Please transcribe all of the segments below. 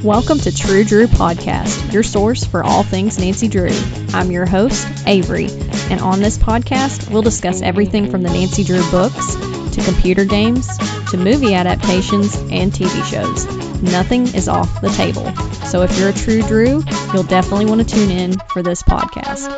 Welcome to True Drew Podcast, your source for all things Nancy Drew. I'm your host, Avery, and on this podcast, we'll discuss everything from the Nancy Drew books, to computer games, to movie adaptations, and TV shows. Nothing is off the table. So if you're a True Drew, you'll definitely want to tune in for this podcast.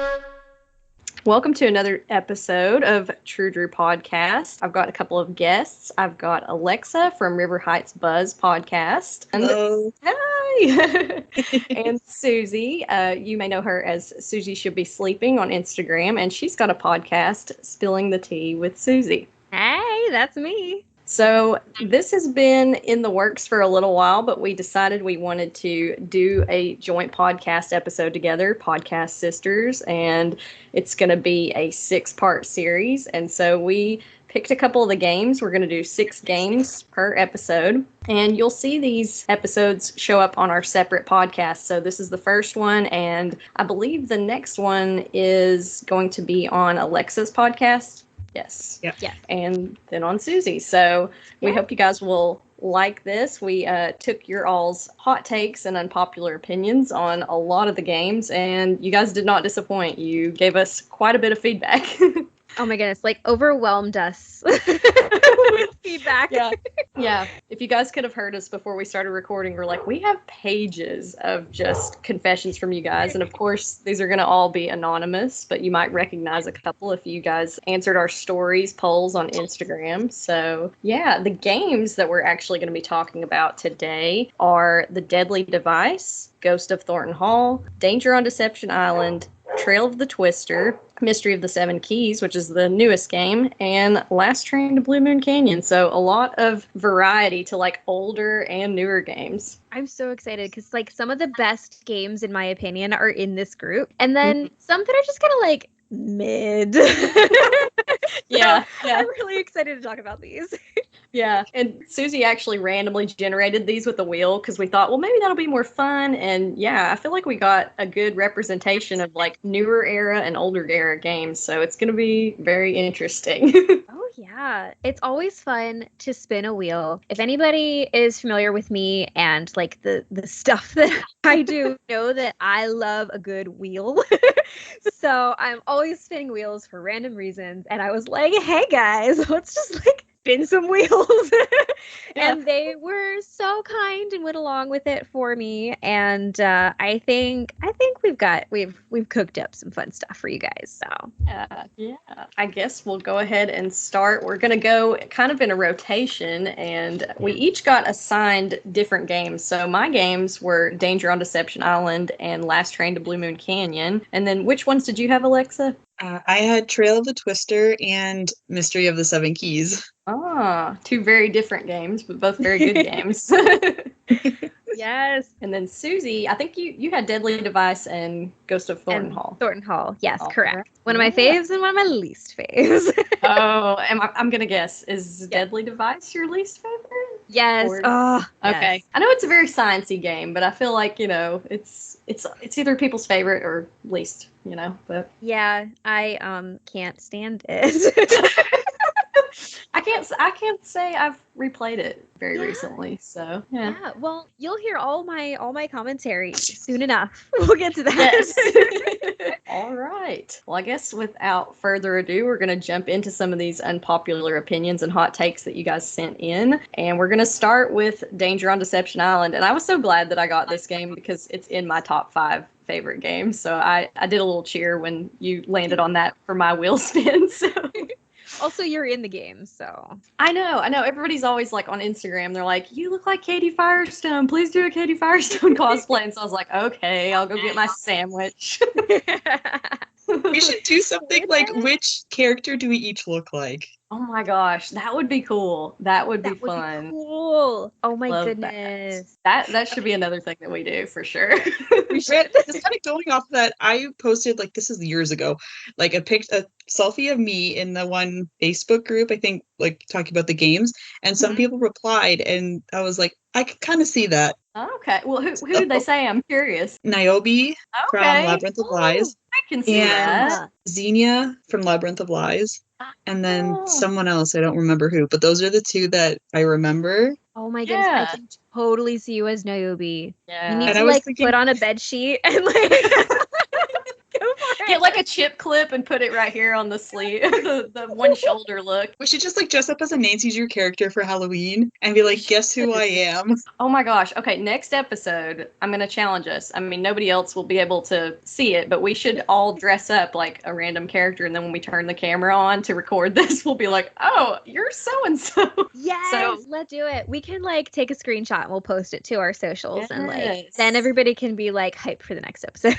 Welcome to another episode of True Drew Podcast. I've got a couple of guests. I've got Alexa from River Heights Buzz Podcast. Hello. Hi. And Susie. You may know her as Susie Should Be Sleeping on Instagram, and she's got a podcast, Spilling the Tea with Susie. Hey, that's me. So this has been in the works for a little while, but we decided we wanted to do a joint podcast episode together, Podcast Sisters, and it's going to be a 6-part series. And so we picked a couple of the games. We're going to do 6 games per episode, and you'll see these episodes show up on our separate podcasts. So this is the first one, and I believe the next one is going to be on Alexa's podcast. Yes. Yep. Yeah. And then on Susie. So we hope you guys will like this. We took your all's hot takes and unpopular opinions on a lot of the games, and you guys did not disappoint. You gave us quite a bit of feedback. Oh my goodness, like overwhelmed us with feedback. Yeah. If you guys could have heard us before we started recording, we're like, we have pages of just confessions from you guys. And of course, these are going to all be anonymous, but you might recognize a couple if you guys answered our stories polls on Instagram. So yeah, the games that we're actually going to be talking about today are The Deadly Device, Ghost of Thornton Hall, Danger on Deception Island, Trail of the Twister, Mystery of the Seven Keys, which is the newest game, and Last Train to Blue Moon Canyon. So a lot of variety to like older and newer games. I'm so excited because like some of the best games in my opinion are in this group, and then some that are just kind of like mid. Yeah. I'm really excited to talk about these. Yeah, and Susie actually randomly generated these with the wheel because we thought, well, maybe that'll be more fun. And yeah, I feel like we got a good representation of like newer era and older era games. So it's going to be very interesting. Oh, yeah. It's always fun to spin a wheel. If anybody is familiar with me and like the stuff that I do, know that I love a good wheel. So I'm always spinning wheels for random reasons. And I was like, hey guys, let's just like spin some wheels. And they were so kind and went along with it for me. And I think we've cooked up some fun stuff for you guys. So yeah, I guess we'll go ahead and start. We're gonna go kind of in a rotation, and we each got assigned different games. So my games were Danger on Deception Island and Last Train to Blue Moon Canyon. And then which ones did you have, Alexa? I had Trail of the Twister and Mystery of the Seven Keys. Ah, 2 very different games, but both very good games. yes. And then Susie, I think you had Deadly Device and Ghost of Thornton Hall. Thornton Hall, yes, Oh, correct. One of my faves and one of my least faves. Oh, I'm gonna guess, is Deadly Device your least favorite? Yes. Or- Oh, Okay. yes. I know it's a very sciencey game, but I feel like, it's either people's favorite or least, but Yeah, I can't stand it. I can't say I've replayed it very recently, so yeah. Yeah, well, you'll hear all my commentary soon enough. We'll get to that. Yes. All right. Well, I guess without further ado, we're going to jump into some of these unpopular opinions and hot takes that you guys sent in. And we're going to start with Danger on Deception Island. And I was so glad that I got this game because it's in my top 5 favorite games. So I did a little cheer when you landed on that for my wheel spin. So. Also, you're in the game, so. I know. Everybody's always like on Instagram. They're like, you look like Katie Firestone. Please do a Katie Firestone cosplay. And so I was like, okay, I'll go get my sandwich. We should do something like, which character do we each look like? Oh my gosh, that would be cool. That would be fun. Cool. Oh my Love goodness. That should be another thing that we do for sure. We should. Just kind of going off of that, I posted, like, this is years ago, like a selfie of me in the one Facebook group, I think, like talking about the games, and some people replied, and I was like, I could kind of see that. Okay. Well, who did they say? I'm curious. Niobe from Okay. Labyrinth of Lies. I can see And that. Xenia from Labyrinth of Lies. and then Oh. someone else, I don't remember who, but those are the two that I remember. Oh my goodness, Yeah. I can totally see you as Niobe. Yeah. You need And to I was like thinking- put on a bed sheet and like go for it. Get like a chip clip and put it right here on the sleeve, the one shoulder look. We should just like dress up as a Nancy Drew character for Halloween and be like, guess who I am? Oh my gosh. Okay, next episode, I'm going to challenge us. I mean, nobody else will be able to see it, but we should all dress up like a random character. And then when we turn the camera on to record this, we'll be like, oh, you're so-and-so. Yes, So- let's do it. We can like take a screenshot and we'll post it to our socials and like Yes. then everybody can be like hyped for the next episode.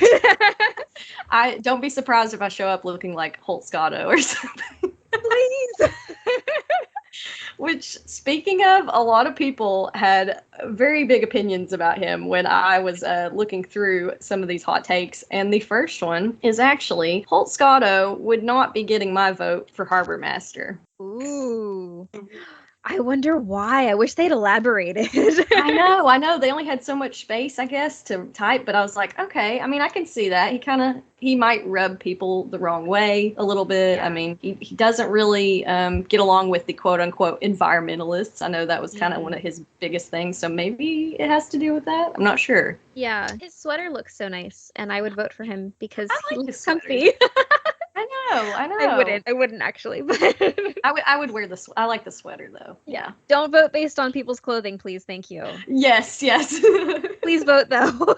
I don't be surprised if I show up looking like Holt Scotto or something. Please. Which, speaking of, a lot of people had very big opinions about him when I was looking through some of these hot takes. And the first one is actually Holt Scotto would not be getting my vote for Harbor Master. Ooh. I wonder why. I wish they'd elaborated. I know. They only had so much space, I guess, to type. But I was like, okay. I mean, I can see that. He might rub people the wrong way a little bit. Yeah. I mean, he doesn't really get along with the quote unquote environmentalists. I know that was kind of one of his biggest things. So maybe it has to do with that. I'm not sure. Yeah, his sweater looks so nice, and I would vote for him because I he like looks his sweater. comfy. I know. I wouldn't actually, but I would wear this. I like the sweater though. Yeah. don't vote based on people's clothing, please. Thank you. Yes. Please vote though.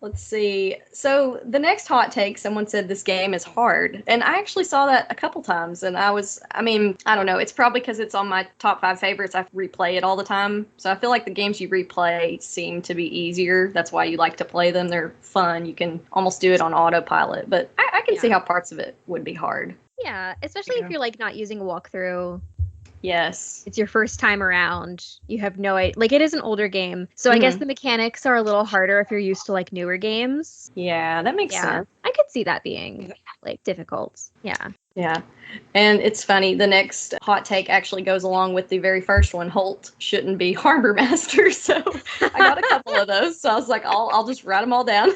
Let's see. So the next hot take, someone said this game is hard. And I actually saw that a couple times. And I don't know. It's probably because it's on my top 5 favorites. I replay it all the time. So I feel like the games you replay seem to be easier. That's why you like to play them. They're fun. You can almost do it on autopilot. But I can see how parts of it would be hard. Yeah, especially if you're like not using a walkthrough. Yes. It's your first time around. You have no idea. Like, it is an older game. So I guess the mechanics are a little harder if you're used to like newer games. Yeah, that makes sense. I could see that being like difficult. Yeah. Yeah. And it's funny, the next hot take actually goes along with the very first one. Holt shouldn't be Harbor Master. So I got a couple of those. So I was like, I'll just write them all down.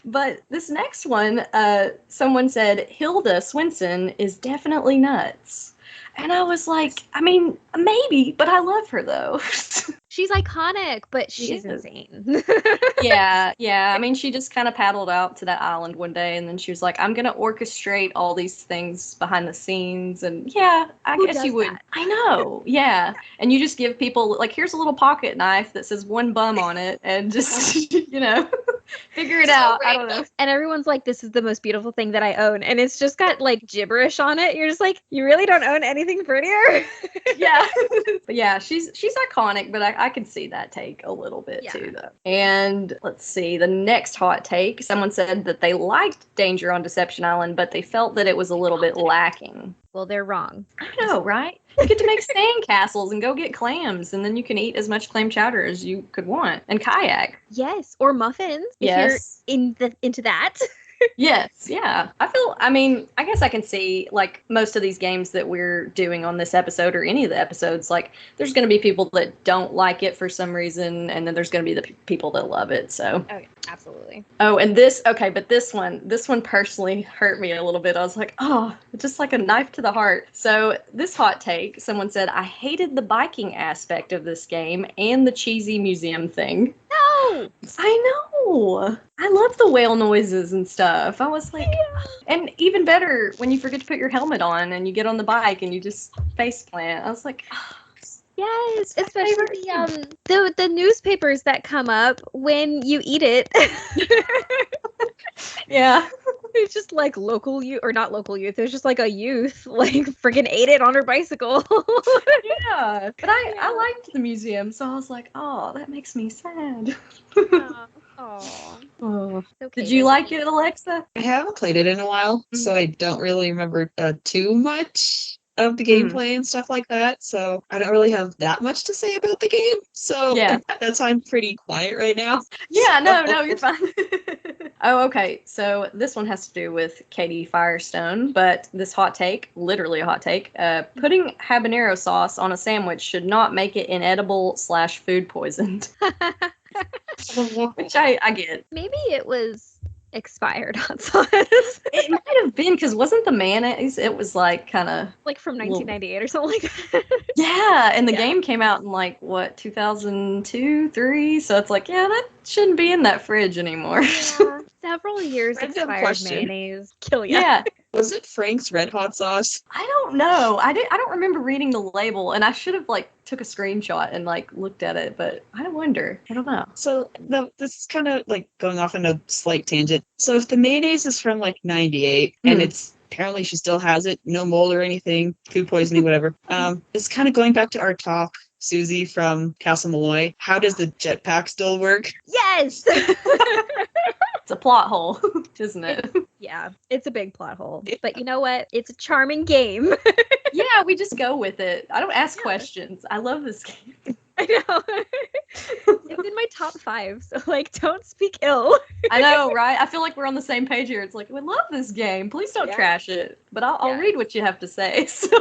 But this next one, someone said Hilda Swenson is definitely nuts. And I was like, I mean, maybe, but I love her though. She's iconic, but She she's is. insane. Yeah. I mean, she just kind of paddled out to that island one day, and then she was like, I'm going to orchestrate all these things behind the scenes. And yeah, I Who guess does you would. that? I know. Yeah. And you just give people, like, here's a little pocket knife that says one bum on it, and just, figure it out. I don't know. And everyone's like, this is the most beautiful thing that I own. And it's just got like gibberish on it. You're just like, you really don't own anything prettier? Yeah. But yeah, she's iconic, but I can see that take a little bit too, though. And let's see, the next hot take, someone said that they liked Danger on Deception Island, but they felt that it was a little bit lacking. Well, they're wrong. I know, right? You get to make sand castles and go get clams, and then you can eat as much clam chowder as you could want, and kayak. Yes, or muffins. Yes. If you're into that. Yes, yeah. I guess I can see, like, most of these games that we're doing on this episode or any of the episodes, like, there's going to be people that don't like it for some reason, and then there's going to be the people that love it, so. Oh, yeah, absolutely. Oh, and but this one personally hurt me a little bit. I was like, oh, just like a knife to the heart. So this hot take, someone said, I hated the biking aspect of this game and the cheesy museum thing. No! I know. I love the whale noises and stuff. I was like, and even better when you forget to put your helmet on and you get on the bike and you just face plant. I was like, Yes, my especially the newspapers that come up when you eat it. yeah. It's just like local youth, or not local youth. There's just like a youth like freaking ate it on her bicycle. Yeah. But I liked the museum, so I was like, oh, that makes me sad. Oh. Okay, Did you like it, Alexa? I haven't played it in a while, so I don't really remember too much of the gameplay and stuff like that. So I don't really have that much to say about the game. So Yeah. that's why I'm pretty quiet right now. Yeah, no, you're fine. Oh, okay. So this one has to do with Katie Firestone, but this hot take, literally a hot take, putting habanero sauce on a sandwich should not make it inedible / food poisoned. Which I get. Maybe it was expired hot sauce. It might have been because wasn't the mayonnaise? It was like kind of like from 1998 or something like that. Yeah, and the game came out in like what 2002, 3. So it's like, yeah, that shouldn't be in that fridge anymore. Yeah, several years Random expired question. mayonnaise. Kill ya. Yeah, Was it Frank's Red Hot Sauce? I don't know. I don't remember reading the label, and I should have like took a screenshot and like looked at it, but I wonder. I don't know. So this is kind of like going off on a slight tangent. So if the mayonnaise is from like 98 and it's apparently she still has it, no mold or anything, food poisoning, whatever. It's kind of going back to our talk, Susie from Castle Malloy. How does the jetpack still work? Yes. It's a plot hole, isn't it? Yeah, it's a big plot hole. But you know what? It's a charming game. Yeah, we just go with it. I don't ask questions. I love this game. I know. It's in my top 5, so like, don't speak ill. I know, right? I feel like we're on the same page here. It's like, we love this game. Please don't trash it. But I'll read what you have to say. So.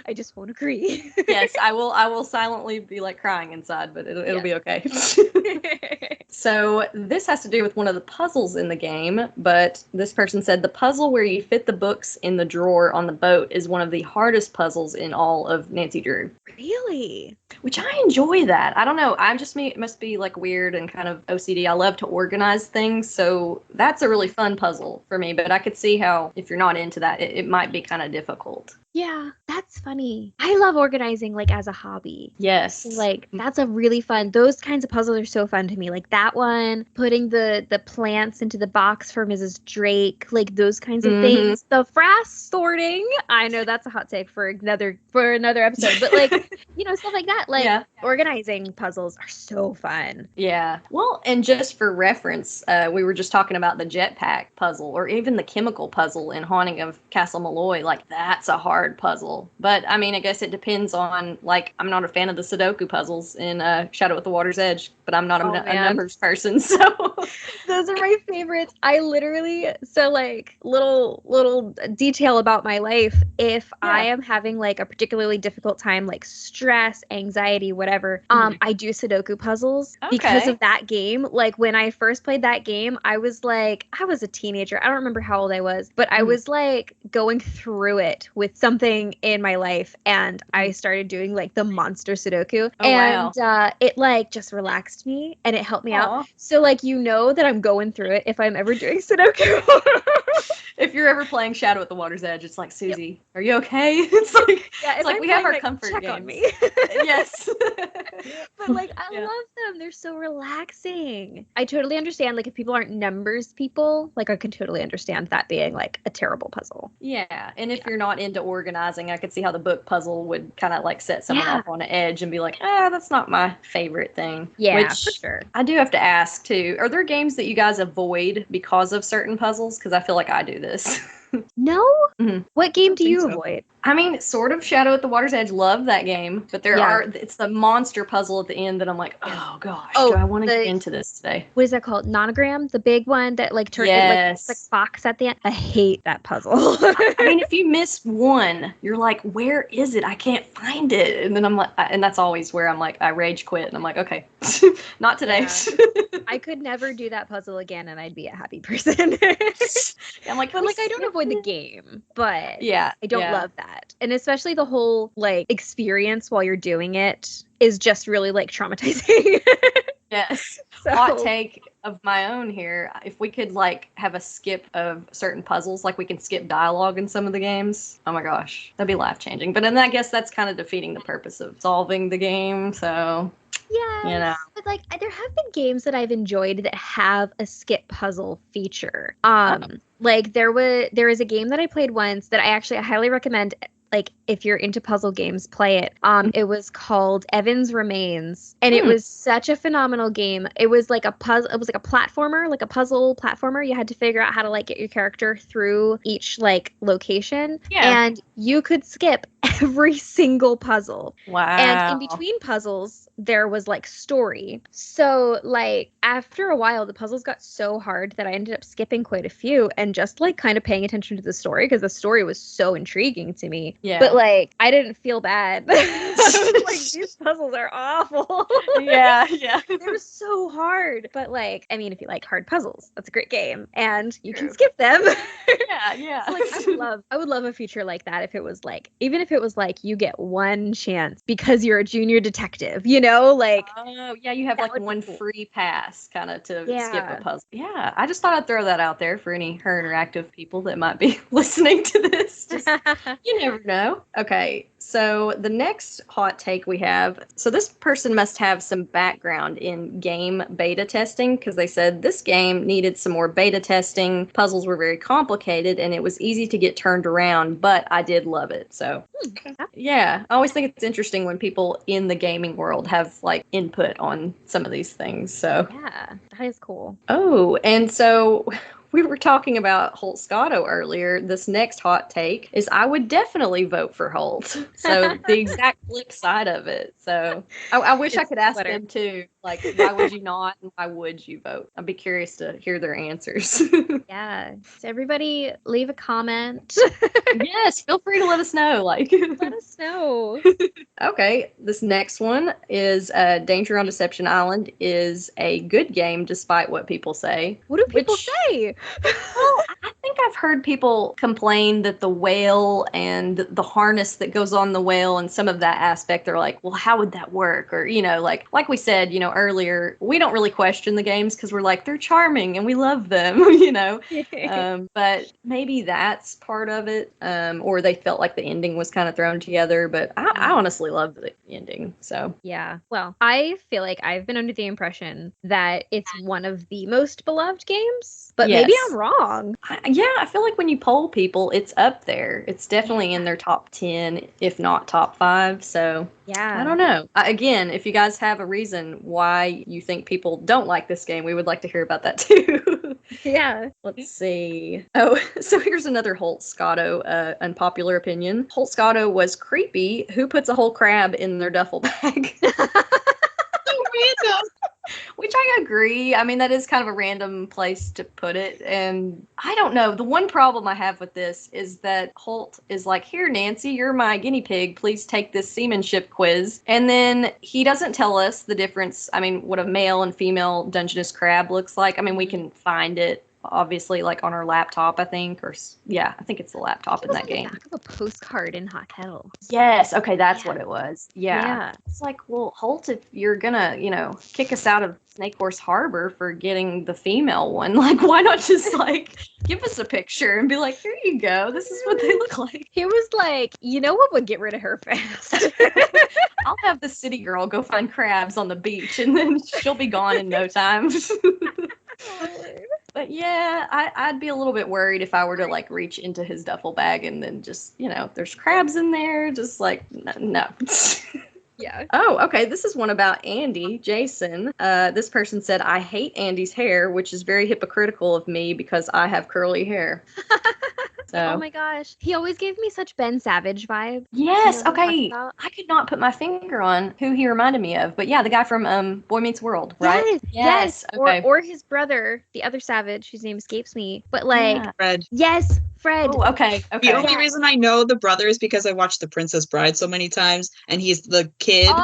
I just won't agree. Yes, I will silently be like crying inside, but it'll be okay. So this has to do with one of the puzzles in the game, but this person said the puzzle where you fit the books in the drawer on the boat is one of the hardest puzzles in all of Nancy Drew. Really? Which I enjoy that. I don't know. I'm just me. It must be like weird and kind of OCD. I love to organize things, so that's a really fun puzzle for me. But I could see how if you're not into that, it might be kind of difficult. Yeah, that's funny. I love organizing like as a hobby. Yes. Like that's a really fun. Those kinds of puzzles are so fun to me. Like that one, putting the plants into the box for Mrs. Drake, like those kinds of things. The frass sorting. I know that's a hot take for another episode, but like stuff like that. Like organizing puzzles are so fun. Yeah. Well, and just for reference, we were just talking about the jetpack puzzle or even the chemical puzzle in Haunting of Castle Malloy. Like that's a hard puzzle. But I mean, I guess it depends on, like, I'm not a fan of the Sudoku puzzles in Shadow at the Water's Edge, but I'm not a numbers person, so. Those are my favorites. I literally, so like little detail about my life, if I am having like a particularly difficult time, like stress, anxiety, whatever, I do Sudoku puzzles because of that game. Like when I first played that game, I was a teenager. I don't remember how old I was, but I was like going through it with something in my life, and I started doing like the monster Sudoku, it like just relaxed me and it helped me out. So like that I'm going through it if I'm ever doing Sudoku. If you're ever playing Shadow at the Water's Edge, it's like, Susie, are you okay? It's like, it's like we have our comfort games. On me. Yes. But like I love them. They're so relaxing. I totally understand, like, if people aren't numbers people, like I can totally understand that being like a terrible puzzle. Yeah. And if you're not into organizing, I could see how the book puzzle would kind of like set someone off on an edge and be like, that's not my favorite thing. Yeah, which for sure. I do have to ask too, are there games that you guys avoid because of certain puzzles? Because I feel like I do this. No? What game do you avoid? I mean, sort of Shadow at the Water's Edge. Love that game. But it's the monster puzzle at the end that I'm like, oh gosh, do I want to get into this today? What is that called? Nonogram? The big one that like turned like box at the end? I hate that puzzle. I mean, if you miss one, you're like, where is it? I can't find it. And then I'm like, and that's always where I'm like, I rage quit. And I'm like, okay, not today. Yeah. I could never do that puzzle again and I'd be a happy person. I'm like, but like, I don't avoid the game, but I don't love that. And especially the whole like experience while you're doing it is just really like traumatizing. Yes. So. Hot take of my own here. If we could like have a skip of certain puzzles, like we can skip dialogue in some of the games. Oh my gosh, that'd be life changing. But then I guess that's kind of defeating the purpose of solving the game. So yeah, but like there have been games that I've enjoyed that have a skip puzzle feature. Like there is a game that I played once that I highly recommend. Like if you're into puzzle games, play it. It was called Evan's Remains, and it was such a phenomenal game. It was like a puzzle. It was like a platformer, like a puzzle platformer. You had to figure out how to like get your character through each like location, and you could skip every single puzzle. Wow. And in between puzzles, there was like story. So like after a while, the puzzles got so hard that I ended up skipping quite a few and just like kind of paying attention to the story because the story was so intriguing to me. Yeah. But like I didn't feel bad. I was like, these puzzles are awful. Yeah. They were so hard. But like, I mean, if you like hard puzzles, that's a great game. And you True. can skip them. Yeah. So, like I would love a feature like that if it was like, even if it was like you get one chance because you're a junior detective, you know, like oh yeah, you have like one cool. free pass kind of to skip Yeah. a puzzle. Yeah, I just thought I'd throw that out there for any Her Interactive people that might be listening to this. Just, you never know. Okay, so the next hot take we have, so this person must have some background in game beta testing because they said this game needed some more beta testing. Puzzles were very complicated and it was easy to get turned around, but I did love it. So yeah, I always think it's interesting when people in the gaming world have like input on some of these things. So yeah, that is cool. oh, and so we were talking about Holt Scotto earlier. This next hot take is I would definitely vote for Holt. So the exact flip side of it. So I wish I could ask them too. Like, why would you not? And why would you vote? I'd be curious to hear their answers. Yeah. So everybody leave a comment. Yes, feel free to let us know. Like, Let us know. Okay, this next one is Danger on Deception Island is a good game despite what people say. What do people say? Well, I think I've heard people complain that the whale and the harness that goes on the whale and some of that aspect, they're like, well, how would that work? Or, you know, like we said, you know, earlier, we don't really question the games because we're like, they're charming and we love them, you know. But maybe that's part of it. Or they felt like the ending was kind of thrown together. But I honestly loved the ending. So yeah. Well, I feel like I've been under the impression that it's one of the most beloved games, but maybe I'm wrong. I feel like when you poll people, it's up there. It's definitely in their top 10, if not top 5. So yeah, I don't know. Again, if you guys have a reason why you think people don't like this game, we would like to hear about that too. Yeah. Let's see. Oh, so here's another Holt Scotto unpopular opinion. Holt Scotto was creepy. Who puts a whole crab in their duffel bag? So random. Which I agree. I mean, that is kind of a random place to put it. And I don't know. The one problem I have with this is that Holt is like, here, Nancy, you're my guinea pig. Please take this seamanship quiz. And then he doesn't tell us the difference. I mean, what a male and female Dungeness crab looks like. I mean, we can find it. Obviously, like on our laptop, I think, or yeah, I think it's the laptop in that game. Back of a postcard in Hot Kettle. Yes, okay, that's what it was. Yeah, it's like, well, Holt, if you're gonna, you know, kick us out of Snake Horse Harbor for getting the female one, like, why not just like give us a picture and be like, here you go, this is what they look like. He was like, you know what would get rid of her fast? I'll have the city girl go find crabs on the beach, and then she'll be gone in no time. But yeah, I'd be a little bit worried if I were to like reach into his duffel bag and then just, you know, there's crabs in there, just like, no. Yeah. Oh, okay. This is one about Andy, Jason. This person said, I hate Andy's hair, which is very hypocritical of me because I have curly hair. So. Oh my gosh. He always gave me such Ben Savage vibes. Yes. Okay. I could not put my finger on who he reminded me of. But yeah, the guy from Boy Meets World, right? Yes. Okay. Or his brother, the other Savage, whose name escapes me. But like, Fred. Yes, Fred. Oh, okay. The only reason I know the brother is because I watched The Princess Bride so many times, and he's the kid,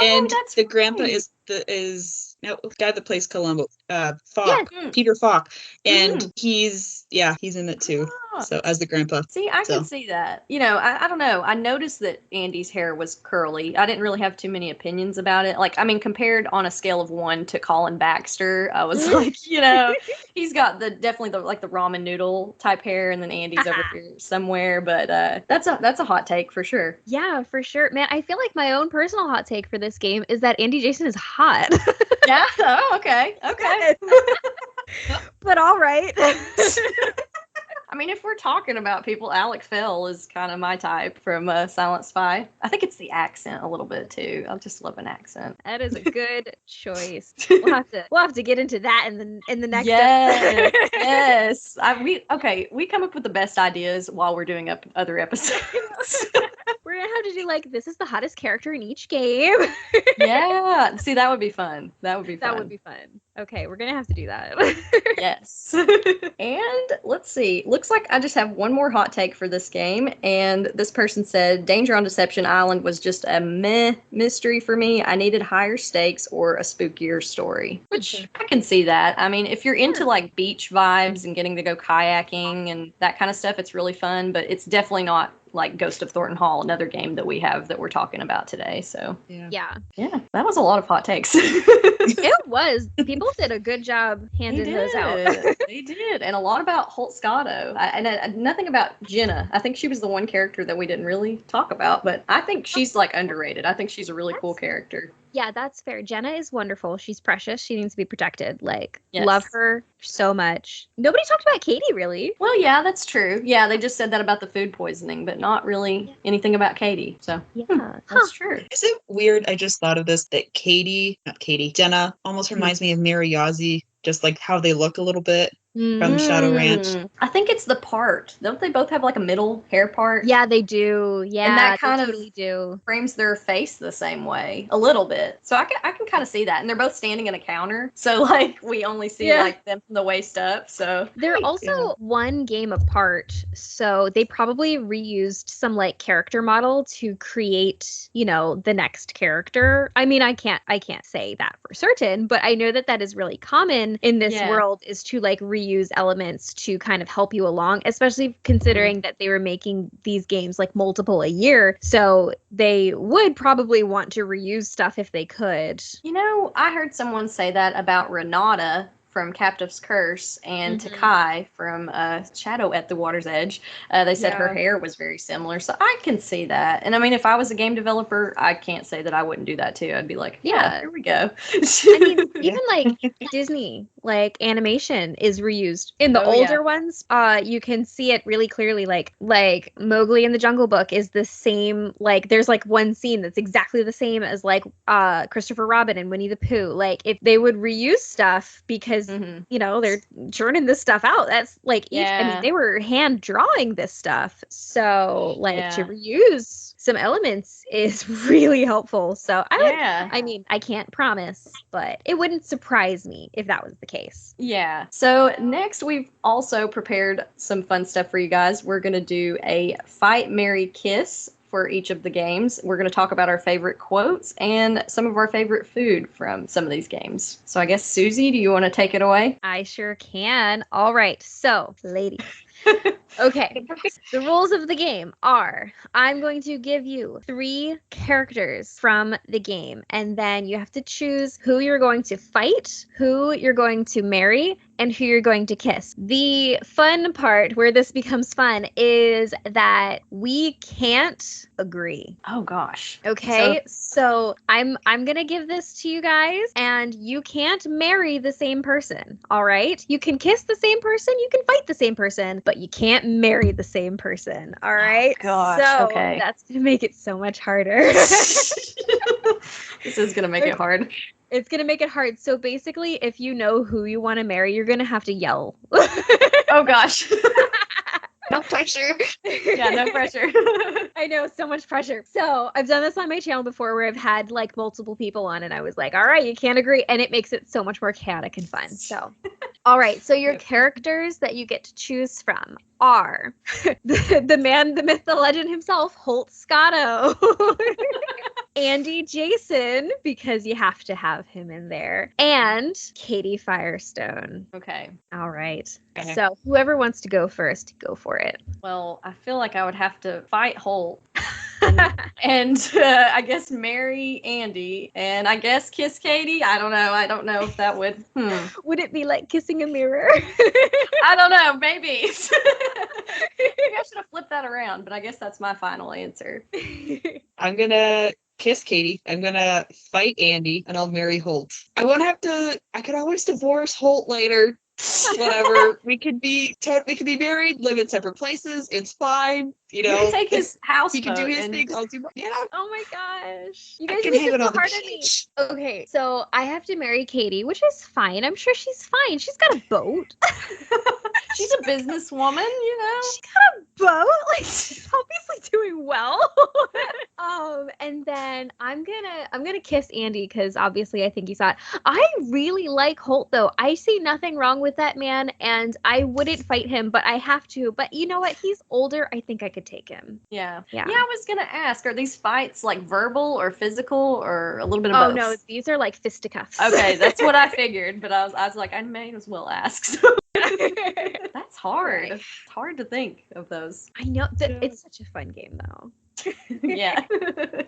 and that's the grandpa is the guy that plays Columbo, Falk, Peter Falk, and he's in it too. So as the grandpa. See, I can see that. You know, I don't know. I noticed that Andy's hair was curly. I didn't really have too many opinions about it. Like, I mean, compared on a scale of 1 to Colin Baxter, I was like, you know, he's got definitely the ramen noodle type hair, and then Andy's over here somewhere. But that's a hot take for sure. Yeah, for sure. Man, I feel like my own personal hot take for this game is that Andy Jason is hot. Yeah? Oh, okay. Okay. But all right. I mean, if we're talking about people, Alec Fell is kind of my type from Silent Spy. I think it's the accent a little bit too. I just love an accent. That is a good choice. We'll have to get into that in the next episode. Yes. We come up with the best ideas while we're doing other episodes. We're gonna have to do like, this is the hottest character in each game. Yeah. See, that would be fun. That would be fun. That would be fun. Okay, we're gonna have to do that. Yes. And let's see. Looks like I just have one more hot take for this game. And this person said, Danger on Deception Island was just a meh mystery for me. I needed higher stakes or a spookier story. Which I can see that. I mean, if you're into like beach vibes and getting to go kayaking and that kind of stuff, it's really fun. But it's definitely not like Ghost of Thornton Hall, another game that we have that we're talking about today. So yeah, that was a lot of hot takes. It was. People did a good job handing those out. They did, and a lot about Holt Scotto, and nothing about Jenna. I think she was the one character that we didn't really talk about, but I think she's like underrated. I think she's a really cool character. Yeah, that's fair. Jenna is wonderful. She's precious. She needs to be protected. Like, Yes. love her so much. Nobody talked about Katie, really. Well, yeah, that's true. Yeah, they just said that about the food poisoning, but not really anything about Katie. So Yeah. that's true. Is it weird? I just thought of this, that Jenna almost reminds me of Mary Yazzie, just like how they look a little bit from Shadow Ranch. I think it's the part. Don't they both have like a middle hair part? Yeah, they do. Yeah, And that they kind of totally do. frames their face the same way a little bit. So I can kind of see that. And they're both standing in a counter. So like we only see like them from the waist up. So They're also one game apart. So they probably reused some like character model to create, you know, the next character. I mean, I can't say that for certain, but I know that that is really common in this world, is to like reuse elements to kind of help you along, especially considering that they were making these games like multiple a year. So they would probably want to reuse stuff if they could. You know, I heard someone say that about Renata from Captive's Curse and Takai from Shadow at the Water's Edge. They said her hair was very similar. So I can see that. And I mean, if I was a game developer, I can't say that I wouldn't do that too. I'd be like, yeah, here we go. I mean, even like Disney, like animation is reused in the older ones. You can see it really clearly. Like Mowgli in the Jungle Book is the same. Like there's like one scene that's exactly the same as like Christopher Robin and Winnie the Pooh. Like if they would reuse stuff because you know, they're churning this stuff out. That's like I mean, they were hand drawing this stuff. So like to reuse some elements is really helpful. So I mean, I can't promise, but it wouldn't surprise me if that was the case. Yeah. So next we've also prepared some fun stuff for you guys. We're going to do a Fight, Marry, Kiss for each of the games. We're going to talk about our favorite quotes and some of our favorite food from some of these games. So I guess, Susie, do you want to take it away? I sure can. All right. So, ladies. Okay, the rules of the game are, I'm going to give you 3 characters from the game, and then you have to choose who you're going to fight, who you're going to marry, and who you're going to kiss. The fun part where this becomes fun is that we can't agree. Oh gosh. Okay, so I'm gonna give this to you guys, and you can't marry the same person. All right, you can kiss the same person, you can fight the same person, but you can't marry the same person. All right. Oh, gosh. So okay. That's gonna make it so much harder. This is gonna make it hard. It's gonna make it hard. So basically, if you know who you want to marry, you're gonna have to yell. Oh gosh. No pressure. Yeah, no pressure. I know, so much pressure. So I've done this on my channel before where I've had like multiple people on and I was like, all right, you can't agree. And it makes it so much more chaotic and fun. So, all right. So your characters that you get to choose from are the man, the myth, the legend himself, Holt Scotto. Andy Jason, because you have to have him in there, and Katie Firestone. Okay. All right. Okay. So whoever wants to go first, go for it. Well, I feel like I would have to fight Holt and I guess marry Andy and I guess kiss Katie. I don't know. I don't know if that would. Would it be like kissing a mirror? I don't know. Maybe. Maybe I should have flipped that around, but I guess that's my final answer. I'm gonna kiss Katie. I'm gonna fight Andy, and I'll marry Holt. I won't have to. I could always divorce Holt later. Whatever. We could be married, live in separate places. It's fine. You know, You can take his house. he can do his thing. I'll do. Yeah. Oh my gosh. You I guys can make have it it so on the hard on me. beach. Okay, so I have to marry Katie, which is fine. I'm sure she's fine. She's got a boat. She's a businesswoman, you know. She got a boat. Like, she's obviously doing well. And then I'm gonna kiss Andy because obviously I think he saw it. I really like Holt though. I see nothing wrong with that man, and I wouldn't fight him, but I have to. But you know what? He's older. I think I could take him. Yeah. I was gonna ask, are these fights like verbal or physical or a little bit of both? Oh no, these are like fisticuffs. Okay, that's what I figured, but I was like, I may as well ask. So. That's hard. It's hard to think of those. I know. It's such a fun game though. Yeah.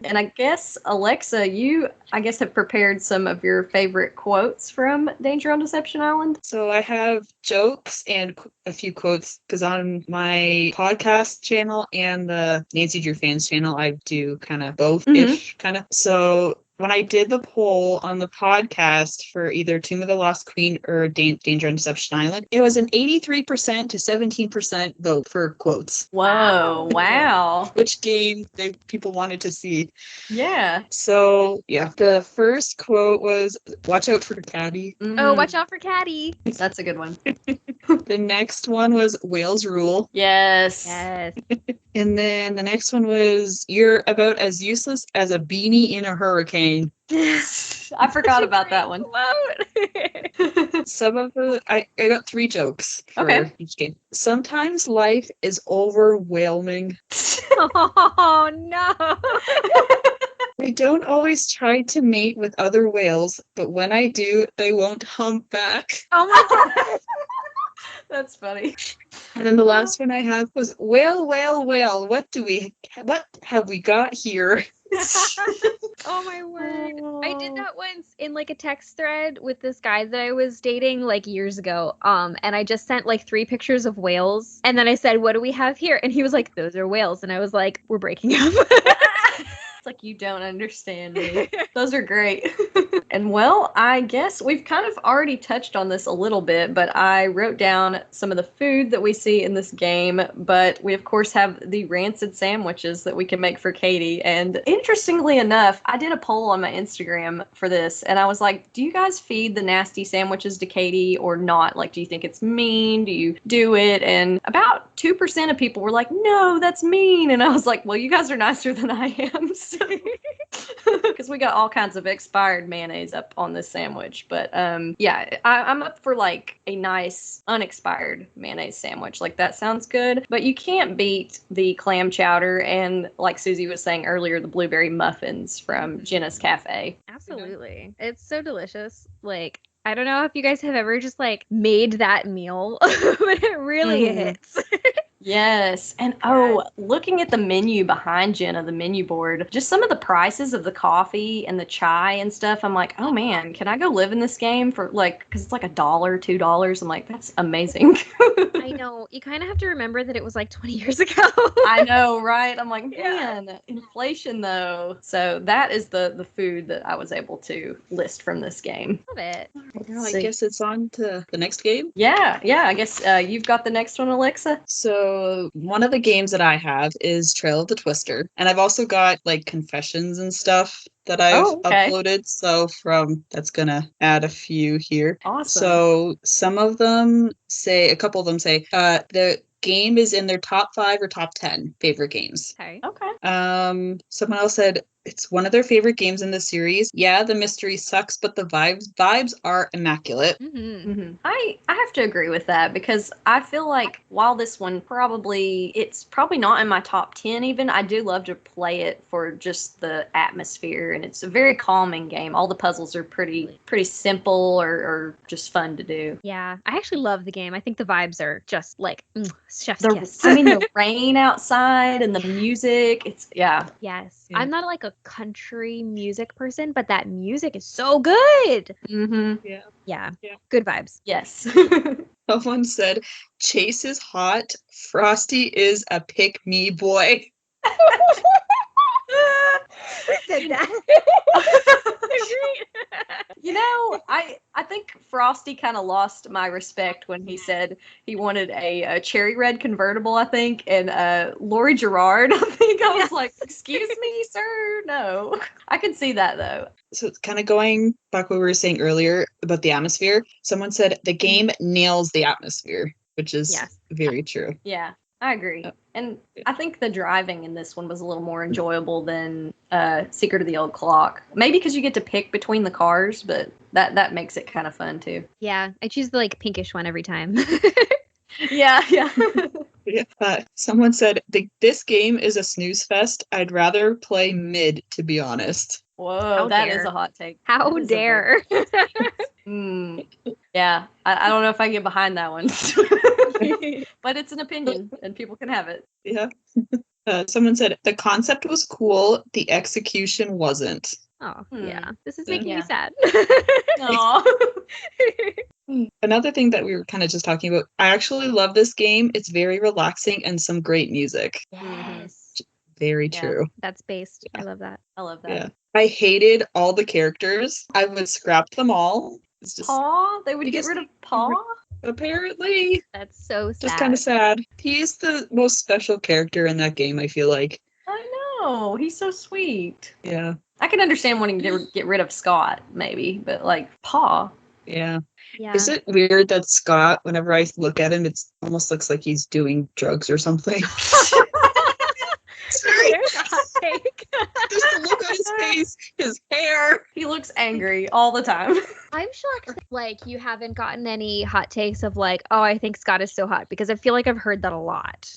And I guess, Alexa, you, have prepared some of your favorite quotes from Danger on Deception Island. So I have jokes and a few quotes because on my podcast channel and the Nancy Drew fans channel, I do kind of both-ish, kind of. So when I did the poll on the podcast for either Tomb of the Lost Queen or Danger on Deception Island, it was an 83% to 17% vote for quotes. Whoa, wow. Which game people wanted to see. Yeah. So, yeah. The first quote was, watch out for Caddy. Mm-hmm. Oh, watch out for Caddy. That's a good one. The next one was whales rule. Yes. And then the next one was, you're about as useless as a beanie in a hurricane. I forgot about that one. Some of the I got 3 jokes for each game. Sometimes life is overwhelming. Oh no. I don't always try to mate with other whales, but when I do, they won't hump back. Oh my god. That's funny. And then the last one I had was, whale, what have we got here? Oh my word. I did that once in like a text thread with this guy that I was dating like years ago. And I just sent like 3 pictures of whales. And then I said, what do we have here? And he was like, those are whales. And I was like, we're breaking up. It's like, you don't understand me. Those are great. And well, I guess we've kind of already touched on this a little bit, but I wrote down some of the food that we see in this game. But we, of course, have the rancid sandwiches that we can make for Katie. And interestingly enough, I did a poll on my Instagram for this. And I was like, do you guys feed the nasty sandwiches to Katie or not? Like, do you think it's mean? Do you do it? And about 2% of people were like, no, that's mean. And I was like, well, you guys are nicer than I am. Because we got all kinds of expired mayonnaise up on this sandwich. But yeah, I'm up for like a nice unexpired mayonnaise sandwich. Like, that sounds good. But you can't beat the clam chowder and, like Susie was saying earlier, the blueberry muffins from Jenna's Cafe. Absolutely. It's so delicious. Like, I don't know if you guys have ever just like made that meal, but it really hits. Yes. And looking at the menu behind Jenna, the menu board, just some of the prices of the coffee and the chai and stuff. I'm like, oh man, can I go live in this game for like, because it's like $1, $2. I'm like, that's amazing. I know. You kind of have to remember that it was like 20 years ago. I know, right? I'm like, man, inflation though. So that is the food that I was able to list from this game. Love it. Well, I guess it's on to the next game. Yeah. I guess you've got the next one, Alexa. So one of the games that I have is Trail of the Twister. And I've also got like confessions and stuff that I've uploaded. So that's going to add a few here. Awesome. So a couple of them say, the game is in their top 5 or top 10 favorite games. Okay. Someone else said, it's one of their favorite games in the series. Yeah, the mystery sucks, but the vibes are immaculate. I have to agree with that because I feel like while this one it's probably not in my top 10 even, I do love to play it for just the atmosphere, and it's a very calming game. All the puzzles are pretty simple or just fun to do. Yeah, I actually love the game. I think the vibes are just like chef's kiss. I mean, the rain outside and the music, Yes. Yeah. I'm not like a country music person, but that music is so good. Yeah. Good vibes. Yes. Someone said, Chase is hot, Frosty is a pick-me boy. Who said that? You know, I think Frosty kind of lost my respect when he said he wanted a cherry red convertible, I think, and Lori Gerard, I think. I was like, excuse me, sir? No. I could see that, though. So it's kind of going back what we were saying earlier about the atmosphere. Someone said the game nails the atmosphere. which is very true. Yeah, I agree. And I think the driving in this one was a little more enjoyable than Secret of the Old Clock. Maybe because you get to pick between the cars, but that makes it kind of fun too. Yeah, I choose the like pinkish one every time. Yeah. Someone said, this game is a snooze fest. I'd rather play mid, to be honest. Whoa, that is a hot take. How dare. Yeah, I don't know if I get behind that one. But it's an opinion, and people can have it. Yeah. Someone said, the concept was cool, the execution wasn't. Oh, yeah. This is making me sad. Another thing that we were kind of just talking about, I actually love this game. It's very relaxing and some great music. Yes. Very true. That's based. I love that. I love that. Yeah. I hated all the characters. I would scrap them all. It's just, Paw? They would get rid of Paw? Apparently. That's so sad. Just kind of sad. He is the most special character in that game, I feel like. I know. He's so sweet. Yeah. I can understand wanting to get rid of Scott, maybe, but like Paw. Yeah. Yeah. Is it weird that Scott, whenever I look at him, it almost looks like he's doing drugs or something? Sorry. Just the look on his face, his hair. He looks angry all the time. I'm shocked that, like, you haven't gotten any hot takes of like, oh, I think Scott is so hot, because I feel like I've heard that a lot.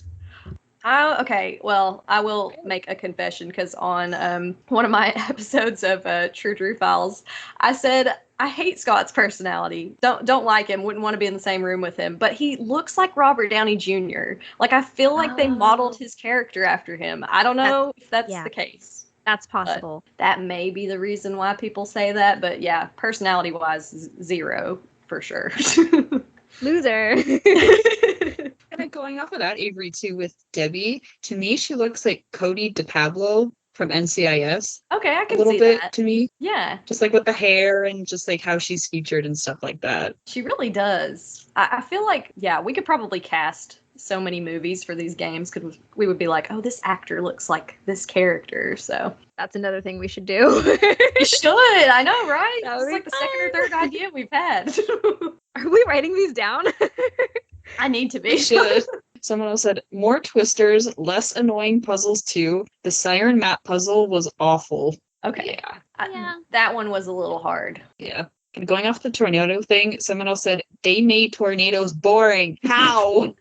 Okay, well, I will make a confession, because on one of my episodes of True Files, I said I hate Scott's personality. Don't like him. Wouldn't want to be in the same room with him. But he looks like Robert Downey Jr. Like, I feel like they modeled his character after him. I don't know if that's the case. That's possible. But that may be the reason why people say that. But yeah, personality-wise, 0 for sure. Loser. And going off of that, Avery, too, with Debbie, to me, she looks like Cody DePablo from NCIS. Okay, I can see that. A little bit to me. Yeah. Just like with the hair and just like how she's featured and stuff like that. She really does. I feel like, we could probably cast so many movies for these games because we would be like, oh, this actor looks like this character. So that's another thing we should do. We should. I know, right? It's like the second or third idea we've had. Are we writing these down? I need to be. We should. Someone else said, more twisters, less annoying puzzles too. The siren map puzzle was awful. Okay. Yeah. That one was a little hard. Yeah. And going off the tornado thing, someone else said, they made tornadoes boring. How?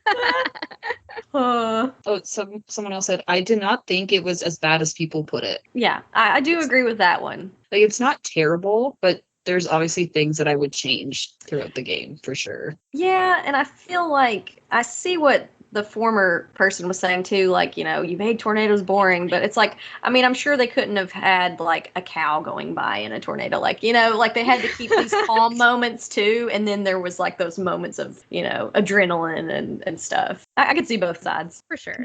Someone else said, I did not think it was as bad as people put it. Yeah, I do agree with that one. Like, it's not terrible, but there's obviously things that I would change throughout the game, for sure. Yeah, and I feel like I see what the former person was saying too, like, you made tornadoes boring, but it's like, I mean, I'm sure they couldn't have had like a cow going by in a tornado, like, like they had to keep these calm moments too, and then there was like those moments of, adrenaline and stuff. I could see both sides. For sure.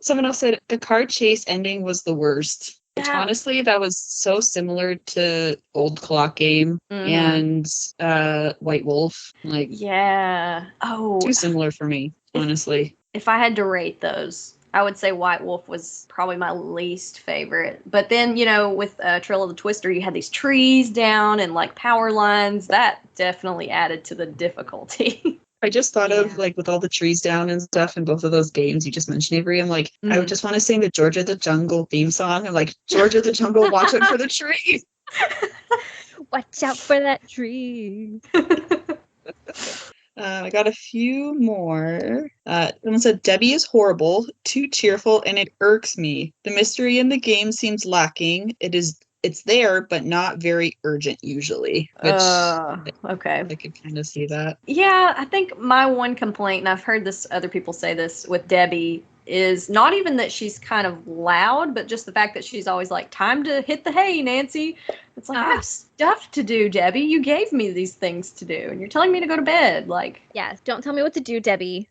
Someone else said the car chase ending was the worst. Which honestly, that was so similar to Old Clock Game and White Wolf. Like, yeah. Oh, too similar for me, honestly. If I had to rate those, I would say White Wolf was probably my least favorite. But then, with Trail of the Twister, you had these trees down and like power lines. That definitely added to the difficulty. I just thought of, like, with all the trees down and stuff in both of those games you just mentioned, Avery, I'm like, I would just want to sing the Georgia the Jungle theme song. I'm like, Georgia the Jungle, watch out for the trees. Watch out for that tree. I got a few more. Someone said, Debbie is horrible, too cheerful, and it irks me. The mystery in the game seems lacking. It's there, but not very urgent usually. Which okay. I could kind of see that. Yeah, I think my one complaint, and I've heard other people say this with Debbie, is not even that she's kind of loud, but just the fact that she's always like, time to hit the hay, Nancy. It's like, I have stuff to do, Debbie. You gave me these things to do, and you're telling me to go to bed. Like, yeah, don't tell me what to do, Debbie.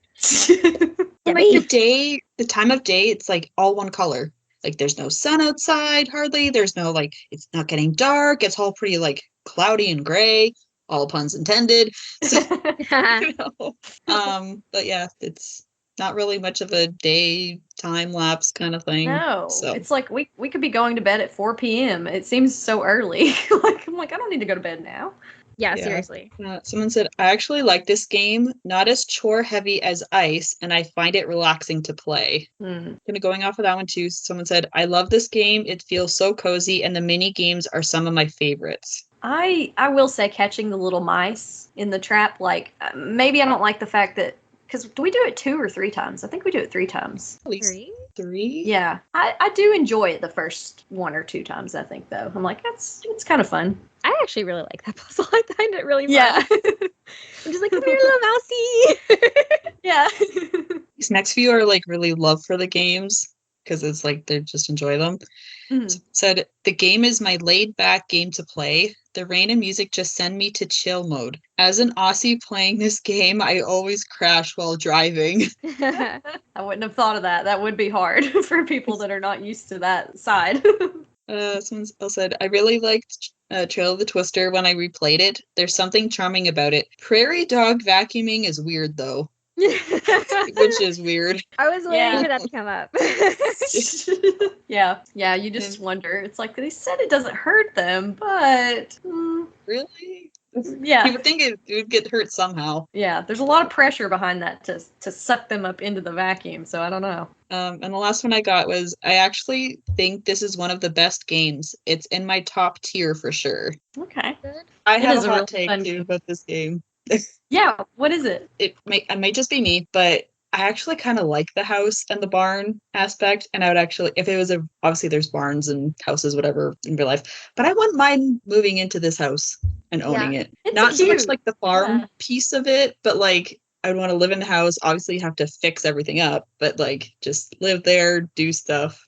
Like the time of day, it's like all one color. Like, there's no sun outside, hardly. There's no, like, it's not getting dark. It's all pretty, like, cloudy and gray. All puns intended. So, but yeah, it's not really much of a day time lapse kind of thing. No, so. It's like we could be going to bed at 4 p.m. It seems so early. I'm like, I don't need to go to bed now. Yeah, Yeah. seriously. Someone said, I actually like this game, not as chore heavy as Ice, and I find it relaxing to play. Kind of going off of that one too. Someone said, I love this game. It feels so cozy, and the mini games are some of my favorites. I will say catching the little mice in the trap, like, maybe I don't like the fact that, because do we do it 2 or 3 times? I think we do it 3 times. At least 3? Yeah. I do enjoy it the first 1 or 2 times, I think, though. I'm like, it's kind of fun. I actually really like that puzzle. I find it really fun. Yeah. I'm just like, come here, little mousey. Yeah. These next few are like really love for the games because it's like they just enjoy them. Said, the game is my laid back game to play. The rain and music just send me to chill mode. As an Aussie playing this game, I always crash while driving. I wouldn't have thought of that. That would be hard for people that are not used to that side. Someone else said, I really liked Trail of the Twister when I replayed it. There's something charming about it. Prairie dog vacuuming is weird, though. Which is weird. I was waiting for that to come up. Yeah, you just wonder. It's like, they said it doesn't hurt them, but... Really? Yeah. You would think it would get hurt somehow. Yeah, there's a lot of pressure behind that to suck them up into the vacuum, so I don't know. And the last one I got was, I actually think this is one of the best games. It's in my top tier for sure. Okay. I have is a a real hot take fun too game. about this game. Yeah, what is it? It may just be me, but I actually kind of like the house and the barn aspect. And I would actually, if it was obviously there's barns and houses, whatever in real life, but I wouldn't mind moving into this house and owning it. It's Not so much cute. like the farm Yeah. piece of it, but like I would want to live in the house. Obviously, you have to fix everything up, but like just live there, do stuff,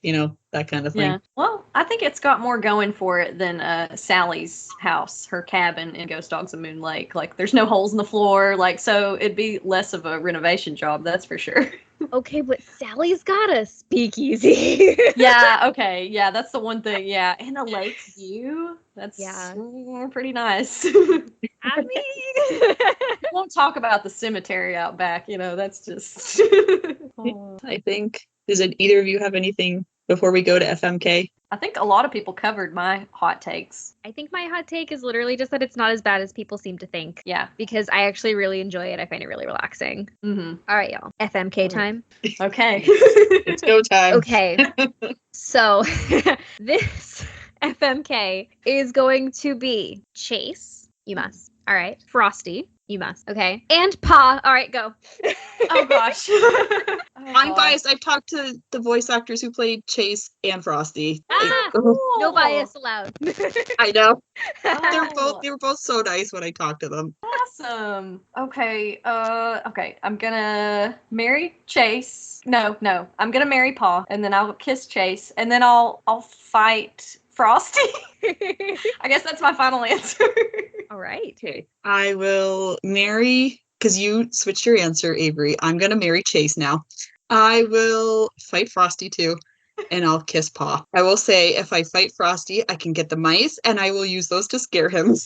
that kind of thing. Yeah. Well, I think it's got more going for it than Sally's house, her cabin in Ghost Dogs of Moon Lake. Like, there's no holes in the floor, like, so it'd be less of a renovation job, that's for sure. Okay, but Sally's got a speakeasy. Yeah, okay. Yeah, that's the one thing. Yeah. And a lake view. That's pretty nice. I mean, Won't talk about the cemetery out back, that's just... I think, does either of you have anything before we go to FMK? I think a lot of people covered my hot takes. I think my hot take is literally just that it's not as bad as people seem to think. Yeah. Because I actually really enjoy it. I find it really relaxing. Mm-hmm. All right, y'all. FMK time. Okay. It's go time. Okay. So this FMK is going to be Chase. You must. All right. Frosty. You must. Okay. And Pa. All right, go. Oh, gosh. I'm biased. I've talked to the voice actors who played Chase and Frosty. No bias allowed. I know. Oh. They were both so nice when I talked to them. Awesome. Okay. Okay. I'm gonna marry Chase. No. I'm gonna marry Pa, and then I'll kiss Chase, and then I'll fight Frosty. I guess that's my final answer. All right. Okay. I will marry, because you switched your answer, Avery. I'm going to marry Chase now. I will fight Frosty too, and I'll kiss Pa. I will say, if I fight Frosty, I can get the mice, and I will use those to scare him.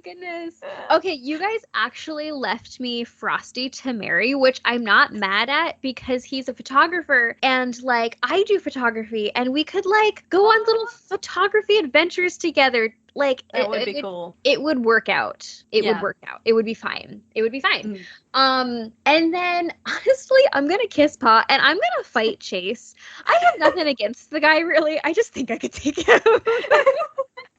Goodness. Okay, you guys actually left me Frosty to marry, which I'm not mad at because he's a photographer and like I do photography and we could like go on little photography adventures together. Like That would be cool. It would work out. It Yeah. would work out. It would be fine. It would be fine. Mm. And then honestly, I'm gonna kiss Pa and I'm gonna fight Chase. I have nothing against the guy really. I just think I could take him.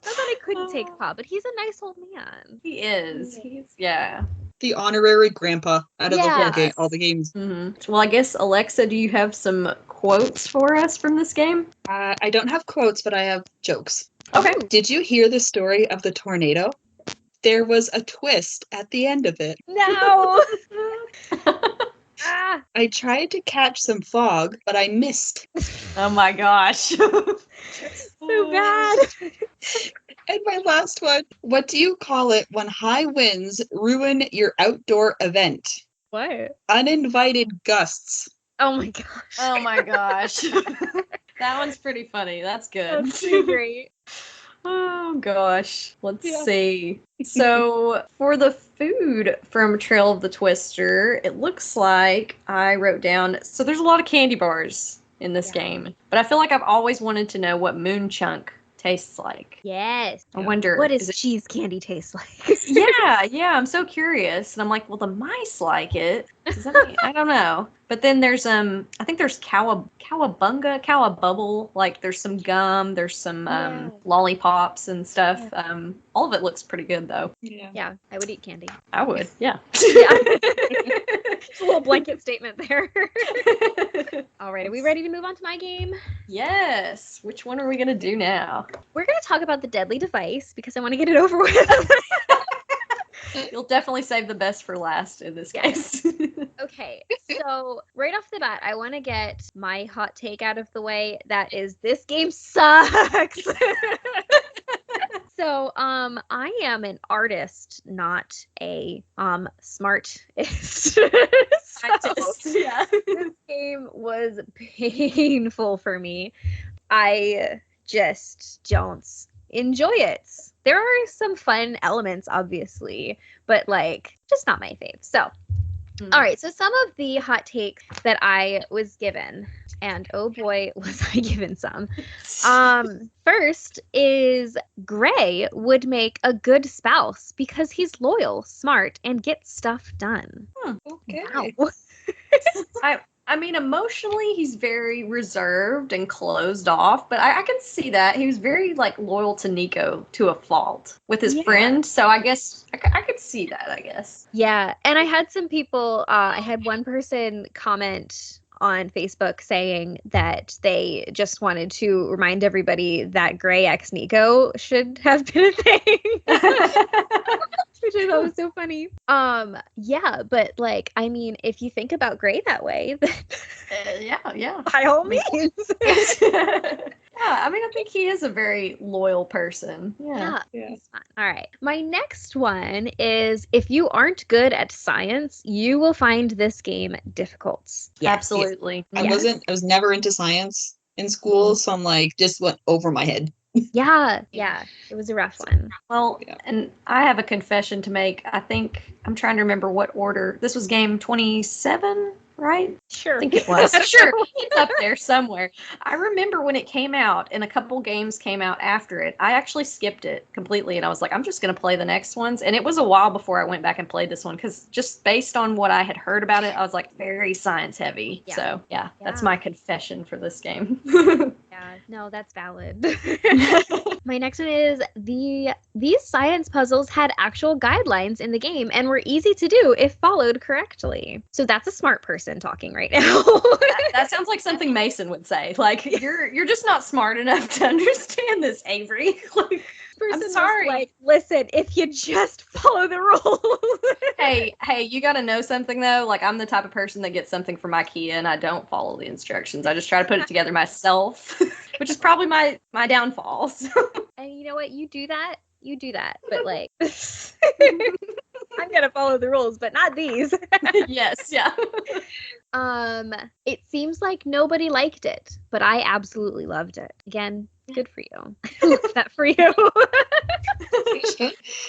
Not that I couldn't take Pa, but he's a nice old man. He is. Yeah. The honorary grandpa out of the whole Yes. game, all the games. Mm-hmm. Well, I guess, Alexa, do you have some quotes for us from this game? I don't have quotes, but I have jokes. Okay. Did you hear the story of the tornado? There was a twist at the end of it. No. Ah. I tried to catch some fog, but I missed. Oh my gosh. So bad. And my last one. What do you call it when high winds ruin your outdoor event? What? Uninvited gusts. Oh my gosh. Oh my gosh. That one's pretty funny. That's good. That's pretty great. Oh gosh. Let's see. So for the food from Trail of the Twister, it looks like I wrote down, so there's a lot of candy bars in this game, but I feel like I've always wanted to know what moon chunk tastes like. Yes. I wonder. What does cheese candy taste like? Yeah, I'm so curious. And I'm like, well, the mice like it. Does that mean, I don't know. But then there's I think there's cowabubble, like there's some gum, there's some lollipops and stuff. Yeah. All of it looks pretty good though. Yeah, I would eat candy. I would, yeah. Just a little blanket statement there. All right, are we ready to move on to my game? Yes. Which one are we gonna do now? We're gonna talk about the deadly device because I want to get it over with. You'll definitely save the best for last in this case. Okay, so right off the bat, I want to get my hot take out of the way. That is, this game sucks. So, I am an artist, not a smartist. Yeah. This game was painful for me. I just don't enjoy it. There are some fun elements, obviously, but like, just not my fave. So, all right. So some of the hot takes that I was given, and oh boy, was I given some. First is Gray would make a good spouse because he's loyal, smart, and gets stuff done. Okay. Wow. I mean, emotionally, he's very reserved and closed off, but I can see that. He was very, like, loyal to Nico to a fault with his friend, so I guess I could see that, I guess. Yeah, and I had some people, I had one person comment on Facebook saying that they just wanted to remind everybody that Gray X Nico should have been a thing. Which I thought was so funny. Yeah, but like, I mean, if you think about Gray that way, then yeah. By all means. Yeah, I mean, I think he is a very loyal person. Yeah. He's fun. All right. My next one is, if you aren't good at science, you will find this game difficult. Yes, absolutely. I was never into science in school, so I'm like, just went over my head. Yeah, it was a rough one. Well, and I have a confession to make. I think, I'm trying to remember what order. This was game 27, right? Sure. I think it was. Sure. It's up there somewhere. I remember when it came out and a couple games came out after it, I actually skipped it completely. And I was like, I'm just going to play the next ones. And it was a while before I went back and played this one because just based on what I had heard about it, I was like, very science heavy. Yeah. So, that's my confession for this game. Yeah, no, that's valid. My next one is, these science puzzles had actual guidelines in the game and were easy to do if followed correctly. So that's a smart person talking right now. that sounds like something Mason would say. Like, you're just not smart enough to understand this, Avery. Like, I'm sorry. Like, listen, if you just follow the rules. Hey, you got to know something though. Like, I'm the type of person that gets something from IKEA and I don't follow the instructions. I just try to put it together myself, which is probably my downfall. So. And you know what? You do that, but like, I'm gonna follow the rules, but not these. Yes, yeah. It seems like nobody liked it, but I absolutely loved it. Again, good for you. I love that for you.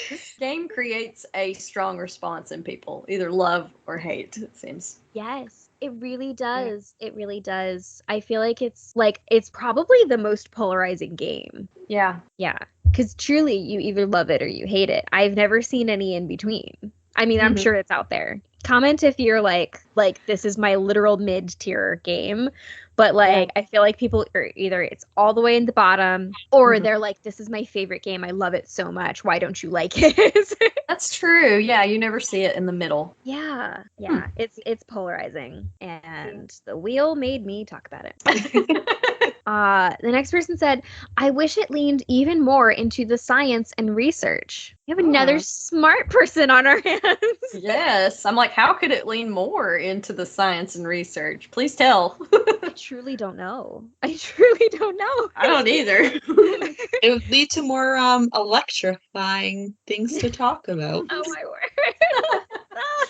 This game creates a strong response in people, either love or hate, it seems. Yes. It really does. Yeah. It really does. I feel like it's probably the most polarizing game. Yeah. Yeah. Because truly, you either love it or you hate it. I've never seen any in between. I mean, I'm sure it's out there. Comment if you're like, this is my literal mid-tier game. But I feel like people are either it's all the way in the bottom or they're like, this is my favorite game. I love it so much. Why don't you like it? That's true. Yeah, you never see it in the middle. Yeah. Yeah. It's polarizing. And the wheel made me talk about it. The next person said, I wish it leaned even more into the science and research. We have another smart person on our hands. Yes. I'm like, how could it lean more into the science and research? Please tell. I truly don't know. I don't either. It would lead to more electrifying things to talk about. Oh my word.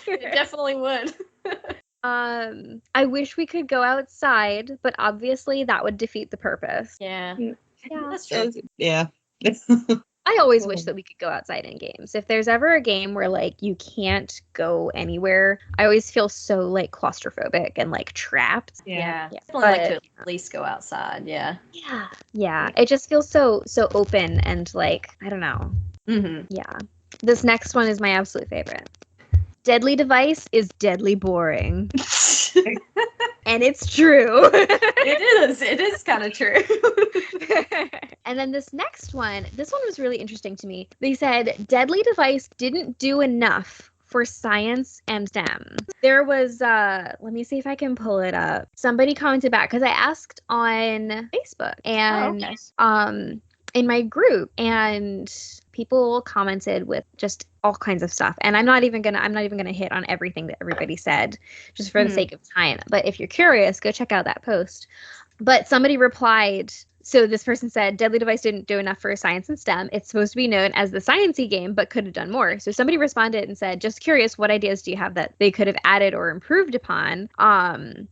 It definitely would. I wish we could go outside, but obviously that would defeat the purpose. Yeah. Yeah. That's true. Yeah. I always wish that we could go outside in games. If there's ever a game where like you can't go anywhere, I always feel so like claustrophobic and like trapped. Yeah. Yeah. I'd like to at least go outside. Yeah. Yeah. It just feels so open and like, I don't know. Mm-hmm. Yeah. This next one is my absolute favorite. Deadly device is deadly boring. And it's true. It is kind of true. And then this one was really interesting to me. They said deadly device didn't do enough for science and STEM. There was let me see if I can pull it up. Somebody commented back because I asked on Facebook and in my group, and people commented with just all kinds of stuff. And I'm not even gonna hit on everything that everybody said just for the sake of time. But if you're curious, go check out that post. But somebody replied, so this person said, Deadly Device didn't do enough for science and STEM. It's supposed to be known as the sciencey game, but could have done more. So somebody responded and said, just curious, what ideas do you have that they could have added or improved upon?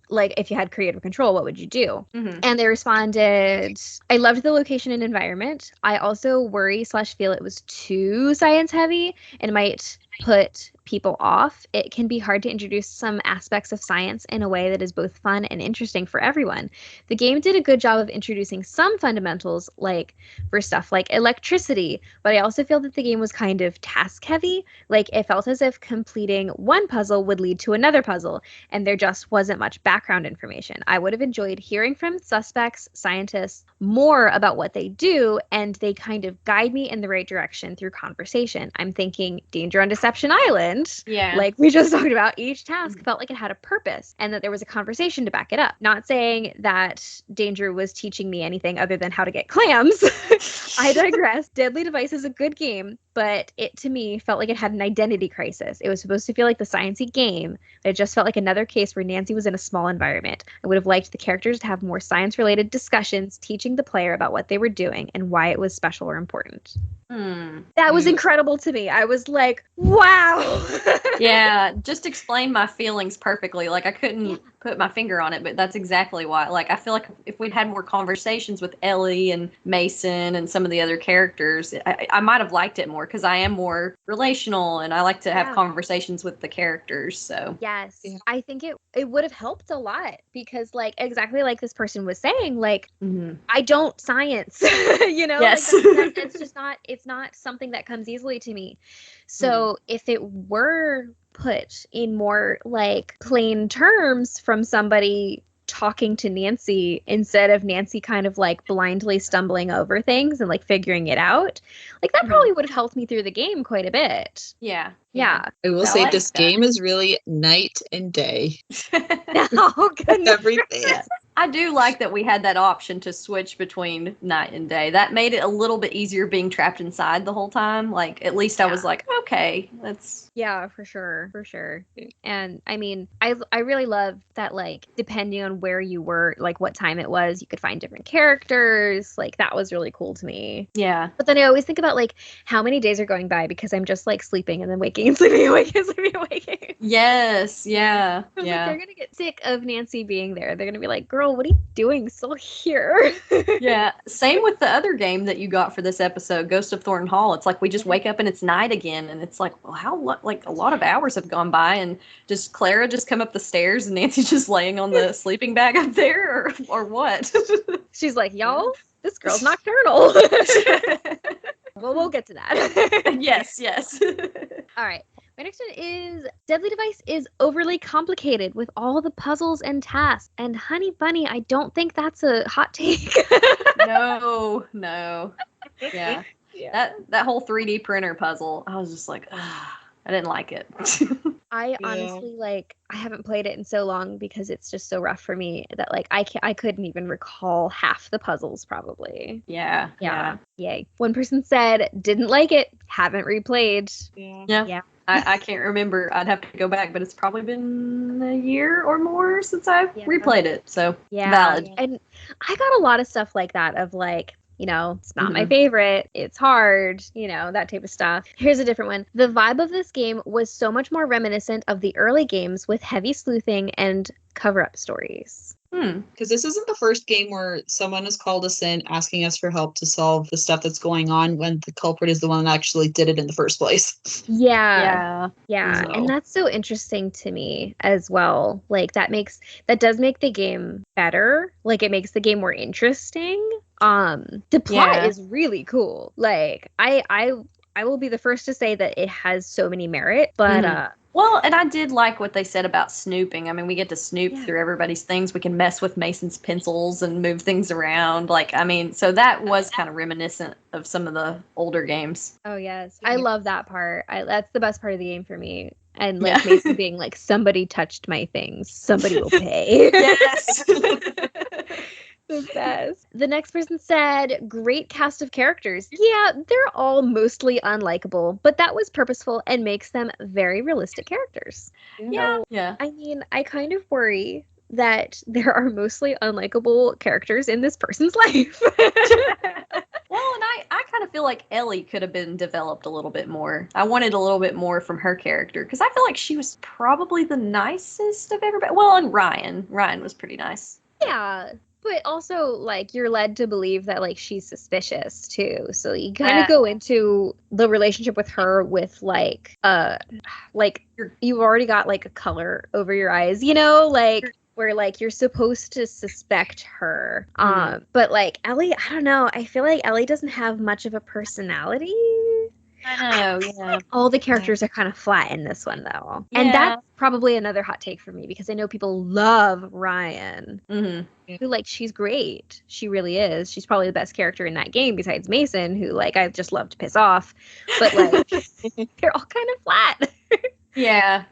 Like if you had creative control, what would you do? Mm-hmm. And they responded, I loved the location and environment. I also worry/feel it was too science heavy and might put people off. It can be hard to introduce some aspects of science in a way that is both fun and interesting for everyone. The game did a good job of introducing some fundamentals, like for stuff like electricity, but I also feel that the game was kind of task heavy. Like it felt as if completing one puzzle would lead to another puzzle, and there just wasn't much background information. I would have enjoyed hearing from suspects, scientists, more about what they do, and they kind of guide me in the right direction through conversation. I'm thinking Danger on Deception Island. Yeah. Like we just talked about, each task felt like it had a purpose and that there was a conversation to back it up. Not saying that Danger was teaching me anything other than how to get clams. I digress. Deadly Device is a good game, but it to me felt like it had an identity crisis. It was supposed to feel like the sciencey game, but it just felt like another case where Nancy was in a small environment. I would have liked the characters to have more science-related discussions, teaching the player about what they were doing and why it was special or important. That was incredible to me. I was like, wow. Yeah, just explain my feelings perfectly. Like I couldn't put my finger on it, but that's exactly why. Like I feel like if we'd had more conversations with Ellie and Mason and some of the other characters, I might have liked it more because I am more relational and I like to have conversations with the characters. So yes, I think it would have helped a lot because like exactly like this person was saying, like I don't science, you know, yes. Like, it's just not. It's not something that comes easily to me. So if it were put in more like plain terms from somebody talking to Nancy instead of Nancy kind of like blindly stumbling over things and like figuring it out, like that probably would have helped me through the game quite a bit. Yeah. I will say like this game is really night and day. Oh goodness. Everything. Yeah. I do like that we had that option to switch between night and day. That made it a little bit easier being trapped inside the whole time. Like at least I was like, okay, that's for sure. And I mean, I really love that, like, depending on where you were, like what time it was, you could find different characters. Like that was really cool to me. Yeah. But then I always think about like how many days are going by because I'm just like sleeping and then waking and sleeping and waking and sleeping and waking. Yes. Yeah. Like, they're gonna get sick of Nancy being there. They're gonna be like, girl, what are you doing still here? Yeah. Same with the other game that you got for this episode, Ghost of Thornton Hall. It's like we just wake up and it's night again, and it's like, well, like a lot of hours have gone by, and just Clara just come up the stairs and Nancy's just laying on the sleeping bag up there, or what? She's like, y'all, this girl's nocturnal. Well, we'll get to that. Yes. All right. My next one is Deadly Device is overly complicated with all the puzzles and tasks. And honey bunny, I don't think that's a hot take. No. Yeah. That whole 3D printer puzzle, I was just like, I didn't like it. I honestly, like, I haven't played it in so long because it's just so rough for me that, like, I couldn't even recall half the puzzles probably. Yeah. Yay. One person said, didn't like it, haven't replayed. Yeah. I can't remember. I'd have to go back, but it's probably been a year or more since I've replayed it. So valid. And I got a lot of stuff like that of like, you know, it's not my favorite, it's hard, you know, that type of stuff. Here's a different one. The vibe of this game was so much more reminiscent of the early games with heavy sleuthing and cover-up stories. Because this isn't the first game where someone has called us in asking us for help to solve the stuff that's going on when the culprit is the one that actually did it in the first place. Yeah. So- And that's so interesting to me as well. Like that does make the game better. Like it makes the game more interesting. The plot is really cool. Like I will be the first to say that it has so many merit, but well, and I did like what they said about snooping. I mean, we get to snoop through everybody's things. We can mess with Mason's pencils and move things around. Like, I mean, so that was kind of reminiscent of some of the older games. Oh, yes. I love that part. That's the best part of the game for me. And like Mason being like, somebody touched my things. Somebody will pay. Yes. The best. The next person said, great cast of characters. Yeah, they're all mostly unlikable, but that was purposeful and makes them very realistic characters. Yeah. I mean, I kind of worry that there are mostly unlikable characters in this person's life. Well, and I kind of feel like Ellie could have been developed a little bit more. I wanted a little bit more from her character because I feel like she was probably the nicest of everybody. Well, and Ryan was pretty nice. Yeah. But also, like, you're led to believe that, like, she's suspicious, too. So you kind of go into the relationship with her with, like, you've already got, like, a color over your eyes, you know? Like, where, like, you're supposed to suspect her. But, like, Ellie, I don't know. I feel like Ellie doesn't have much of a personality. I know, yeah. All the characters are kind of flat in this one, though. Yeah. And that's probably another hot take for me because I know people love Ryan. Who, like, she's great. She really is. She's probably the best character in that game besides Mason, who, like, I just love to piss off. But, like, they're all kind of flat. Yeah.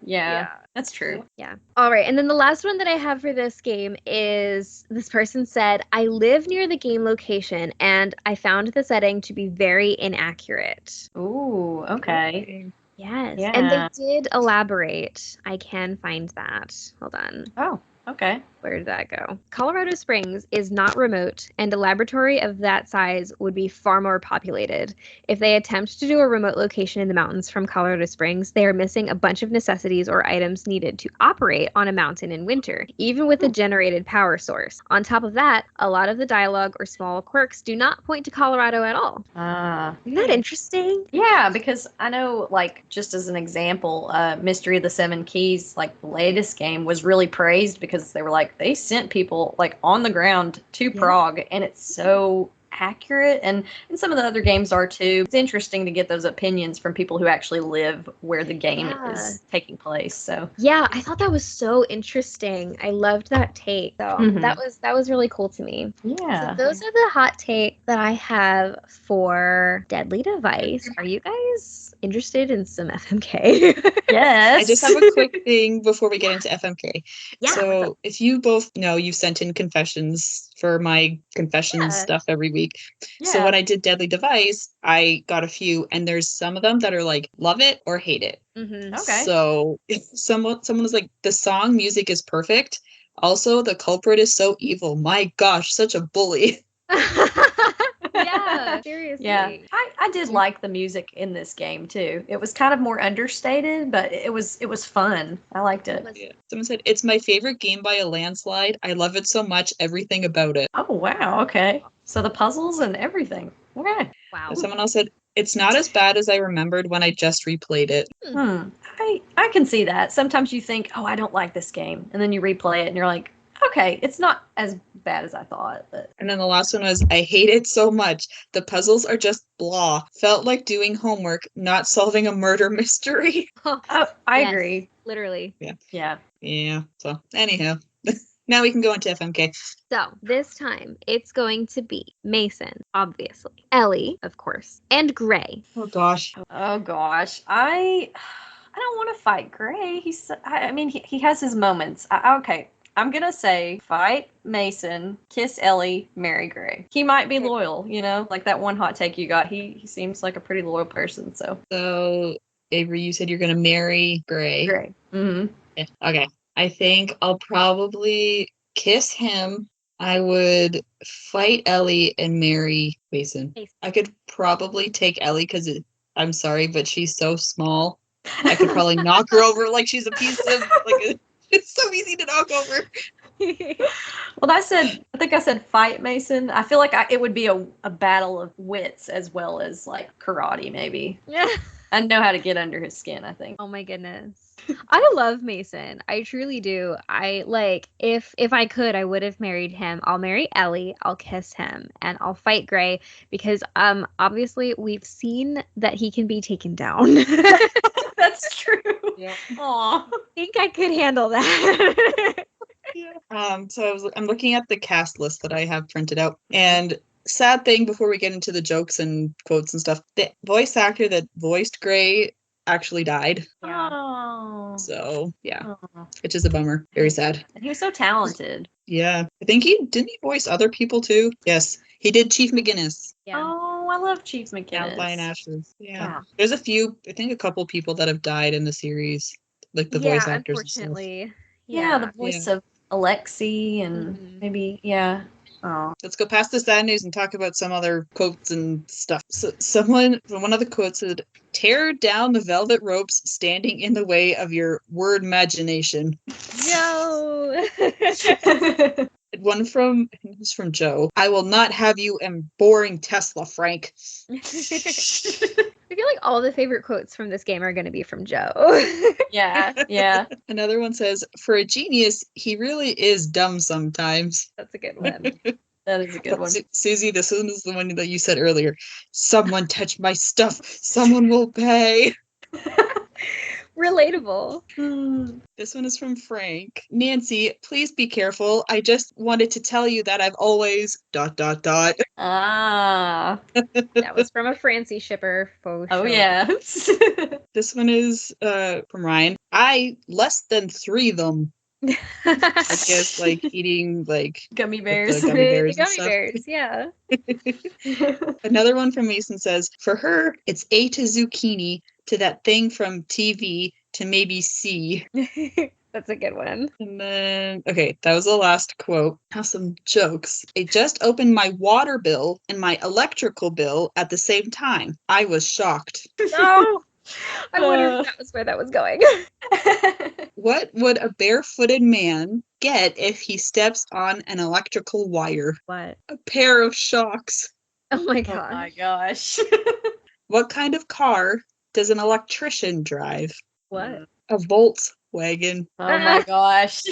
That's true. Yeah. All right. And then the last one that I have for this game is this person said, I live near the game location and I found the setting to be very inaccurate. Ooh, okay. Yes. Yeah. And they did elaborate. I can find that. Hold on. Oh, okay. Where did that go? Colorado Springs is not remote, and a laboratory of that size would be far more populated. If they attempt to do a remote location in the mountains from Colorado Springs, they are missing a bunch of necessities or items needed to operate on a mountain in winter, even with a generated power source. On top of that, a lot of the dialogue or small quirks do not point to Colorado at all. Isn't that interesting? Yeah, because I know, like, just as an example, Mystery of the Seven Keys, like, the latest game was really praised because they were like, they sent people like on the ground to Prague, and it's so accurate, and some of the other games are too. It's interesting to get those opinions from people who actually live where the game is taking place. So I thought that was so interesting. I loved that take. So that was really cool to me. Yeah. So those are the hot takes that I have for Deadly Device. Are you guys interested in some FMK? Yes. I just have a quick thing before we get into FMK. Yeah, so if you both know, you sent in confessions for my confession stuff every week. Yeah. So when I did Deadly Device, I got a few, and there's some of them that are like, love it or hate it. Okay. So if someone was like, the song music is perfect. Also, the culprit is so evil. My gosh, such a bully. Yeah, seriously. Yeah, I did like the music in this game too. It was kind of more understated, but it was fun. I liked it. Yeah. Someone said, it's my favorite game by a landslide. I love it so much, everything about it. Oh, wow. Okay. So the puzzles and everything. Okay. Wow. And someone else said, it's not as bad as I remembered when I just replayed it. I can see that. Sometimes you think, oh, I don't like this game. And then you replay it and you're like, okay, it's not as bad as I thought. But And then the last one was, I hate it so much. The puzzles are just blah. Felt like doing homework, not solving a murder mystery. I agree. Literally. Yeah. Yeah. So anyhow, now we can go into FMK. So this time it's going to be Mason, obviously, Ellie, of course, and Gray. Oh gosh. Oh gosh. I don't want to fight Gray. He has his moments. Okay. I'm going to say fight Mason, kiss Ellie, marry Gray. He might be loyal, you know, like that one hot take you got. He seems like a pretty loyal person. So Avery, you said you're going to marry Gray. Gray. Mm-hmm. Yeah. Okay. I think I'll probably kiss him. I would fight Ellie and marry Mason. I could probably take Ellie because I'm sorry, but she's so small. I could probably knock her over like she's a piece of like it's so easy to knock over. Well, I think I said fight Mason. I feel like it would be a battle of wits as well as like karate, maybe. Yeah. I know how to get under his skin, I think. Oh my goodness. I love Mason. I truly do. I like if I could, I would have married him. I'll marry Ellie, I'll kiss him, and I'll fight Gray because obviously we've seen that he can be taken down. That's true. Yeah. Aw. I think I could handle that. Yeah. So I'm looking at the cast list that I have printed out, and sad thing before we get into the jokes and quotes and stuff, the voice actor that voiced Gray actually died. Yeah. Oh. So yeah, Aw. which is a bummer. Very sad. And he was so talented. Yeah, I think he voice other people too. Yes, he did Chief McGinnis. Yeah. Oh, I love Chief McGinnis. Flying Ashes. Yeah, Wow. there's a couple people that have died in the series, like the voice actors. Unfortunately. Yeah, the voice of Alexi and maybe, yeah. Oh. Let's go past the sad news and talk about some other quotes and stuff. So one of the quotes said, "Tear down the velvet ropes standing in the way of your word imagination." No. One from, I think it was from Joe. "I will not have you in boring Tesla, Frank." I feel like all the favorite quotes from this game are going to be from Joe. Yeah. Another one says, "For a genius, he really is dumb sometimes." That's a good one. That is a good one. Susie, this one is the one that you said earlier. "Someone touched my stuff. Someone will pay." Relatable. This one is from Frank. "Nancy, please be careful. I just wanted to tell you that I've always ... Ah. That was from a Francie shipper. For Oh, sure. yeah. This one is from Ryan. "I less than 3 them." I guess like eating like Gummy the bears. gummy bears. The and gummy stuff. bears, yeah. Another one from Mason says, "For her, it's A to zucchini, to that thing from TV, to maybe C." That's a good one. And then, okay, that was the last quote. Have some jokes. "I just opened my water bill and my electrical bill at the same time. I was shocked." No! I wondered if that was where that was going. "What would a barefooted man get if he steps on an electrical wire?" What? "A pair of shocks." Oh my Oh god. my gosh. "What kind of car does an electrician drive?" What? "A Volkswagen." Oh my gosh.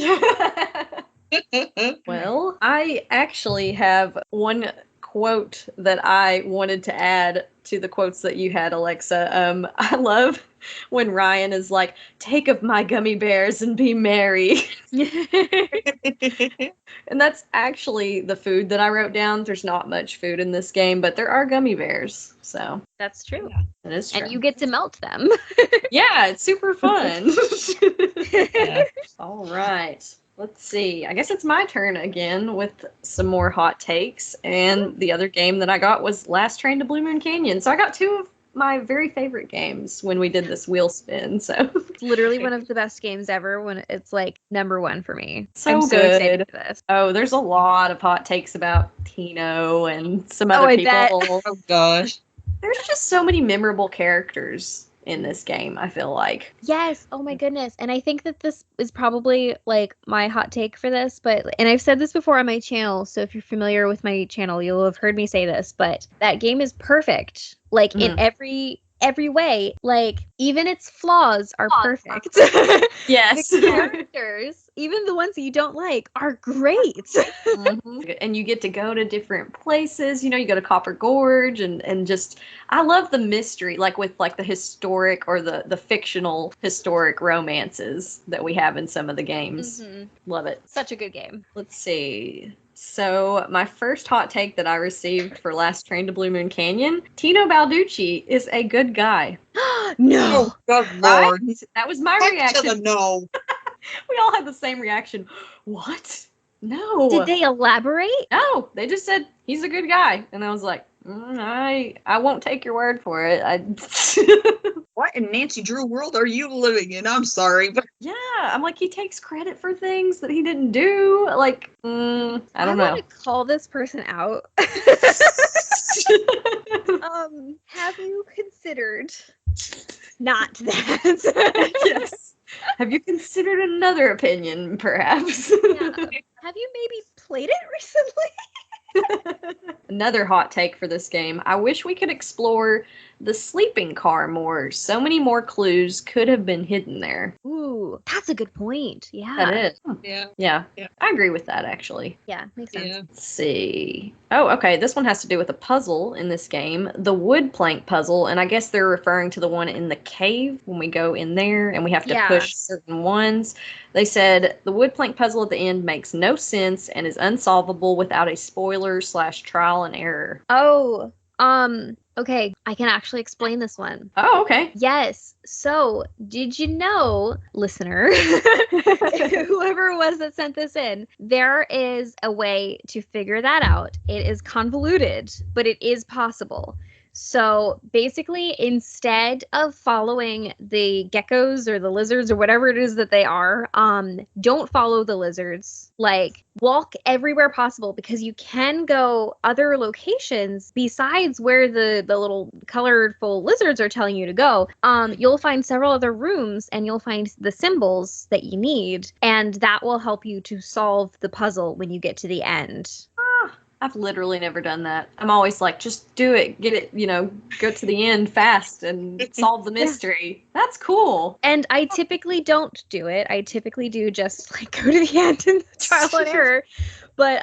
Well, I actually have one quote that I wanted to add to the quotes that you had, Alexa. I love when Ryan is like, "Take of my gummy bears and be merry." And that's actually the food that I wrote down. There's not much food in this game, but there are gummy bears. So That's true. it is true. And you get to melt them. Yeah, it's super fun. Yeah. All right. Let's see. I guess it's my turn again with some more hot takes. And the other game that I got was Last Train to Blue Moon Canyon. So I got 2 of my very favorite games when we did this wheel spin. So It's literally one of the best games ever when it's like #1 for me. So I'm so good. excited for this. oh, there's a lot of hot takes about Tino and some other I people. bet. Oh gosh. There's just so many memorable characters in this game, I feel like. Yes. Oh my goodness. And I think that this is probably like my hot take for this, and I've said this before on my channel, so if you're familiar with my channel, you'll have heard me say this, but that game is perfect. Like in every way, like even its flaws are perfect. Yes. The characters, even the ones that you don't like, are great. Mhm. And you get to go to different places. You go to Copper Gorge and just, I love the mystery, like with like the historic or the fictional historic romances that we have in some of the games. Love it. Such a good game. Let's see. So my first hot take that I received for Last Train to Blue Moon Canyon, Tino Balducci is a good guy. No. Oh, good lord. That was my Heck to reaction. the no. We all had the same reaction. What? No. Did they elaborate? No, they just said he's a good guy, and I was like, I won't take your word for it. What in Nancy Drew world are you living in? I'm sorry, but Yeah, I'm like, he takes credit for things that he didn't do. Like, I don't know. want to call this person out. Have you considered not that? Yes. Have you considered another opinion, perhaps? Yeah. have you maybe played it recently? Another hot take for this game. I wish we could explore the sleeping car more. So many more clues could have been hidden there. Ooh, that's a good point. Yeah. That is. Yeah. Yeah. I agree with that, actually. Yeah, makes sense. Yeah. Let's see. Oh, okay. This one has to do with a puzzle in this game. The wood plank puzzle. And I guess they're referring to the one in the cave when we go in there and we have to push certain ones. They said the wood plank puzzle at the end makes no sense and is unsolvable without a spoiler/trial and error. Oh, okay. I can actually explain this one. Oh, okay. Yes. So, did you know, listener, whoever it was that sent this in, there is a way to figure that out. It is convoluted, but it is possible. So basically, instead of following the geckos or the lizards or whatever it is that they are, don't follow the lizards. Like, walk everywhere possible, because you can go other locations besides where the little colorful lizards are telling you to go. You'll find several other rooms and you'll find the symbols that you need, and that will help you to solve the puzzle when you get to the end. I've literally never done that. I'm always like, just do it, get it, go to the end fast and solve the mystery. That's cool. And I typically don't do it. I typically do just like go to the end and trial and error. But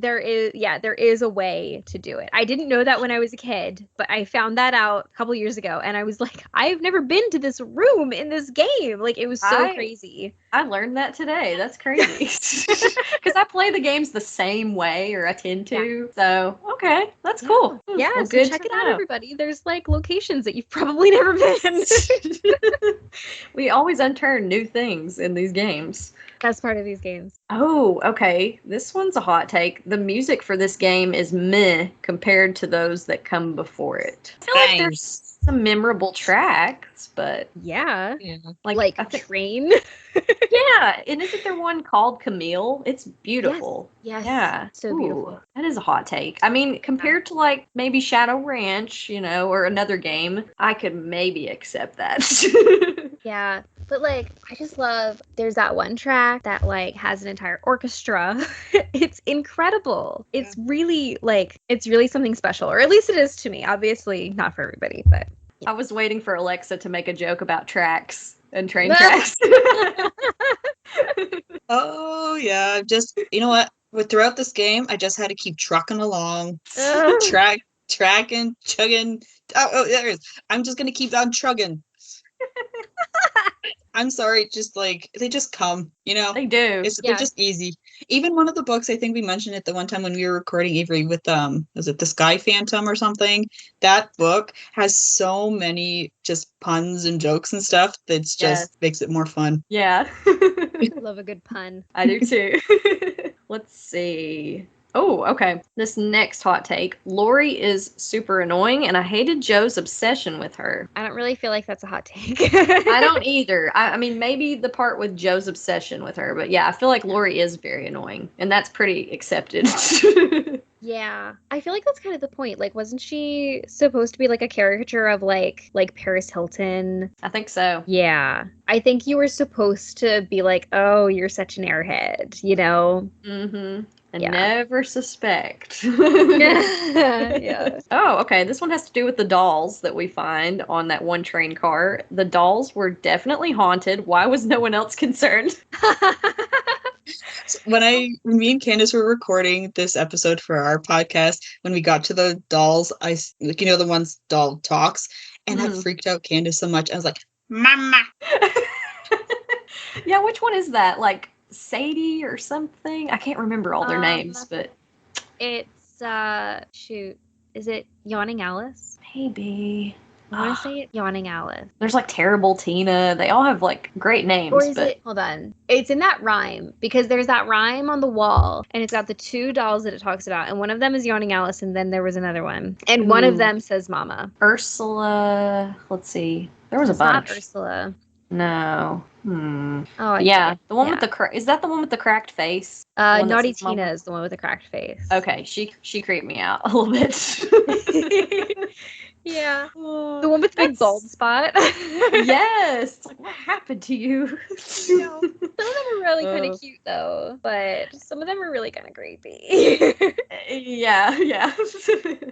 there is a way to do it. I didn't know that when I was a kid, but I found that out a couple years ago, and I was like, I've never been to this room in this game. Like, it was so crazy. I learned that today. That's crazy. Because I play the games the same way, or I tend to. Yeah. So, okay, that's cool. Yeah, well, so good check it out, everybody. There's like locations that you've probably never been. We always unturn new things in these games. That's part of these games. Oh, okay. This one's a hot take. The music for this game is meh compared to those that come before it. I feel like there's some memorable tracks, but yeah. Like a train. Yeah, and isn't there one called Camille? It's beautiful. Yes. Yeah. So beautiful. That is a hot take. I mean, compared to like maybe Shadow Ranch, or another game, I could maybe accept that. Yeah. But like, I just love, there's that one track that like has an entire orchestra. It's incredible. It's really something special, or at least it is to me. Obviously not for everybody, but I was waiting for Alexa to make a joke about tracks and train tracks. Oh yeah, just you know what? Throughout this game, I just had to keep trucking along, tracking, chugging. Oh, there it is. I'm just gonna keep on chugging. I'm sorry, just like they just come, They do. They're just easy. Even one of the books, I think we mentioned it the one time when we were recording Avery with was it The Sky Phantom or something? That book has so many just puns and jokes and stuff that's just makes it more fun. Yeah. I love a good pun. I do too. Let's see. Oh, okay. This next hot take. Lori is super annoying, and I hated Joe's obsession with her. I don't really feel like that's a hot take. I don't either. I mean, maybe the part with Joe's obsession with her, but yeah, I feel like Lori is very annoying, and that's pretty accepted. Yeah. I feel like that's kind of the point. Like, wasn't she supposed to be like a caricature of like Paris Hilton? I think so. Yeah. I think you were supposed to be like, oh, you're such an airhead, Mm-hmm. And never suspect. Yeah. Oh, okay. This one has to do with the dolls that we find on that one train car. The dolls were definitely haunted. Why was no one else concerned? When me and Candace were recording this episode for our podcast, when we got to the dolls, the ones doll talks, and that freaked out Candace so much. I was like, Mama. Yeah, which one is that? Like Sadie or something? I can't remember all their names, but it's is it Yawning Alice? Maybe. I want to say it Yawning Alice. There's like Terrible Tina. They all have like great names. Or is it? Hold on. It's in that rhyme, because there's that rhyme on the wall, and it's got the two dolls that it talks about, and one of them is Yawning Alice, and then there was another one, and one of them says Mama. Ursula. Let's see. There was a bunch. Not Ursula. No. Oh, yeah. The one with the is that the one with the cracked face? Naughty Tina is the one with the cracked face. Okay, she creeped me out a little bit. Yeah. The one with the big bald spot. Yes. It's like, what happened to you? No. Some of them are really kind of cute though, but some of them are really kind of creepy. Yeah.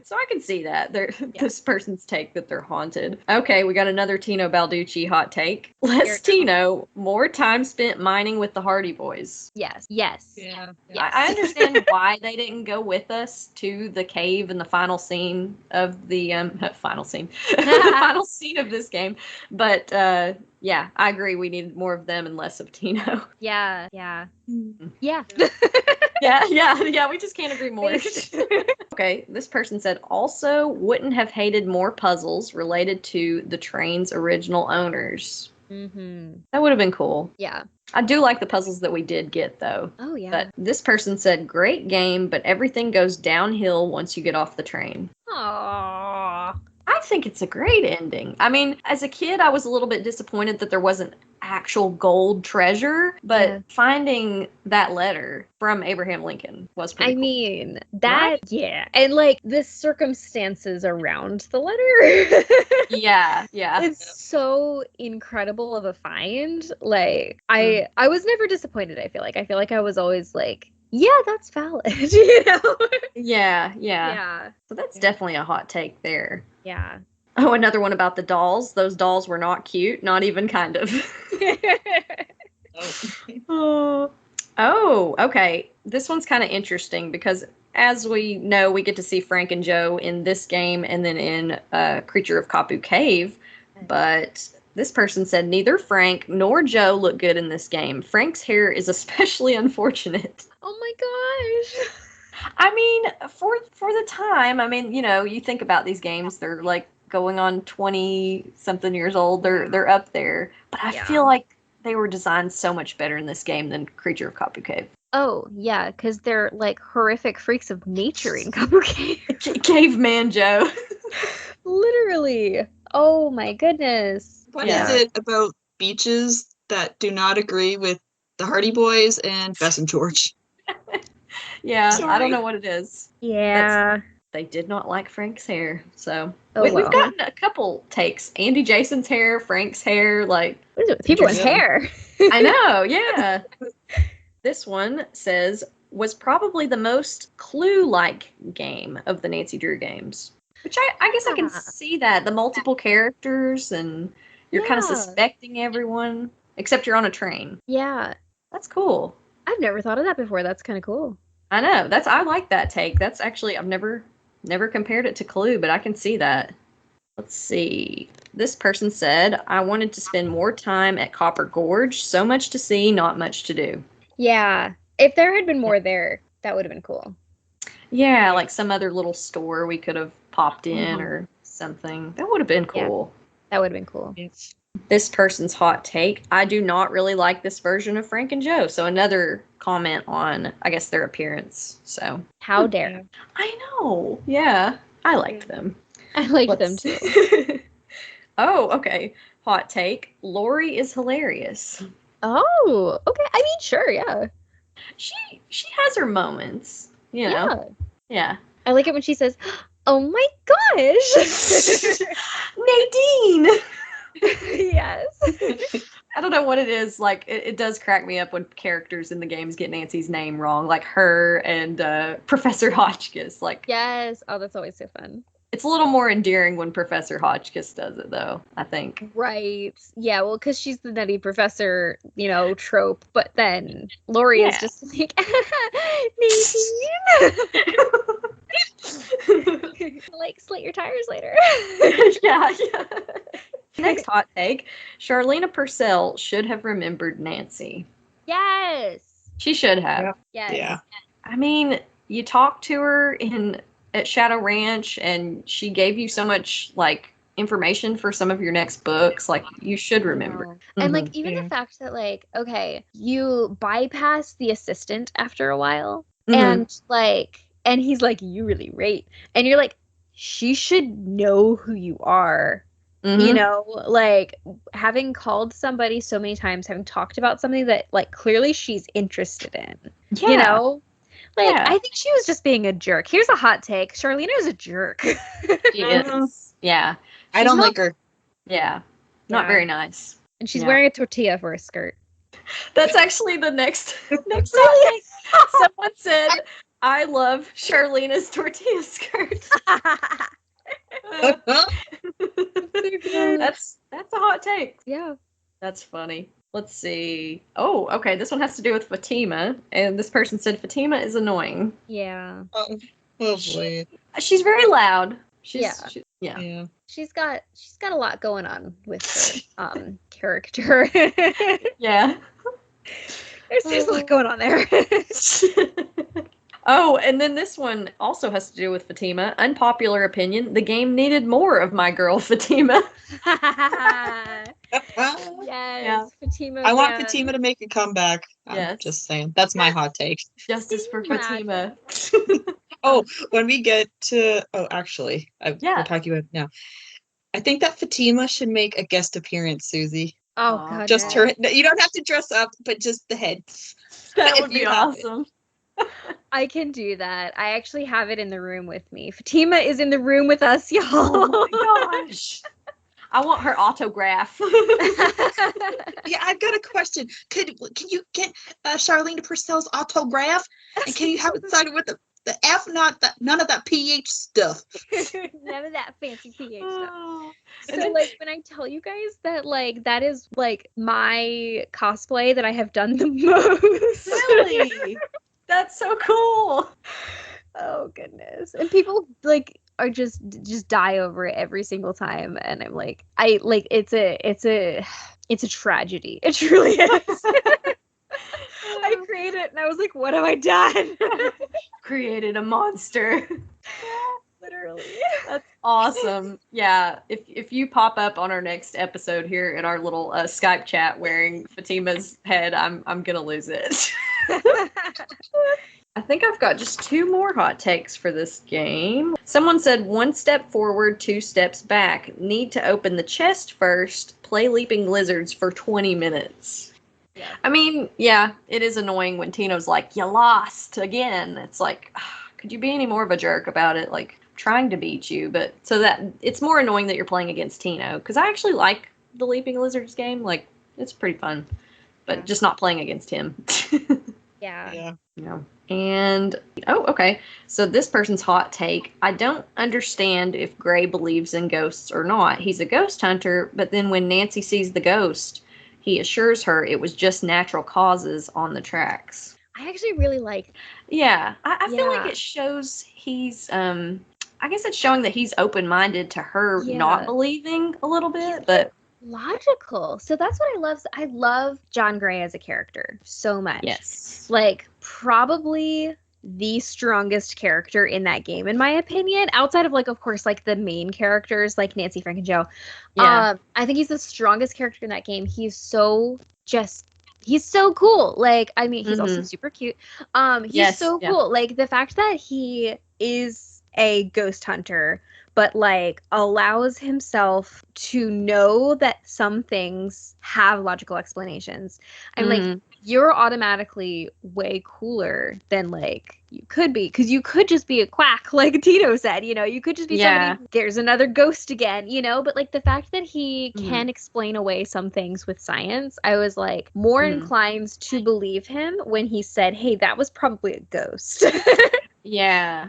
So I can see that. This person's take that they're haunted. Okay, we got another Tino Balducci hot take. Less Tino, more time spent mining with the Hardy Boys. Yes. Yeah. Yes. I understand why they didn't go with us to the cave in the final scene of the final scene of this game, but yeah, I agree. We needed more of them and less of Tino. Yeah. Yeah, we just can't agree more. Okay, this person said also wouldn't have hated more puzzles related to the train's original owners. Mm-hmm. That would have been cool. Yeah. I do like the puzzles that we did get, though. Oh, yeah. But this person said, great game, but everything goes downhill once you get off the train. Aww. I think it's a great ending. I mean, as a kid, I was a little bit disappointed that there wasn't actual gold treasure, but finding that letter from Abraham Lincoln was pretty cool. Mean, that, right? Yeah. And, like, the circumstances around the letter. Yeah. It's so incredible of a find. Like, I was never disappointed, I feel like. I feel like I was always like, yeah, that's valid, you know? Yeah. So that's definitely a hot take there. Yeah. Oh, another one about the dolls. Those dolls were not cute, not even kind of. Oh, okay. This one's kind of interesting because, as we know, we get to see Frank and Joe in this game and then in Creature of Kapu Cave. But this person said neither Frank nor Joe look good in this game. Frank's hair is especially unfortunate. Oh my gosh. I mean, for the time, I mean, you know, you think about these games, they're like going on 20-something years old. They're up there. But I feel like they were designed so much better in this game than Creature of Kapu Cave. Oh, yeah, because they're like horrific freaks of nature in Kapu Cave. Caveman Joe. Literally. Oh my goodness. What is it about beaches that do not agree with the Hardy Boys and Bess and George? I don't know what it is. Yeah. They did not like Frank's hair, so we've gotten a couple takes. Andy Jason's hair, Frank's hair, like what is it with people with hair? I know, yeah. This one says was probably the most Clue-like game of the Nancy Drew games, which I guess I can see that the multiple characters and you're kind of suspecting everyone except you're on a train. Yeah, that's cool. I've never thought of that before. That's kind of cool. I know. I like that take. That's actually I've never compared it to Clue, but I can see that. Let's see. This person said, I wanted to spend more time at Copper Gorge. So much to see, not much to do. Yeah. If there had been more there, that would have been cool. Yeah, like some other little store we could have popped in or something. That would have been cool. Yeah, that would have been cool. This person's hot take. I do not really like this version of Frank and Joe. So another comment on, I guess, their appearance. So how dare. I know. Yeah. I liked them. I liked them too. Oh, okay. Hot take. Lori is hilarious. Oh, okay. I mean, sure, yeah. She has her moments, you know. Yeah. I like it when she says, "Oh my gosh." Nadine. Yes. I don't know what it is. Like, it does crack me up when characters in the games get Nancy's name wrong, like her and Professor Hotchkiss. Like, yes. Oh, that's always so fun. It's a little more endearing when Professor Hotchkiss does it, though, I think. Right. Yeah, well, because she's the nutty professor, you know, trope. But then Lori is just like, Nadine. Like, slit your tires later. Yeah. Next hot take. Charlena Purcell should have remembered Nancy. Yes. She should have. Yes. Yeah. I mean, you talked to her at Shadow Ranch and she gave you so much like information for some of your next books. Like, you should remember. And like even the fact that like, okay, you bypass the assistant after a while and he's like, you really rate, and you're like, she should know who you are. You know, like having called somebody so many times, having talked about something that like clearly she's interested in, you know, like I think she was just being a jerk. Here's a hot take. Charlena is a jerk. She is. Yeah. I don't like her. Yeah. Not very nice. And she's wearing a tortilla for a skirt. That's actually the next topic. Someone said, I love Charlena's tortilla skirts. That's a hot take. Yeah. That's funny. Let's see. Oh, okay. This one has to do with Fatima. And this person said Fatima is annoying. Yeah. Oh boy. She's very loud. Yeah. Yeah. She's got a lot going on with her character. Yeah. There's a lot going on there. Oh, and then this one also has to do with Fatima. Unpopular opinion. The game needed more of my girl, Fatima. Yes, Fatima. I want Fatima to make a comeback. I'm just saying. That's my hot take. Justice for Fatima. Oh, when we get to... Oh, actually, we're talking about now. I think that Fatima should make a guest appearance, Susie. Oh, God. Just her... You don't have to dress up, but just the head. That would be awesome. I can do that. I actually have it in the room with me. Fatima is in the room with us, y'all. Oh my gosh. I want her autograph. Yeah, I've got a question. Can you get Charlene Purcell's autograph? And can you have it signed with the F, none of that PH stuff. None of that fancy PH stuff. So, like, when I tell you guys that, like, that is, like, my cosplay that I have done the most. Really? That's so cool. Oh, goodness. And people, like, are just die over it every single time. And I'm like, it's a tragedy. It truly is. I created it and I was like, what have I done? Created a monster. Literally. That's awesome. Yeah. If you pop up on our next episode here in our little Skype chat wearing Fatima's head, I'm gonna lose it. I think I've got just 2 more hot takes for this game. Someone said 1 step forward, 2 steps back. Need to open the chest first. Play Leaping Lizards for 20 minutes. Yeah. I mean, yeah, it is annoying when Tino's like, you lost again. It's like, could you be any more of a jerk about it? Like, trying to beat you. But so that it's more annoying that you're playing against Tino. Because I actually like the Leaping Lizards game. Like, it's pretty fun. But just not playing against him. Yeah. And, okay. So this person's hot take. I don't understand if Gray believes in ghosts or not. He's a ghost hunter, but then when Nancy sees the ghost, he assures her it was just natural causes on the tracks. I actually really like. Yeah. I feel like it shows he's, I guess it's showing that he's open-minded to her not believing a little bit, but... Logical. So that's what I love. I love John Gray as a character so much. Yes. Like, probably the strongest character in that game, in my opinion, outside of, like, of course, like, the main characters, like Nancy, Frank, and Joe. Yeah. I think he's the strongest character in that game. He's so cool. Like, I mean, he's also super cute. He's so cool. Like, the fact that he is a ghost hunter, but, like, allows himself to know that some things have logical explanations. I'm like, you're automatically way cooler than, like, you could be. Because you could just be a quack, like Tito said, you know? You could just be somebody, there's another ghost again, you know? But, like, the fact that he can explain away some things with science, I was, like, more inclined to believe him when he said, hey, that was probably a ghost. Yeah.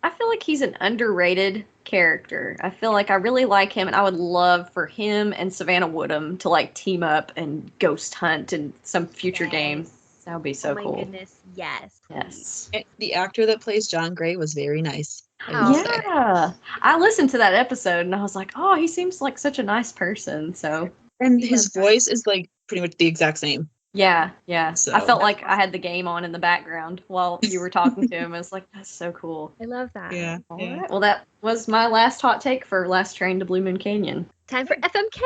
I feel like he's an underrated character. I feel like I really like him, and I would love for him and Savannah Woodham to, like, team up and ghost hunt in some future game. That would be so cool. Oh my goodness, yes. Yes. The actor that plays John Gray was very nice. I listened to that episode, and I was like, oh, he seems like such a nice person. So, and his voice is, like, pretty much the exact same. Yeah. So. I felt like I had the game on in the background while you were talking to him. I was like, that's so cool. I love that. Yeah. All right. Well, that was my last hot take for Last Train to Blue Moon Canyon. Time for FMK.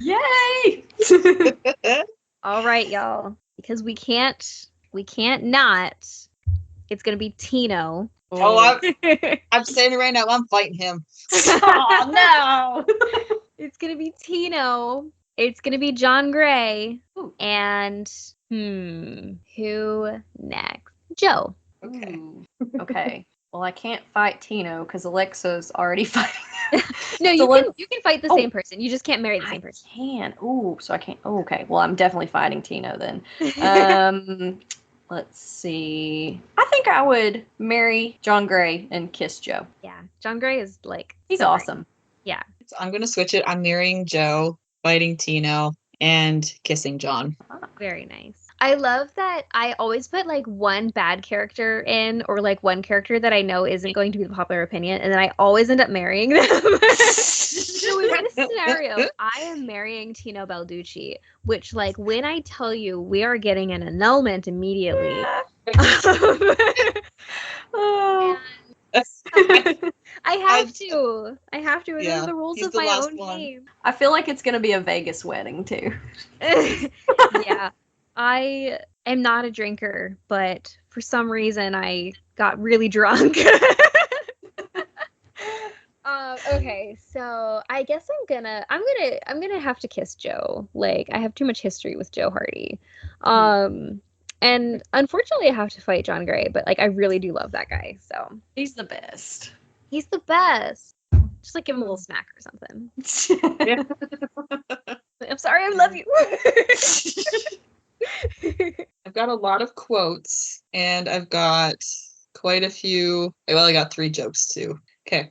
Yay! All right, y'all. Because we can't not. It's going to be Tino. Oh, I'm saying it right now. I'm fighting him. Oh, no. It's going to be Tino. It's going to be John Gray. Ooh. And, who next? Joe. Okay. Well, I can't fight Tino because Alexa's already fighting. No, you can fight the Oh. same person. You just can't marry the same person. I can. Ooh, so I can't. Oh, okay. Well, I'm definitely fighting Tino then. Let's see. I think I would marry John Gray and kiss Joe. Yeah, John Gray is like He's so awesome. Nice. Yeah. So I'm gonna switch it. I'm marrying Joe, fighting Tino, and kissing John. Very nice. I love that I always put like one bad character in, or like one character that I know isn't going to be the popular opinion, and then I always end up marrying them. So in this scenario, I am marrying Tino Balducci, which, like, when I tell you we are getting an annulment immediately. Oh. I have to. Those Yeah, are the rules he's of the my last own one. game. I feel like it's gonna be a Vegas wedding too. Yeah. I am not a drinker, but for some reason I got really drunk. Okay, so I guess I'm gonna have to kiss Joe. Like, I have too much history with Joe Hardy. And unfortunately I have to fight John Gray, but like I really do love that guy. So He's the best. he's the best. Just like give him a little snack or something. I'm sorry, I love you. I've got a lot of quotes, and I've got quite a few. Well, I got 3 jokes too. Okay.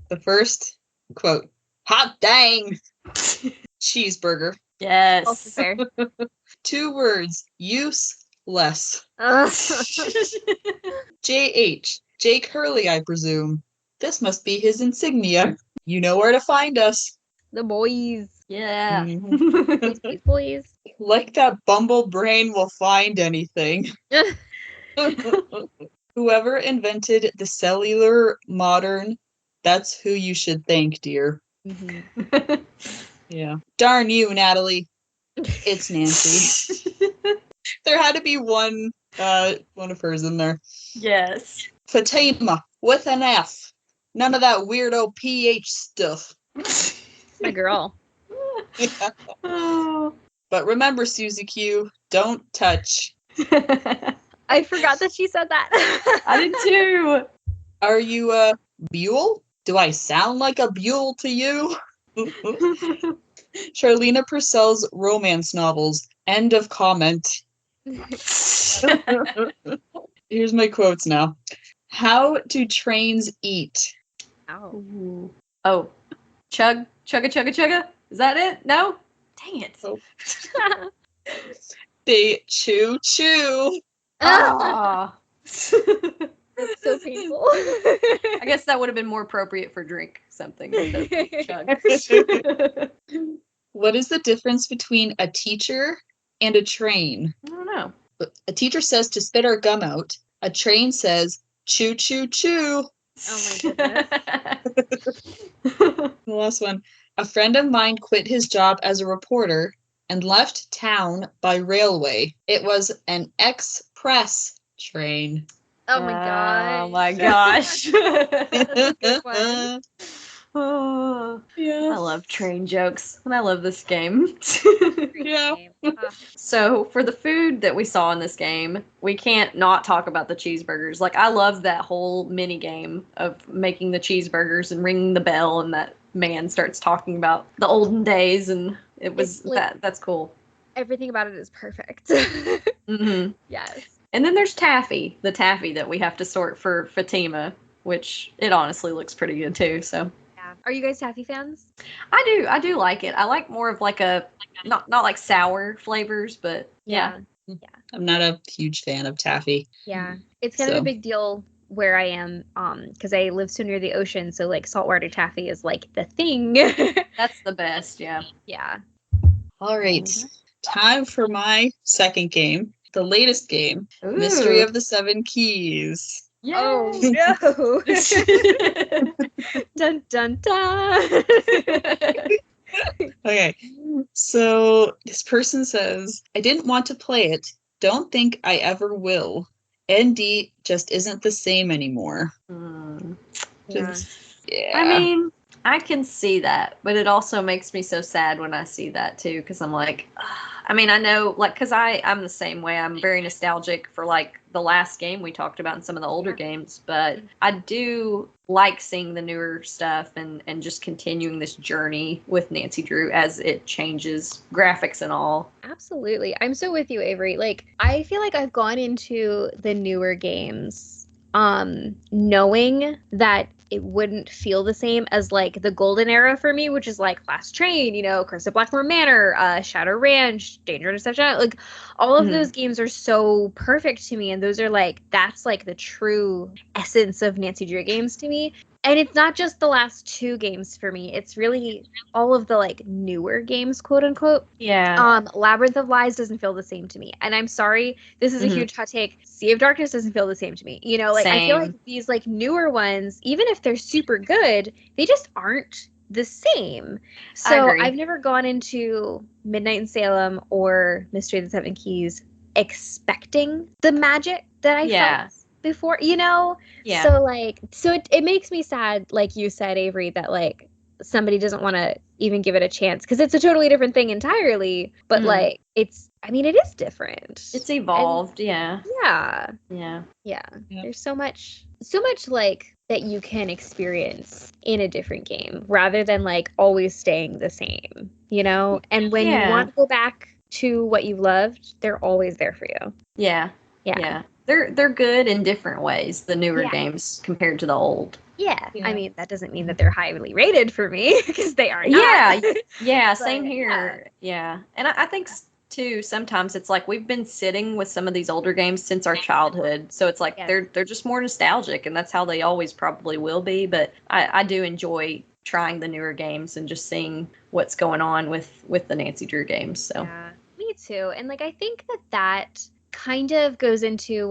The first quote: "Hot dang, cheeseburger." Yes. Also fair. 2 words: useless. Ugh. JH, Jake Hurley, I presume. This must be his insignia. You know where to find us. The boys. Yeah. Please, boys. Like that bumble brain will find anything. Whoever invented the cellular modern, that's who you should thank, dear. Mhm. Yeah. Darn you, Natalie. It's Nancy. There had to be one of hers in there. Yes. Fatima with an F. None of that weirdo PH stuff. My girl. Yeah. Oh. But remember, Susie Q, don't touch. I forgot that she said that. I did too. Are you a Buell? Do I sound like a Buell to you? Charlena Purcell's romance novels. End of comment. Here's my quotes now. How do trains eat? Ow. Ooh. Oh, chugga chugga. Is that it? No? Dang it. Oh. They chew. Ah. So painful. I guess that would have been more appropriate for drink something instead of chug. What is the difference between a teacher and a train? I don't know. A teacher says to spit our gum out. A train says chew. Oh my goodness. The last one. A friend of mine quit his job as a reporter and left town by railway. It was an express train. Oh my gosh. Oh my gosh. That's a good one. Oh, Yeah. I love train jokes, and I love this game. Yeah. So, for the food that we saw in this game, we can't not talk about the cheeseburgers. Like, I love that whole mini game of making the cheeseburgers and ringing the bell, and that man starts talking about the olden days, and it was like- that's cool. Everything about it is perfect. Hmm. Yes. And then there's taffy, the taffy that we have to sort for Fatima, which it honestly looks pretty good too. So. Yeah. Are you guys taffy fans? I do like it. I like more of like a not like sour flavors, but yeah. I'm not a huge fan of taffy. Yeah. It's kind of So. a big deal where I am, because I live so near the ocean, so like saltwater taffy is like the thing. That's the best, yeah. Yeah. All right. Mhm. Time for my second game, the latest game, Ooh. Mystery of the Seven Keys. Yay. Oh no. Dun dun dun. Okay, so this person says, I didn't want to play it. Don't think I ever will. ND just isn't the same anymore. Hmm. Yeah. Just, yeah. I mean, I can see that, but it also makes me so sad when I see that too, because I'm like, I mean, I know, like, because I'm the same way. I'm very nostalgic for like the last game we talked about and some of the older games, but I do like seeing the newer stuff and just continuing this journey with Nancy Drew as it changes graphics and all. Absolutely. I'm so with you, Avery. Like, I feel like I've gone into the newer games knowing that it wouldn't feel the same as like the golden era for me, which is like Last Train, you know, Curse of Blackmore Manor, Shadow Ranch, Danger Interception. Like all of those games are so perfect to me, and those are like, that's like the true essence of Nancy Drew games to me. And it's not just the last two games for me. It's really all of the like newer games, quote unquote. Yeah. Labyrinth of Lies doesn't feel the same to me. And I'm sorry, this is a huge hot take. Sea of Darkness doesn't feel the same to me. You know, like I feel like these like newer ones, even if they're super good, they just aren't the same. So I've never gone into Midnight in Salem or Mystery of the Seven Keys expecting the magic that I felt before, you know? Yeah. So it makes me sad, like you said, Avery, that like somebody doesn't want to even give it a chance because it's a totally different thing entirely. But like it is different. It's evolved. Yeah. There's so much like that you can experience in a different game rather than like always staying the same, you know? And when you want to go back to what you loved, they're always there for you. Yeah. They're good in different ways, the newer games compared to the old. Yeah. I mean, that doesn't mean that they're highly rated for me because they are not. Yeah, same here. Yeah. And I think too, sometimes it's like we've been sitting with some of these older games since our childhood. So it's like they're just more nostalgic, and that's how they always probably will be. But I do enjoy trying the newer games and just seeing what's going on with the Nancy Drew games. So me too. And like I think that kind of goes into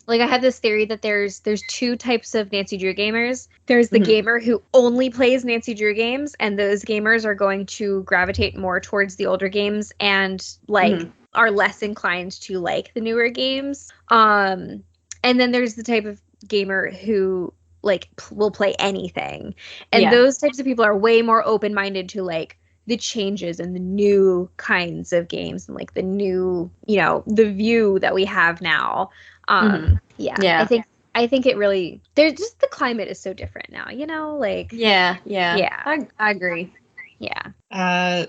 like I have this theory that there's two types of Nancy Drew gamers. There's the gamer who only plays Nancy Drew games, and those gamers are going to gravitate more towards the older games and like are less inclined to like the newer games. And then there's the type of gamer who like will play anything. And those types of people are way more open-minded to like the changes and the new kinds of games and like the new, you know, the view that we have now. I think it really, there's just, the climate is so different now, you know, like I agree.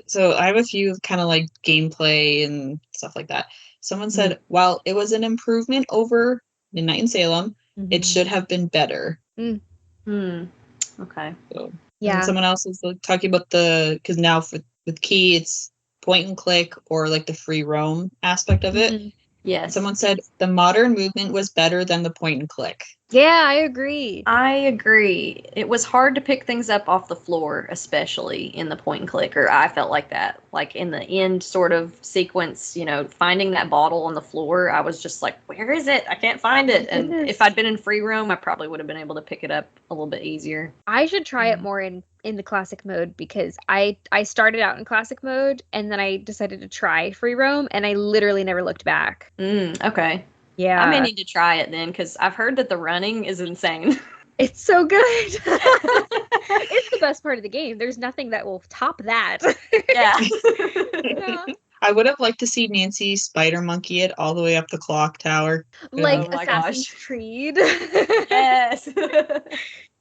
So I have a few kind of like gameplay and stuff like that. Someone said, while it was an improvement over Midnight in Salem, it should have been better. Okay. So, and someone else is like talking about because now with Key, it's point and click or like the free roam aspect of it. Yes. Someone said the modern movement was better than the point and click. Yeah, I agree. It was hard to pick things up off the floor, especially in the point and click, or I felt like that. Like in the end sort of sequence, you know, finding that bottle on the floor, I was just like, where is it? I can't find it. And if I'd been in free roam, I probably would have been able to pick it up a little bit easier. I should try it more in the classic mode because I started out in classic mode and then I decided to try free roam and I literally never looked back. Okay. Yeah. I may need to try it then because I've heard that the running is insane. It's so good. It's the best part of the game. There's nothing that will top that. Yeah. I would have liked to see Nancy spider monkey it all the way up the clock tower. Like Assassin's Creed. Yes.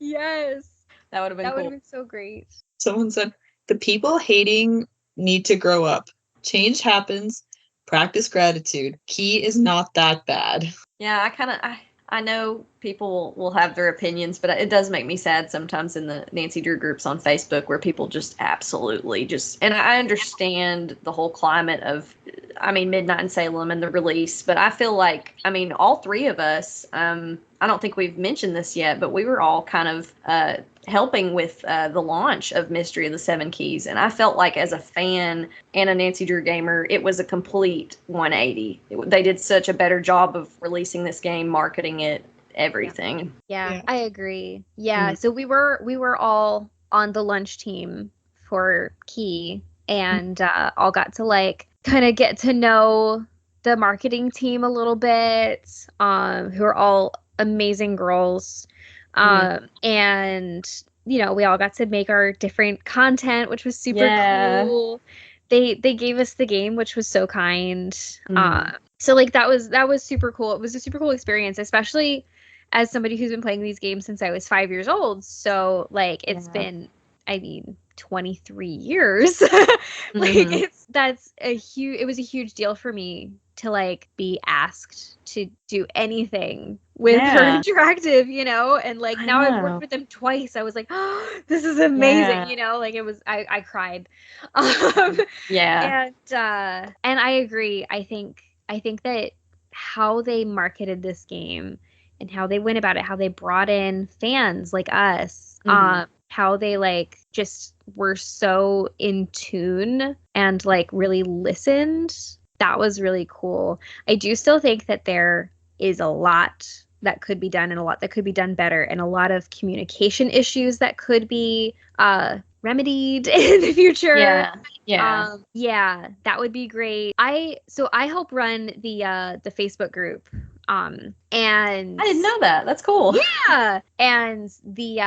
Yes. That would have been cool. That would have been so great. Someone said, the people hating need to grow up. Change happens. Practice gratitude. Key is not that bad. Yeah, I know people will have their opinions, but it does make me sad sometimes in the Nancy Drew groups on Facebook where people just absolutely and I understand the whole climate of, Midnight in Salem and the release, but I feel like, all three of us, I don't think we've mentioned this yet, but we were all kind of helping with the launch of Mystery of the Seven Keys. And I felt like as a fan and a Nancy Drew gamer, it was a complete 180. They did such a better job of releasing this game, marketing it, everything. Yeah. I agree. Yeah. So we were all on the lunch team for Key and all got to like kind of get to know the marketing team a little bit, who are all amazing girls. And you know, we all got to make our different content, which was super cool. They gave us the game, which was so kind. So like that was super cool. It was a super cool experience, especially as somebody who's been playing these games since I was 5 years old. So like it's been, I mean, 23 years. Like it was a huge deal for me to like be asked to do anything with Her Interactive, you know, and like now I've worked with them twice. I was like, oh, this is amazing, you know, like it was, I cried. And I agree. I think that how they marketed this game and how they went about it, how they brought in fans like us, how they like just were so in tune and like really listened. That was really cool. I do still think that there is a lot that could be done and a lot that could be done better and a lot of communication issues that could be remedied in the future. That would be great. I help run the Facebook group. And I didn't know that. That's cool. Yeah. And the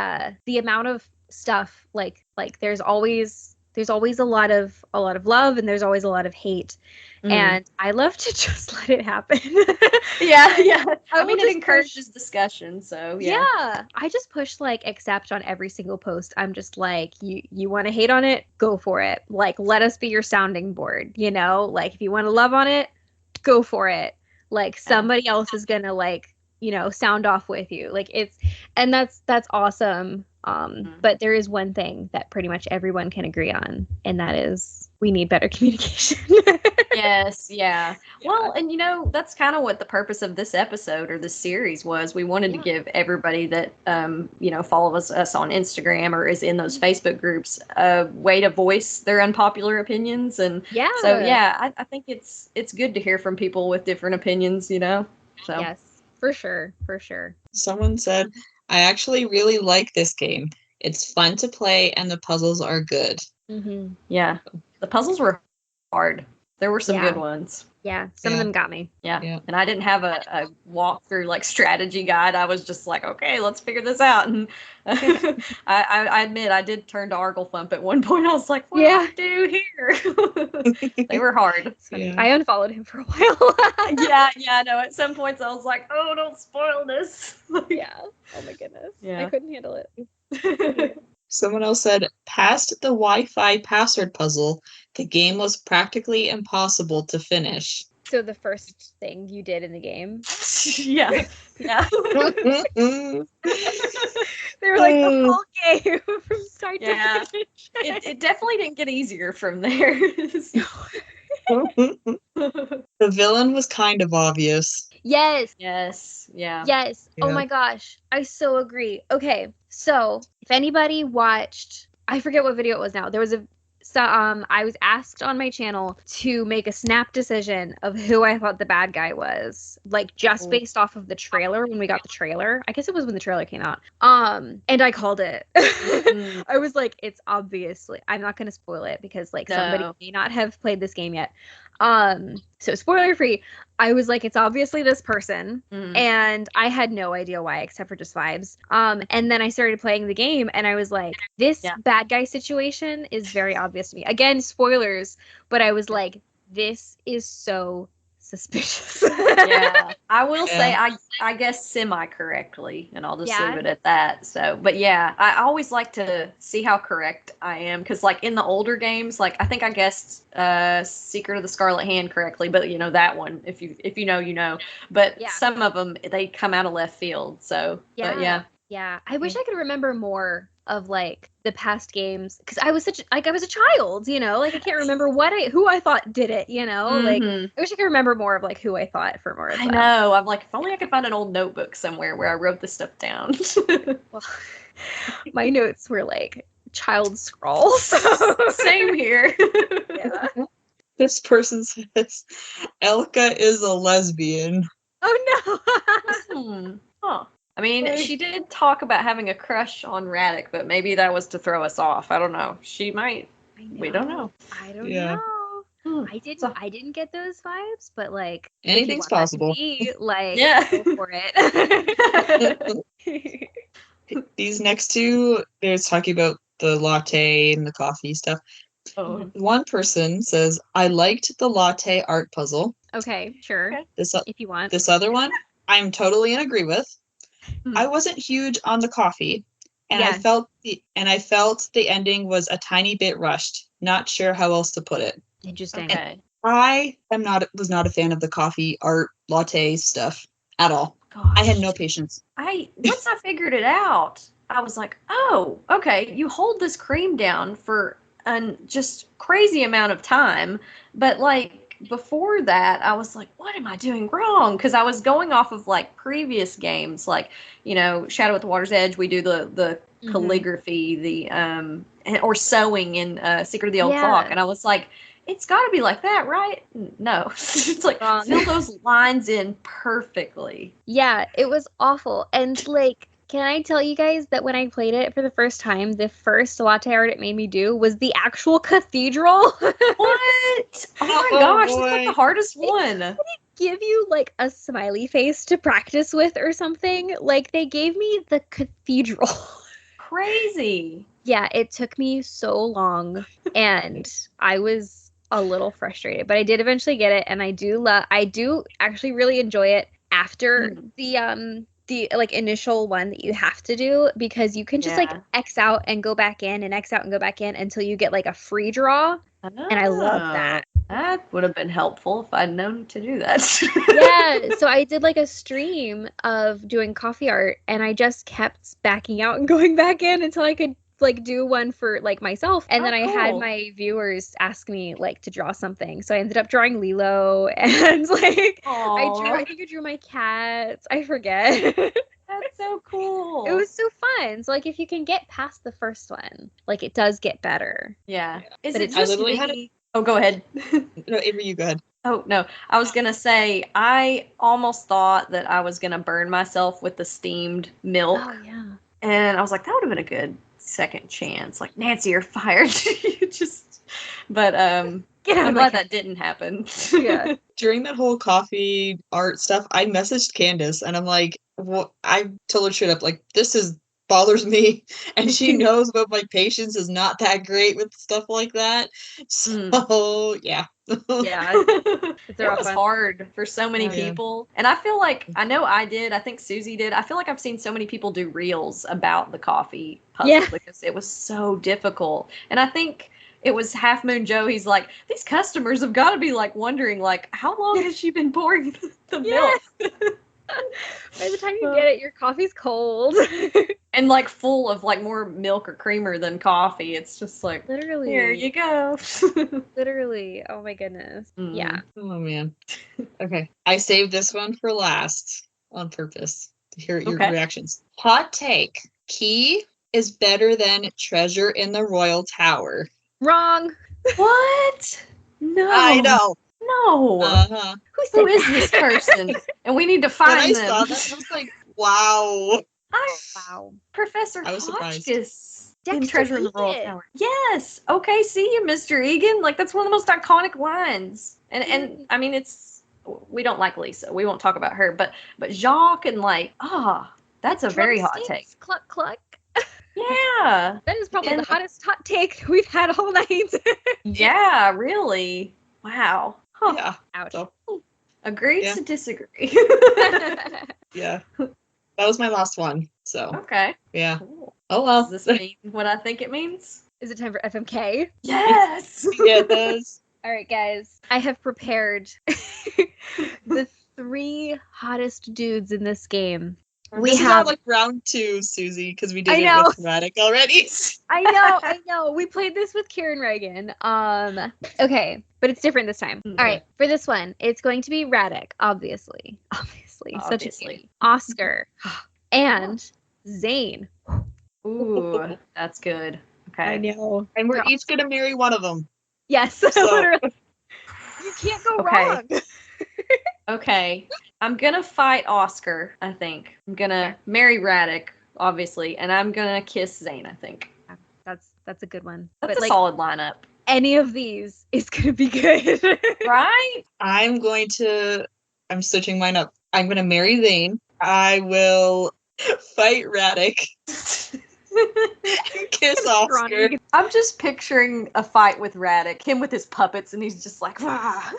amount of stuff like there's always a lot of love and there's always a lot of hate. And I love to just let it happen. I mean, it encourages discussion, so yeah. I just push like accept on every single post. I'm just like, you want to hate on it, go for it. Like, let us be your sounding board, you know? Like, if you want to love on it, go for it. Like, somebody else is gonna like, you know, sound off with you. Like that's awesome. But there is one thing that pretty much everyone can agree on, and that is we need better communication. Well, and you know, that's kind of what the purpose of this episode or this series was. We wanted to give everybody that you know, follows us on Instagram or is in those Facebook groups a way to voice their unpopular opinions. And so I think it's good to hear from people with different opinions, you know. So yes, for sure. Someone said, I actually really like this game. It's fun to play and the puzzles are good. Yeah. The puzzles were hard. There were some good ones. Yeah, some of them got me. Yeah. And I didn't have a walkthrough like strategy guide. I was just like, okay, let's figure this out. And I admit I did turn to Arglethump at one point. I was like, what do I do here? They were hard. I unfollowed him for a while. I know. At some points I was like, oh, don't spoil this. Oh my goodness. I couldn't handle it. Someone else said, past the Wi-Fi password puzzle, the game was practically impossible to finish. So the first thing you did in the game? Yeah. They were like the whole game from start to finish. It definitely didn't get easier from there. The villain was kind of obvious. Yes. Oh my gosh, I so agree. Okay, so if anybody watched, I forget what video it was now. There was I was asked on my channel to make a snap decision of who I thought the bad guy was, like just based off of the trailer. When we got the trailer, I guess it was when the trailer came out. And I called it. I was like, it's obviously, I'm not going to spoil it because like somebody may not have played this game yet. So spoiler free, I was like, it's obviously this person. And I had no idea why, except for just vibes. And then I started playing the game and I was like, this bad guy situation is very obvious to me. Again, spoilers, but I was like, this is so suspicious. I will say I guess semi-correctly, and I'll just leave it at that. So, but I always like to see how correct I am, because like in the older games, like I think I guessed Secret of the Scarlet Hand correctly, but you know that one, if you know, you know. But some of them, they come out of left field. So I wish I could remember more of like the past games, because I was a child, you know, like I can't remember who I thought did it, you know. Like I wish I could remember more of like who I thought for more of that. I know. I'm like, if only I could find an old notebook somewhere where I wrote this stuff down. Well, my notes were like child scrawls. Same here. This person says Elka is a lesbian. Oh no. Huh. I mean, she did talk about having a crush on Radek, but maybe that was to throw us off. I don't know. She might. We don't know. I don't know. I didn't get those vibes, but like anything's possible. Go for it. These next two, they're talking about the latte and the coffee stuff. Oh. One person says, I liked the latte art puzzle. Okay, sure. Okay. If you want. This other one, I'm totally in agree with. Hmm. I wasn't huge on the coffee, and Yeah. I felt the ending was a tiny bit rushed. Not sure how else to put it. Interesting. Okay. I was not a fan of the coffee art latte stuff at all. Gosh. I had no patience. Once I figured it out, I was like, oh, okay, you hold this cream down for an just crazy amount of time, but like before that, I was like, what am I doing wrong? Because I was going off of like previous games, like, you know, Shadow at the Water's Edge. We do the calligraphy, or sewing in Secret of the Old Clock, and I was like, it's got to be like that, right? No, it's like fill those lines in perfectly. Yeah, it was awful. And like, can I tell you guys that when I played it for the first time, the first latte art it made me do was the actual cathedral? What? Oh my gosh, that's like the hardest one. Did it give you like a smiley face to practice with or something? Like they gave me the cathedral. Crazy. Yeah, it took me so long and I was a little frustrated, but I did eventually get it, and I do actually really enjoy it after the like initial one that you have to do, because you can just like X out and go back in and X out and go back in until you get like a free draw. And I love that. That would have been helpful if I'd known to do that. Yeah, so I did like a stream of doing coffee art, and I just kept backing out and going back in until I could like do one for like myself, and then I had my viewers ask me like to draw something, so I ended up drawing Lilo, and like I think I drew my cats, I forget. That's so cool. It was so fun. So like if you can get past the first one, like it does get better. Yeah. Is But it just me? Oh, go ahead. No, Avery, you go ahead. Oh, no. I was going to say, I almost thought that I was going to burn myself with the steamed milk. Oh, yeah. And I was like, that would have been a good second chance. Like, Nancy, you're fired. But I'm glad that didn't happen. Yeah. During that whole coffee art stuff, I messaged Candace, and I'm like, well, I told her straight up, like, bothers me, and she knows about my patience is not that great with stuff like that. So yeah. It was hard for so many people. And I feel like, I know I did, I think Susie did, I feel like I've seen so many people do reels about the coffee puzzle because it was so difficult. And I think it was Half Moon Joe, he's like, these customers have got to be like wondering, like, how long has she been pouring the milk? By the time you get it, your coffee's cold. And like full of like more milk or creamer than coffee. It's just like, literally, here you go. Literally. Oh my goodness. Yeah. Oh man. Okay. I saved this one for last on purpose to hear your reactions. Hot take. Key is better than Treasure in the Royal Tower. Wrong. What? No. I know. No. Uh-huh. Who is this person? And we need to find them. When I saw that, I was like, wow. Wow. Professor I was Hotchkiss in Dexter Treasure in the Royal Tower. Yes. Okay, see you, Mr. Egan. Like, that's one of the most iconic lines. And I mean, we don't like Lisa. We won't talk about her. But Jacques and like, that's a very hot take. Cluck, cluck. Yeah. That is probably the hottest hot take we've had all night. Yeah, really. Wow. Huh. Yeah. Ouch. So, Agrees to disagree. Yeah. That was my last one. So. Okay. Yeah. Cool. Oh well. Does this mean what I think it means? Is it time for FMK? Yes. Yeah, it does. All right, guys. I have prepared the 3 hottest dudes in this game. This is not like round 2, Susie, because we did it with Thematic already. I know. We played this with Kieran Reagan. Okay, but it's different this time. All right, for this one, it's going to be Radek, obviously. Such a name. Oscar and Zane. Ooh, that's good. Okay. I know. And we're each going to marry one of them. Yes, So. literally. You can't go wrong. Okay. I'm going to fight Oscar, I think. I'm going to marry Radek, obviously, and I'm going to kiss Zane, I think. That's a good one. That's a solid lineup. Any of these is going to be good. Right? I'm switching mine up. I'm going to marry Zane. I will Fight Radek. Kiss Oscar. I'm just picturing a fight with Radek, him with his puppets, and he's just like, ah.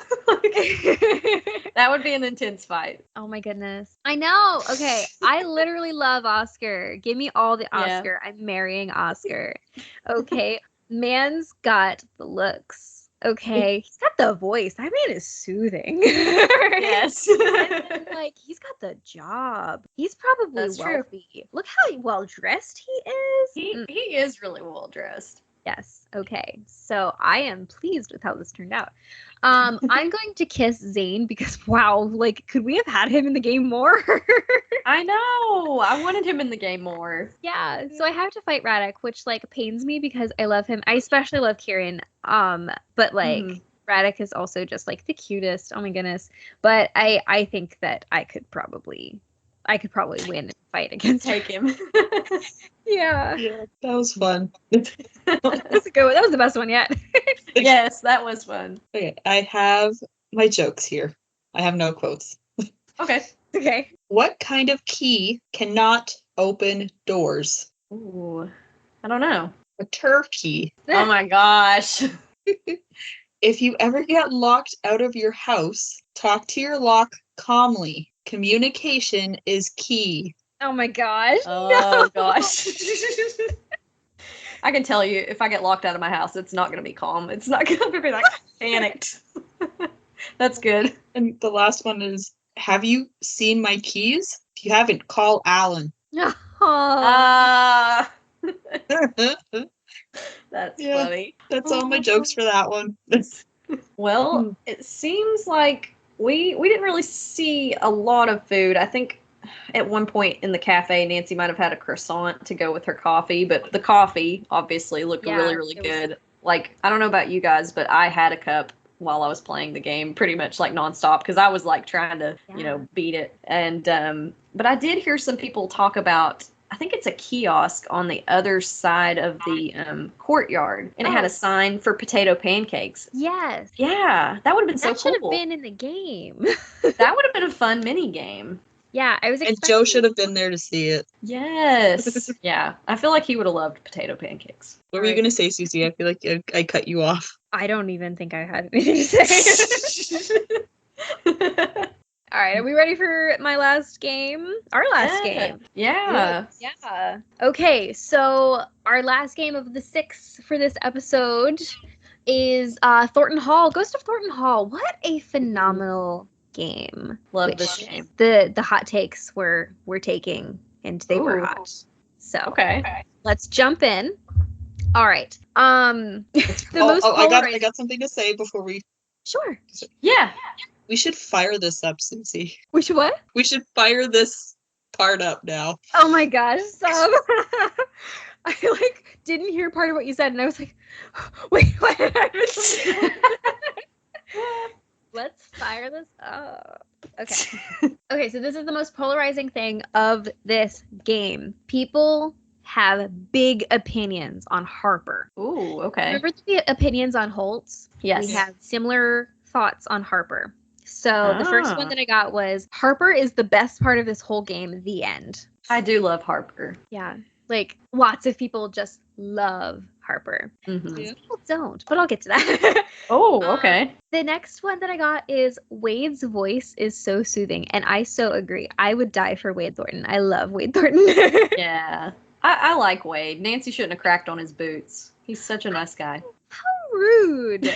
That would be an intense fight. Oh my goodness. I know. Okay. I literally love Oscar. Give me all the Oscar. Yeah. I'm marrying Oscar. Okay. Man's got the looks. Okay. He's got the voice. That man is soothing. Yes. And then, like, he's got the job. He's probably wealthy. True. Look how well dressed he is. He is really well dressed. Yes. Okay. So I am pleased with how this turned out. I'm going to kiss Zane because, wow, like, could we have had him in the game more? I know. I wanted him in the game more. Yeah. So I have to fight Radek, which, like, pains me because I love him. I especially love Kieran. But, like, Radek is also just, like, the cutest. Oh, my goodness. But I think that I could probably win and fight against him. Yeah. That was fun. That's a good one. That was the best one yet. Yes, that was fun. Okay, I have my jokes here. I have no quotes. Okay. What kind of key cannot open doors? Ooh, I don't know. A turkey. Oh my gosh. If you ever get locked out of your house, talk to your lock calmly. Communication is key. Oh my gosh. Oh gosh. I can tell you, if I get locked out of my house, it's not going to be calm. It's not going to be like panicked. That's good. And the last one is, have you seen my keys? If you haven't, call Alan. That's funny. That's all my jokes for that one. Well, it seems like we didn't really see a lot of food. I think at one point in the cafe, Nancy might have had a croissant to go with her coffee, but the coffee obviously looked really, really good. Like, I don't know about you guys, but I had a cup while I was playing the game pretty much like nonstop because I was like trying to, beat it. And, but I did hear some people talk about, I think it's a kiosk on the other side of the courtyard, and it had a sign for potato pancakes. Yes. Yeah, that would have been so cool. That should have been in the game. That would have been a fun mini game. Yeah, I was expecting... And Joe should have been there to see it. Yes. Yeah, I feel like he would have loved potato pancakes. What were you going to say, Susie? I feel like I cut you off. I don't even think I had anything to say. All right, are we ready for my last game? Our last game. Yeah. Yeah. Okay, so our last game of the 6 for this episode is Thornton Hall. Ghost of Thornton Hall. What a phenomenal game. Love this game. The hot takes we're taking, and they were hot. So let's jump in. All right. I got something to say before we. Sure. Yeah. We should fire this up, Susie. We should what? We should fire this part up now. Oh my gosh. I didn't hear part of what you said, and I was like, wait, what? Let's fire this up. Okay. Okay, so this is the most polarizing thing of this game. People have big opinions on Harper. Ooh, okay. Remember the opinions on Holtz? Yes. We have similar thoughts on Harper. So the first one that I got was, Harper is the best part of this whole game, the end. I do love Harper. Yeah. Like, lots of people just love Harper. Mm-hmm. Some people don't, but I'll get to that. Oh, okay. The next one that I got is, Wade's voice is so soothing, and I so agree. I would die for Wade Thornton. I love Wade Thornton. Yeah. I like Wade. Nancy shouldn't have cracked on his boots. He's such a nice guy. How rude.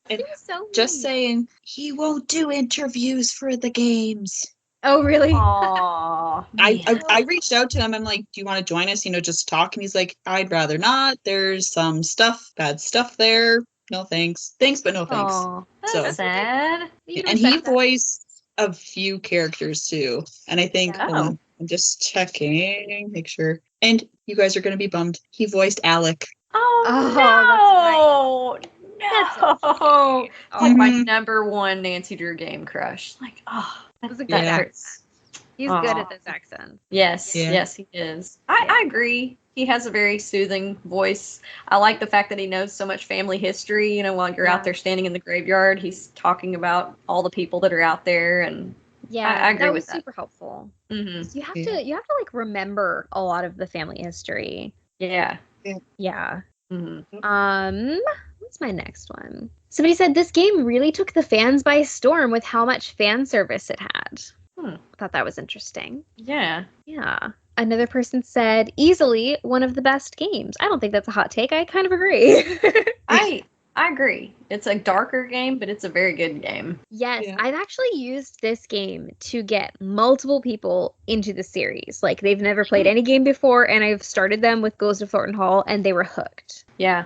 He was so mean. Just saying, he won't do interviews for the games. Oh, really? Aww. I reached out to him. I'm like, do you want to join us? Just talk. And he's like, I'd rather not. There's some bad stuff there. No thanks. Thanks, but no thanks. Aww, that's sad. And he voiced a few characters too. And I think, I'm just checking, make sure. And you guys are going to be bummed. He voiced Alec. Oh, no. That's No. so Like my number one Nancy Drew game crush. Like, that was a good that accent. hurts. He's good at those accents. Yes, yes, he is. I agree. He has a very soothing voice. I like the fact that he knows so much family history. While you're out there standing in the graveyard, he's talking about all the people that are out there, and Yeah, I agree that with was that. super helpful. Mm-hmm. You have to like remember a lot of the family history. Yeah. Yeah. Mm-hmm. What's my next one? Somebody said this game really took the fans by storm with how much fan service it had. I thought that was interesting. Yeah. Yeah. Another person said easily one of the best games. I don't think that's a hot take. I kind of agree. I agree. It's a darker game, but it's a very good game. Yes, Yeah. I've actually used this game to get multiple people into the series. Like, they've never played any game before, and I've started them with Ghost of Thornton Hall, and they were hooked. Yeah.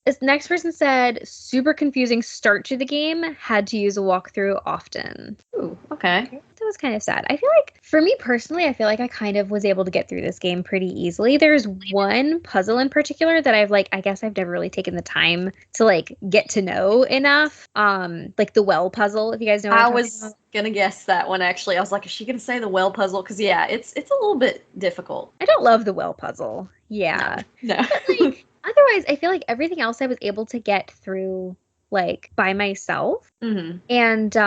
This next person said, super confusing start to the game, had to use a walkthrough often. Ooh, okay. That was kind of sad. I feel like, for me personally, I feel like I kind of was able to get through this game pretty easily. There's one puzzle in particular that I guess I've never really taken the time to, like, get to know enough. Like the well puzzle, if you guys know what I'm talking about. Gonna guess that one, actually. I was like, is she gonna say the well puzzle? Because, yeah, it's a little bit difficult. I don't love the well puzzle. Yeah. No. But, like, otherwise, I feel like everything else I was able to get through, like, by myself. Mm-hmm. And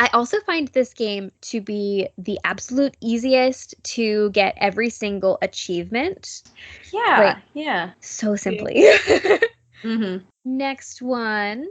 I also find this game to be the absolute easiest to get every single achievement. Yeah. Like, yeah. So simply. Mm-hmm. Next one.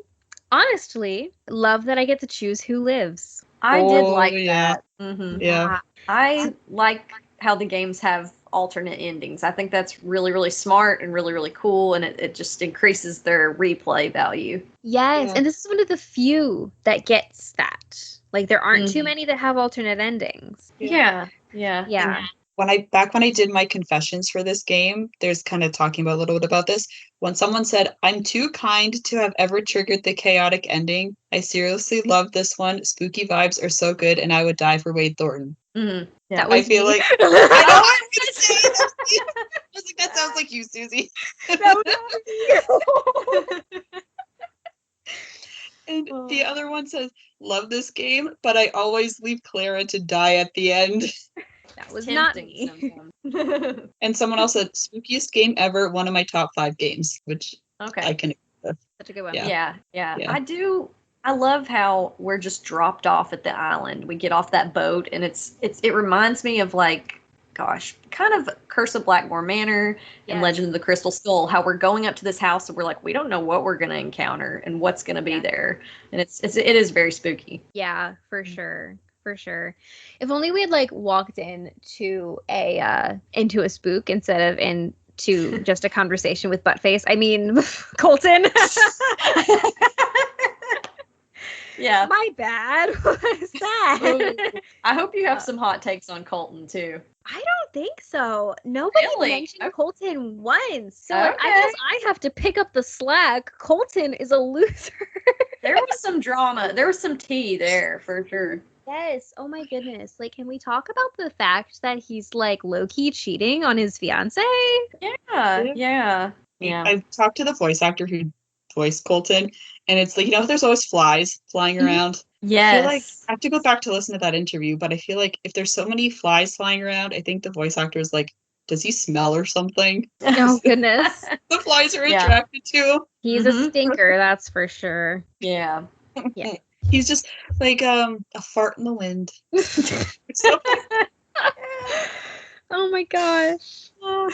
Honestly, love that I get to choose who lives. I did like yeah. that. Mm-hmm. Yeah. I like how the games have alternate endings. I think that's really, really smart and really, really cool, and it just increases their replay value. Yes, Yeah. and this is one of the few that gets that. Like, there aren't too many that have alternate endings. Yeah. Yeah. When I did my confessions for this game, there's kind of talking about a little bit about this. When someone said, "I'm too kind to have ever triggered the chaotic ending. I seriously love this one. Spooky vibes are so good, and I would die for Wade Thornton." Mm-hmm. Yeah. That was I feel me. like I know what I'm gonna say. I was like, that sounds like you, Susie. And the other one says, "Love this game, but I always leave Clara to die at the end." That was not me. Sometimes. And someone else said, "Spookiest game ever, one of my top 5 games," which Okay. I can. Such a good one. Yeah. Yeah. I love how we're just dropped off at the island. We get off that boat, and it reminds me of, like, gosh, kind of Curse of Blackmore Manor and Yes. Legend of the Crystal Skull. How we're going up to this house, and we're like, we don't know what we're gonna encounter and what's gonna be there, and it is very spooky. Yeah, for sure. For sure. If only we had, like, walked into a spook instead of into just a conversation with Buttface. I mean, Colton. Yeah. My bad. What is that? I hope you have some hot takes on Colton too. I don't think so. Nobody Really? mentioned Okay. Colton once. So like, I Okay. guess I have to pick up the slack. Colton is a loser. There was some drama. There was some tea there for sure. Yes. Oh my goodness. Like, can we talk about the fact that he's, like, low-key cheating on his fiance? Yeah. I talked to the voice actor who voiced Colton, and it's like, there's always flies flying around. Yes. I feel like I have to go back to listen to that interview, but I feel like if there's so many flies flying around, I think the voice actor is like, does he smell or something? Oh goodness. The flies are Yeah. attracted to. He's a stinker, that's for sure. Yeah. Yeah. He's just like a fart in the wind. Oh my gosh. All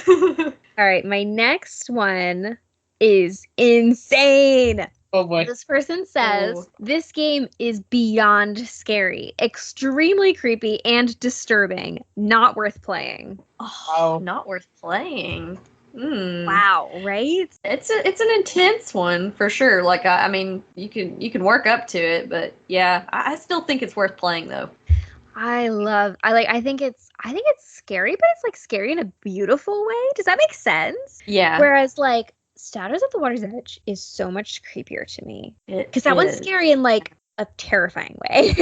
right, my next one is insane. Oh boy. This person says, Oh. this game is beyond scary, extremely creepy and disturbing, not worth playing. Oh, not worth playing. Wow, right? It's an intense one for sure. Like I mean, you can work up to it, but yeah, I still think it's worth playing though. I think it's scary, but it's like scary in a beautiful way. Does that make sense? Yeah. Whereas like Shadows at the Water's Edge is so much creepier to me. It Because that one's is. scary in like a terrifying way.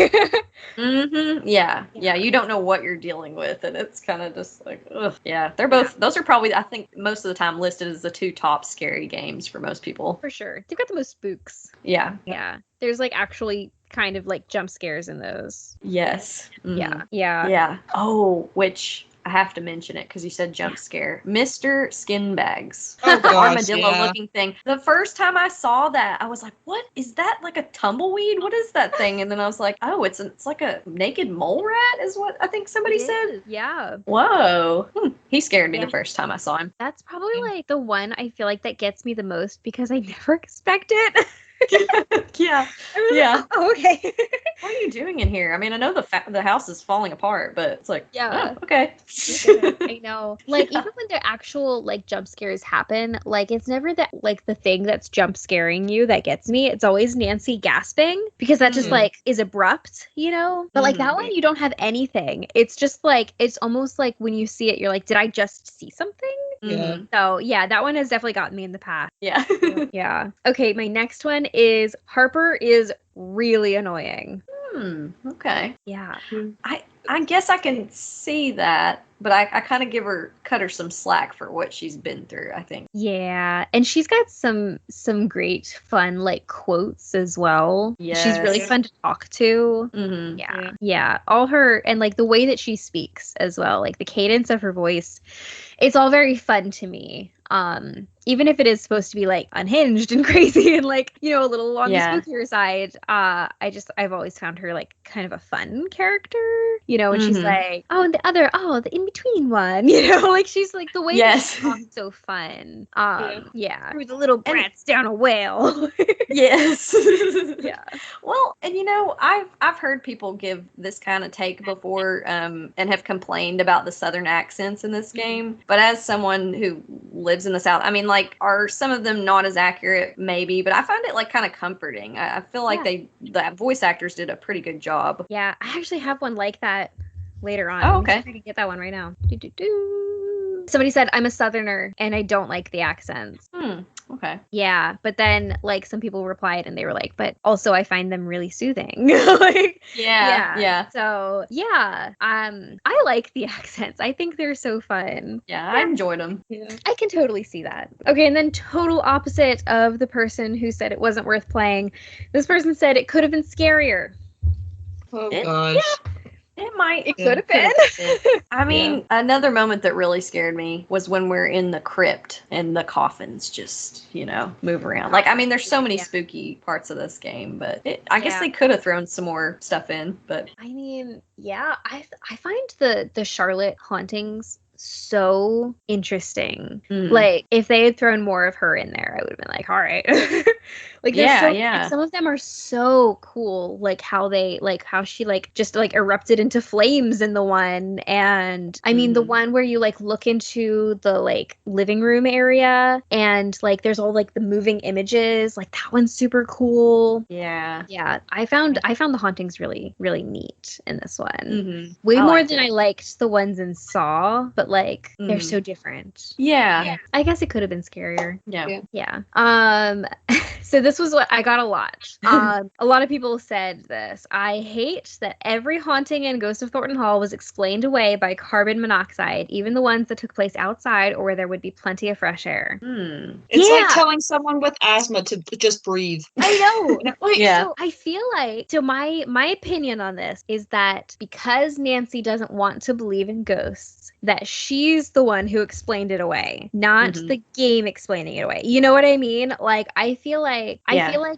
Mm-hmm. Yeah. You don't know what you're dealing with, and it's kind of just like, ugh. Yeah, they're both. Those are probably, I think, most of the time listed as the 2 top scary games for most people. For sure. They've got the most spooks. Yeah. Yeah. There's like actually kind of like jump scares in those. Yes. Mhm. Yeah. Yeah. Oh, which I have to mention it because you said jump scare. Mr. Skinbags. Oh, The gosh, armadillo-looking thing. The first time I saw that, I was like, what? Is that like a tumbleweed? What is that thing? And then I was like, oh, it's like a naked mole rat is what I think somebody said. Yeah. Whoa. He scared me the first time I saw him. That's probably like the one I feel like that gets me the most because I never expect it. Yeah. Like, oh, okay. What are you doing in here? I mean, I know the house is falling apart, but it's like, yeah, oh, okay. I know. Like even when the actual like jump scares happen, like it's never that like the thing that's jump scaring you that gets me. It's always Nancy gasping because that just like is abrupt, you know? But like that one you don't have anything. It's just like it's almost like when you see it, you're like, did I just see something? Yeah. So yeah, that one has definitely gotten me in the past. Yeah. Yeah. Okay, my next one is Harper is really annoying. Okay. Yeah. I guess I can see that, but I kind of cut her some slack for what she's been through, I think. Yeah, and she's got some great fun like quotes as well. Yes. She's really fun to talk to. Mm-hmm. Yeah, all her and like the way that she speaks as well, like the cadence of her voice, it's all very fun to me. Even if it is supposed to be like unhinged and crazy and like, you know, a little on the spookier side, I've always found her like kind of a fun character, you know, and she's like, oh, and the in-between one, you know, like she's like the way that she talks so fun. Threw the little brats down a well. Yes. Yeah. Well, and you know, I've heard people give this kind of take before, and have complained about the Southern accents in this game. But as someone who lives in the South, I mean, like, are some of them not as accurate? Maybe, but I find it like kind of comforting. I feel like the voice actors did a pretty good job. Yeah, I actually have one like that later on. Oh, okay. I can get that one right now. Somebody said I'm a Southerner and I don't like the accents. Okay. Yeah, but then like some people replied and they were like, but also I find them really soothing. Like, yeah. So yeah, I like the accents. I think they're so fun. Yeah, I enjoyed them. Yeah. I can totally see that. Okay, and then total opposite of the person who said it wasn't worth playing. This person said it could have been scarier. Oh gosh. Yeah. It could have been. I mean, another moment that really scared me was when we're in the crypt and the coffins just, you know, move around. Like, I mean, there's so many spooky parts of this game, but I guess they could have thrown some more stuff in. But I mean, yeah, I find the Charlotte hauntings so interesting. Like, if they had thrown more of her in there, I would have been like, all right. Like, like, some of them are so cool. Like how she like just like erupted into flames in the one, and I mean the one where you like look into the like living room area and like there's all like the moving images. Like that one's super cool. Yeah. I found the hauntings really, really neat in this one. Way more than I liked the ones in Saw, but like they're so different. Yeah. I guess it could have been scarier. Yeah. So this was what I got a lot. A lot of people said this. I hate that every haunting in Ghost of Thornton Hall was explained away by carbon monoxide, even the ones that took place outside or where there would be plenty of fresh air. It's like telling someone with asthma to just breathe. I know. So I feel like, so my opinion on this is that because Nancy doesn't want to believe in ghosts, that she's the one who explained it away, not the game explaining it away. You know what I mean? Like, I feel like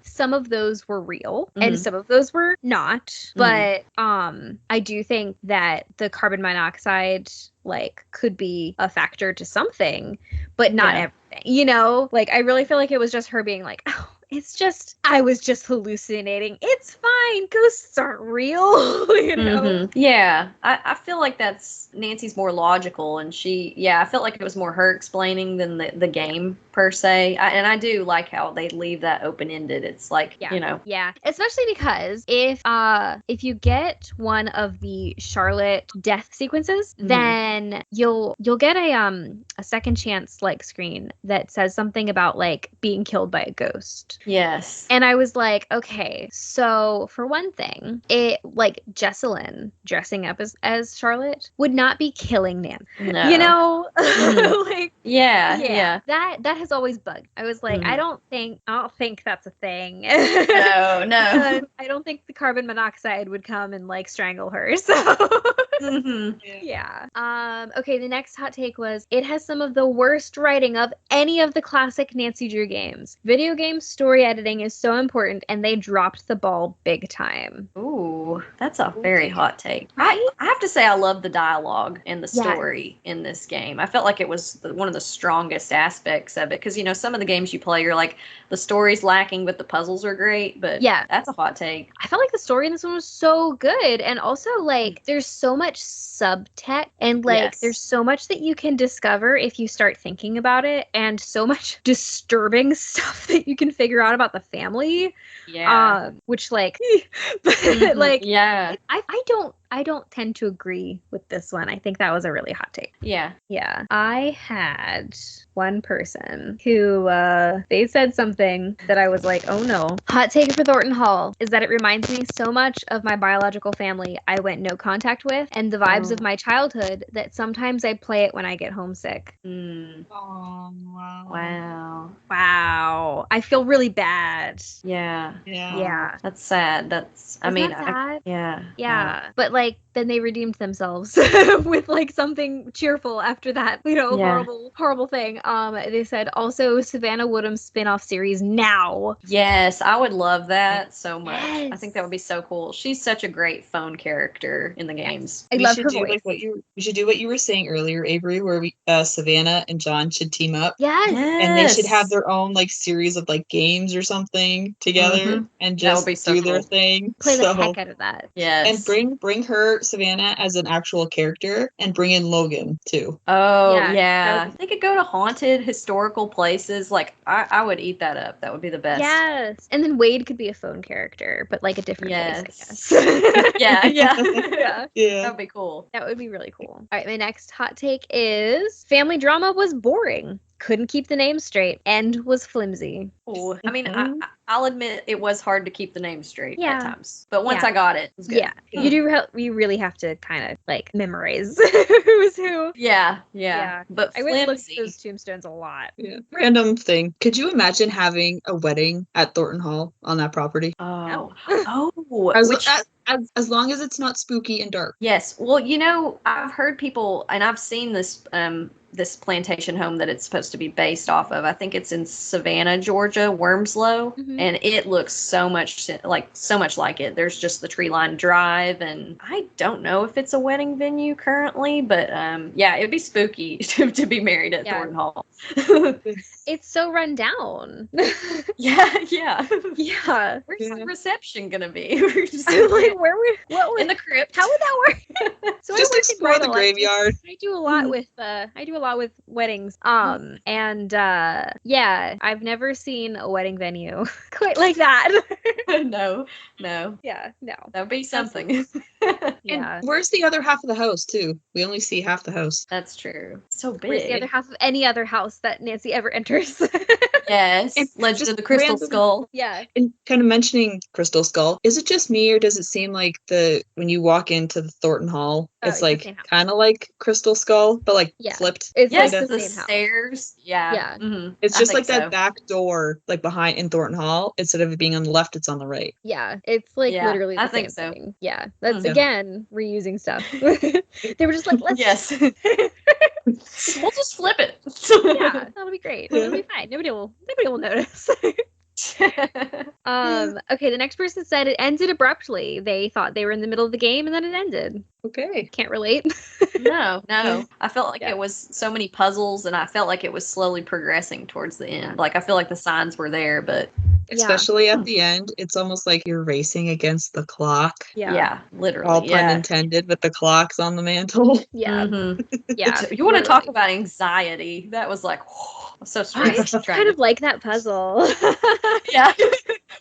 some of those were real and some of those were not. But I do think that the carbon monoxide like could be a factor to something, but not everything. You know, like I really feel like it was just her being like, oh, it's just, I was just hallucinating. It's fine. Ghosts aren't real, you know? Yeah. I feel like that's Nancy's more logical, and I felt like it was more her explaining than the game per se. And I do like how they leave that open-ended. It's like, you know. Yeah. Especially because if you get one of the Charlotte death sequences, then you'll get a second chance like screen that says something about like being killed by a ghost. Yes. And I was like, okay, so for one thing, it like Jessalyn dressing up as Charlotte would not be killing Nan. No. You know? Like yeah. That has always bugged. I was like, I don't think that's a thing. No. I don't think the carbon monoxide would come and like strangle her. So Mhm. Yeah. Okay, the next hot take was it has some of the worst writing of any of the classic Nancy Drew games. Video game story editing is so important and they dropped the ball big time. Ooh, that's a very hot take. Right? I have to say I love the dialogue and the Yes. story in this game. I felt like it was one of the strongest aspects of it because, you know, some of the games you play, you're like, the story's lacking, but the puzzles are great. But Yeah. that's a hot take. I felt like the story in this one was so good. And also, like, there's so much subtext and, like, Yes. there's so much that you can discover if you start thinking about it, and so much disturbing stuff that you can figure out about the family. Yeah. Which, like, Mhm. like, yeah. I don't tend to agree with this one. I think that was a really hot take. Yeah. Yeah. I had one person who they said something that I was like, oh no. Hot take for Thornton Hall is that it reminds me so much of my biological family I went no contact with and the vibes of my childhood that sometimes I play it when I get homesick. Mm. Oh, wow. Wow. Wow. I feel really bad. Yeah. Yeah. That's sad. That's, I Isn't mean, that sad? yeah. Yeah. But like then they redeemed themselves with like something cheerful after that, you know, Yeah. horrible thing. They said also Savannah Woodham's spin-off series now. Yes, I would love that so much. I Yes. think that would be so cool. She's such a great phone character in the games. I We love should her do voice. like we should do what you were saying earlier, Avery, where we Savannah and John should team up. Yes. And they should have their own like series of like games or something together Mhm. and That would just be so do their cool. thing. Play the So- heck out of that. Yes. And bring her Savannah as an actual character and bring in Logan too. Oh, Yeah, yeah. that would They could go to haunted historical places. Like, I would eat that up. That would be the best. Yes. And then Wade could be a phone character, but like a different Yes. voice, I guess. Yeah, yeah. Yeah. Yeah. That would be cool. That would be really cool. All right, my next hot take is family drama was boring. Couldn't keep the name straight and was flimsy. Ooh. I mean, Mhm. I'll admit it was hard to keep the name straight Yeah. at times. But once Yeah. I got it, it was good. Yeah, you really have to kind of like memorize who's who. Yeah. Yeah. But I went and looked at flimsy. those tombstones a lot. Yeah. Random thing. Could you imagine having a wedding at Thornton Hall on that property? Oh. No. Oh. As, Which, as long as it's not spooky and dark. yes. Well, you know, I've heard people, and I've seen this plantation home that it's supposed to be based off of. I think it's in Savannah, Georgia, Wormslow, Mhm. and it looks so much like it. There's just the tree line drive, and I don't know if it's a wedding venue currently, but yeah, it'd be spooky to be married at Yeah. Thornton Hall. It's so run down. yeah. Yeah. Where's Yeah. the reception gonna be? We're just I'm like, what in would the crypt. how would that work? So Just I work in explore the bridal. graveyard. I do a lot with weddings. And yeah, I've never seen a wedding venue quite like that. no. Yeah, no. That would be something. Yeah. And where's the other half of the house too? We only see half the house. That's true. So big. Where's the other half of any other house that Nancy ever enters? Yes. And Legend just of the Crystal random- Skull. Yeah. And kind of mentioning Crystal Skull, is it just me or does it seem like when you walk into the Thornton Hall, Oh, it's it's the like same house. kind of like Crystal Skull, but like Yeah. flipped? It's Yes, like the the same house. stairs. Yeah. Yeah. Mhm. It's I just think like that so. back door, like behind in Thornton Hall. Instead of it being on the left, it's on the right. Yeah, it's like Yeah, literally the I think same so. thing. Yeah, that's Mhm. again reusing stuff. They were just like, let's Yes. We'll just flip it. yeah, that'll be great. It'll be fine. Nobody will notice. Okay, the next person said it ended abruptly. They thought they were in the middle of the game and then it ended. Okay. Can't relate. No. I felt like Yeah. it was so many puzzles, and I felt like it was slowly progressing towards the end. Like I feel like the signs were there, but Yeah. Especially at the end, it's almost like you're racing against the clock. yeah, literally. All pun yeah. intended, with the clocks on the mantle. Yeah. Mhm. Yeah. You want to talk literally. about anxiety? That was like so I stressed. trying kind to- of like that puzzle. yeah.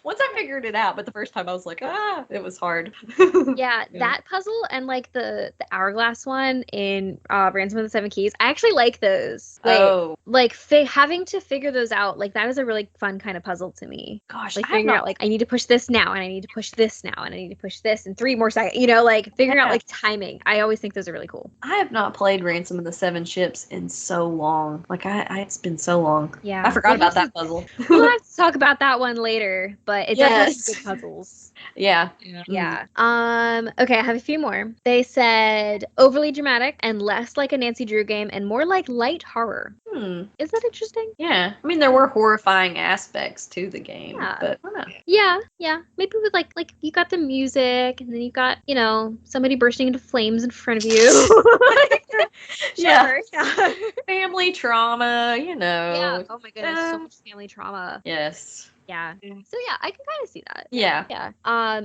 Once I figured it out, but the first time I was like, it was hard. Yeah, Yeah. that puzzle and like the hourglass one in Ransom of the Seven Keys. I actually like those. Like having to figure those out, like that is a really fun kind of puzzle to me. gosh, Like I have figuring not out like I need to push this now and I need to push this now and I need to push this in 3 more seconds. You know, like figuring out Yeah. like timing. I always think those are really cool. I have not played Ransom of the Seven Ships in so long. Like it's been so long. Yeah. I forgot We'll about have that puzzle. We'll have to talk about that one later, but it's Yes. Good puzzles. Yeah. Yeah. Okay, I have a few more. They said overly dramatic and less like a Nancy Drew game and more like light horror. Is that interesting? Yeah. I mean, there were horrifying aspects to the game, but I don't know. Yeah. Maybe with like you got the music and then you got, somebody bursting into flames in front of you. Yeah. Family trauma, Yeah. Oh my goodness, so much family trauma. Yes. Yeah. So yeah, I can kind of see that. Yeah.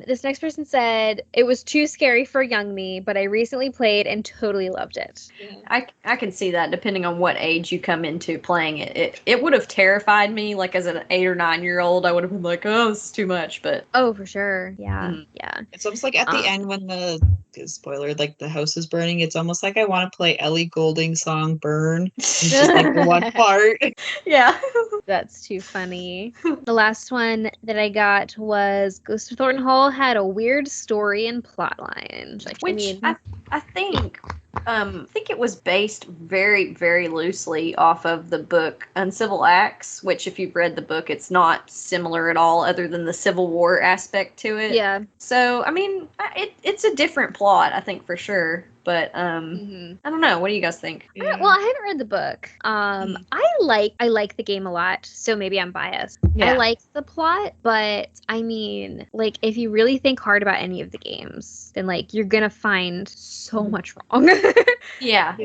This next person said it was too scary for young me, but I recently played and totally loved it. Yeah. I can see that depending on what age you come into playing it. It would have terrified me, like as an 8 or 9-year-old. I would have been like, oh, this is too much. But for sure. Yeah. Yeah. It's almost like at the end when spoiler, like the house is burning, it's almost like I want to play Ellie Goulding's song Burn. It's just like the one part. Yeah. That's too funny. The last one that I got was Ghost of Thornton Hall had a weird story and plotline. I think it was based very, very loosely off of the book Uncivil Acts, which if you've read the book, it's not similar at all other than the Civil War aspect to it. Yeah. So, I mean, it's a different plot, I think, for sure. But I don't know. What do you guys think? Well, I haven't read the book. I like the game a lot, so maybe I'm biased. Yeah. I like the plot, but I mean, like, if you really think hard about any of the games, then like you're gonna find so much wrong. Yeah.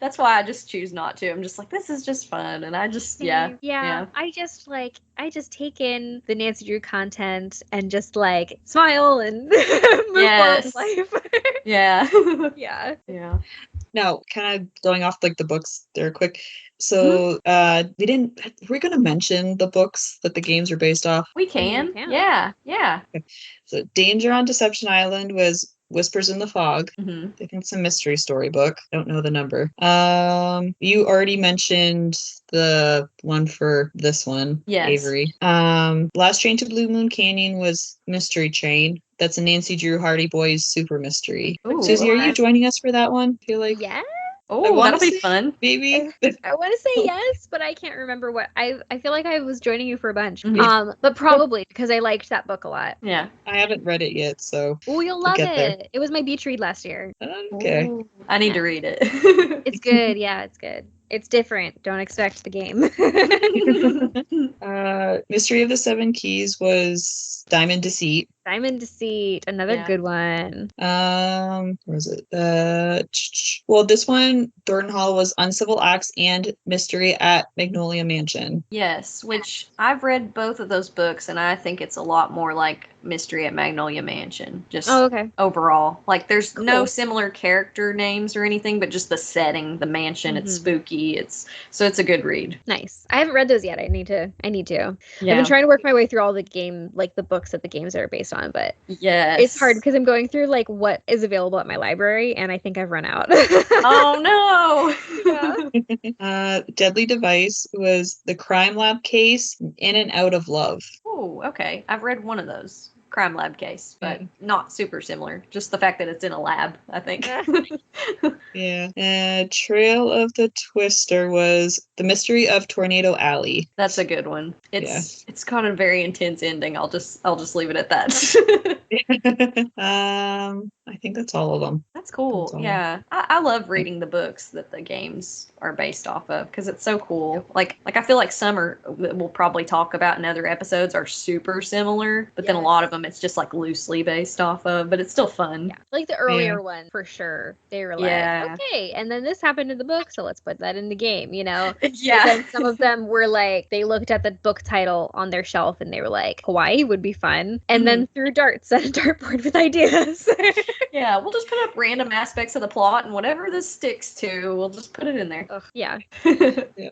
That's why I just choose not to. I'm just like, this is just fun, and I just I just take in the Nancy Drew content and just like smile and move on with life. Yeah. Yeah. Now, kind of going off like the books there quick. So we're going to mention the books that the games are based off. We can. Yeah. Okay. So Danger on Deception Island was Whispers in the Fog. I think it's a mystery storybook. Don't know the number. You already mentioned the one for this one. Yes. Avery. Last Train to Blue Moon Canyon was Mystery Train. That's a Nancy Drew Hardy Boys super mystery. Ooh, Susie, are you joining us for that one? I feel like Oh, that'll be fun. Maybe. I want to say yes, but I can't remember what. I feel like I was joining you for a bunch. But probably because I liked that book a lot. Yeah. I haven't read it yet, so. Oh, you'll love it. It was my beach read last year. Okay. Ooh, I need to read it. It's good. Yeah, it's good. It's different. Don't expect the game. Mystery of the Seven Keys was Diamond Deceit. Diamond Deceit, another good one. Where was it? Well, this one, Thornton Hall, was Uncivil Acts and Mystery at Magnolia Mansion. Yes, which I've read both of those books, and I think it's a lot more like Mystery at Magnolia Mansion. Just overall. Like, there's no similar character names or anything, but just the setting, the mansion, it's spooky. It's a good read. Nice. I haven't read those yet. I need to. Yeah. I've been trying to work my way through all the game, like the books that the games are based on, but it's hard because I'm going through like what is available at my library, and I think I've run out. Oh no. Yeah. Deadly Device was The Crime Lab Case, In and Out of Love. Oh, okay. I've read one of those. Crime Lab case, but not super similar. Just the fact that it's in a lab, I think. Yeah. Trail of the Twister was The Mystery of Tornado Alley. That's a good one. It's got a very intense ending. I'll just leave it at that. I think that's all of them. That's cool. Yeah. I love reading the books that the games are based off of because it's so cool. Like I feel like some we'll probably talk about in other episodes are super similar, but then a lot of them it's just like loosely based off of, but it's still fun. Yeah. Like the earlier one for sure. They were like, okay, and then this happened in the book, so let's put that in the game, Yeah. But then some of them were like, they looked at the book title on their shelf and they were like, Hawaii would be fun, and then threw darts at a dartboard with ideas. Yeah, we'll just put up random aspects of the plot, and whatever this sticks to, we'll just put it in there. Yeah.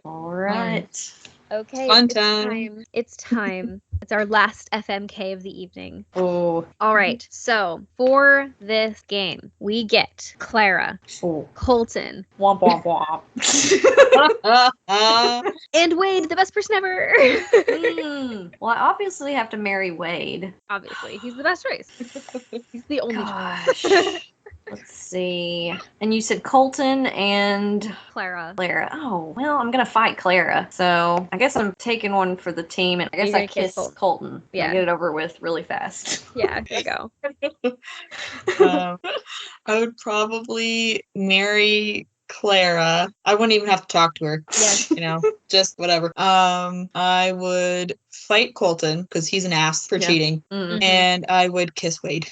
All right. Okay. Fun time. It's time. It's our last FMK of the evening. Oh. All right. So for this game, we get Clara, Colton, womp womp womp, and Wade, the best person ever. Well, I obviously have to marry Wade. Obviously, he's the best choice. He's the only choice. Let's see. And you said Colton and Clara. Oh, well, I'm going to fight Clara. So I guess I'm taking one for the team, and I guess I kiss Colton. Yeah. Get it over with really fast. Yeah, there you go. I would probably marry Clara. I wouldn't even have to talk to her. Yes. Just whatever. I would fight Colton because he's an ass for cheating. Mm-hmm. And I would kiss Wade.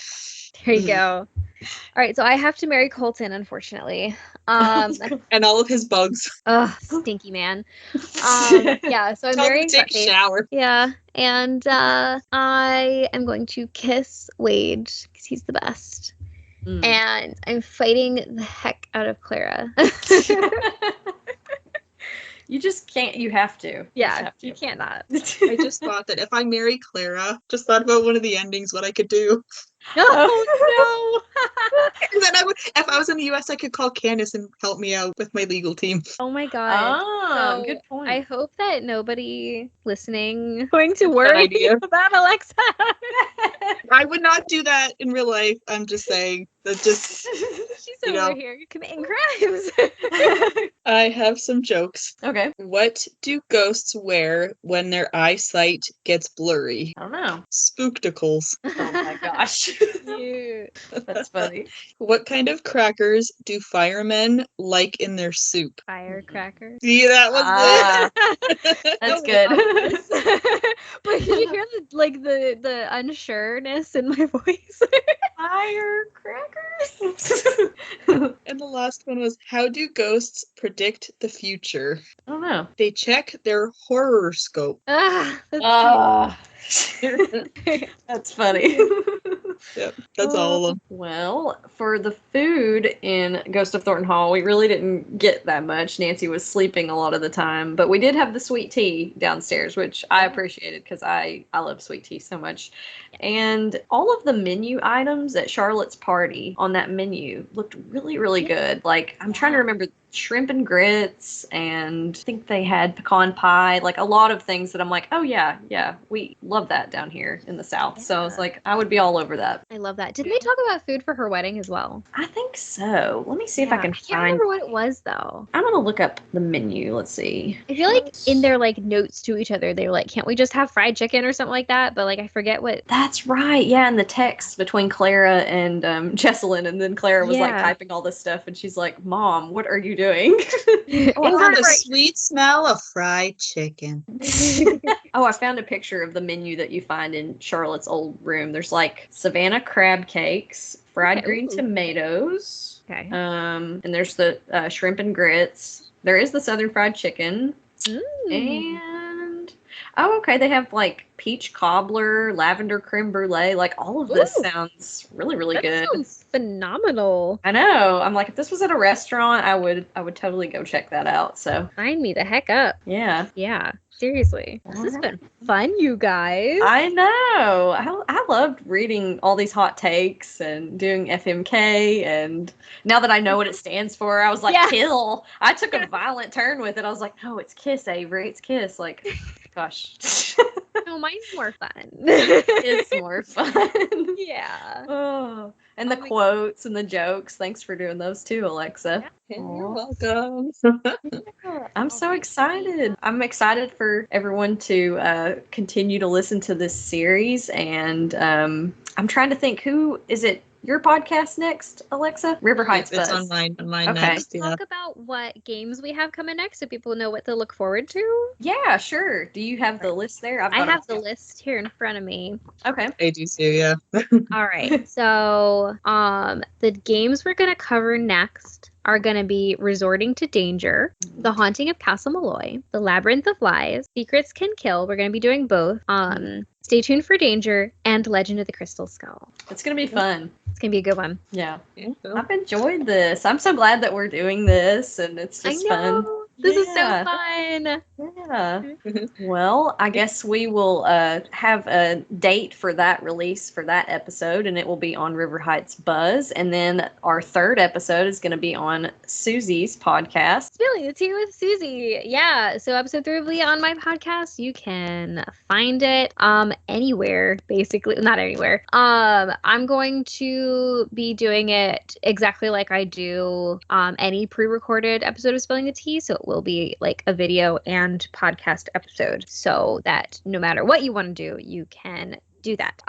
There you go. All right, so I have to marry Colton, unfortunately. And all of his bugs. Ugh, stinky man. Yeah, so I'm Tell him marrying to take a shower. Yeah, and I am going to kiss Wade because he's the best. And I'm fighting the heck out of Clara. You just can't. You have to. Yeah, you can't not. I just thought that if I marry Clara, just thought about one of the endings, what I could do. Oh no! And then if I was in the US, I could call Candace and help me out with my legal team. Oh my god! Oh, good point. I hope that nobody listening is going to worry about Alexa. I would not do that in real life. I'm just saying that. Just she's over here committing crimes. I have some jokes. Okay. What do ghosts wear when their eyesight gets blurry? I don't know. Spookticles. Oh my gosh. Cute. That's funny. What kind of crackers do firemen like in their soup? Firecrackers. See, that was good. That's good. But did you hear the unsureness in my voice? Firecrackers. And the last one was, how do ghosts predict the future? I don't know. They check their horoscope. That's funny. Yep, that's all of them. Well, for the food in Ghost of Thornton Hall, we really didn't get that much. Nancy was sleeping a lot of the time, but we did have the sweet tea downstairs, which I appreciated because I love sweet tea so much. And all of the menu items at Charlotte's party on that menu looked really, really good. Like, I'm trying to remember shrimp and grits, and I think they had pecan pie, like a lot of things that I'm like, oh yeah, we love that down here in the South. So I was like, I would be all over that. I love that. Didn't they talk about food for her wedding as well? I think so. Let me see if I can I can't find. remember what it was though. I'm gonna look up the menu. Let's see. I feel like in their notes to each other, they were like, can't we just have fried chicken or something like that? But I forget what. That's right. Yeah, in the text between Clara and Jesselyn, and then Clara was typing all this stuff, and she's like, "Mom, what are you doing?" The sweet smell of fried chicken. Oh, I found a picture of the menu that you find in Charlotte's old room. There's Savannah crab cakes, fried green tomatoes. Okay. And there's the shrimp and grits. There is the southern fried chicken. And okay, they have peach cobbler, lavender creme brulee. All of this sounds really, really good. Sounds phenomenal. I know. I'm like, if this was at a restaurant, I would totally go check that out. So sign me the heck up. Yeah. Yeah. Seriously. This has been fun, you guys. I know. I loved reading all these hot takes and doing FMK, and now that I know what it stands for, I was like, kill. I took a violent turn with it. I was like, no, it's kiss, Avery. It's kiss. Gosh. No, mine's more fun. It's more fun. Yeah. Oh. And the quotes and the jokes. Thanks for doing those too, Alexa. Yeah, you're welcome. I'm so excited. I'm excited for everyone to continue to listen to this series. And I'm trying to think, who is it? Your podcast next, Alexa? River Heights Buzz. It's on mine next. Yeah. Talk about what games we have coming next so people know what to look forward to. Yeah, sure. Do you have the list there? I have the list here in front of me. Okay. I do too, yeah. All right. So the games we're going to cover next are going to be Resorting to Danger, The Haunting of Castle Malloy, The Labyrinth of Lies, Secrets Can Kill. We're going to be doing both. Stay tuned for Danger, and Legend of the Crystal Skull. It's going to be fun. It's going to be a good one. Yeah. I've enjoyed this. I'm so glad that we're doing this, and it's just fun. This is so fun. Yeah. Well, I guess we will have a date for that release for that episode, and it will be on River Heights Buzz. And then our third episode is going to be on Susie's podcast. Spilling the Tea with Susie. Yeah. So episode 3 will be on my podcast. You can find it anywhere, basically. Not anywhere. I'm going to be doing it exactly like I do any pre-recorded episode of Spilling the Tea. So it will be like a video and podcast episode, so that no matter what you want to do, you can do that.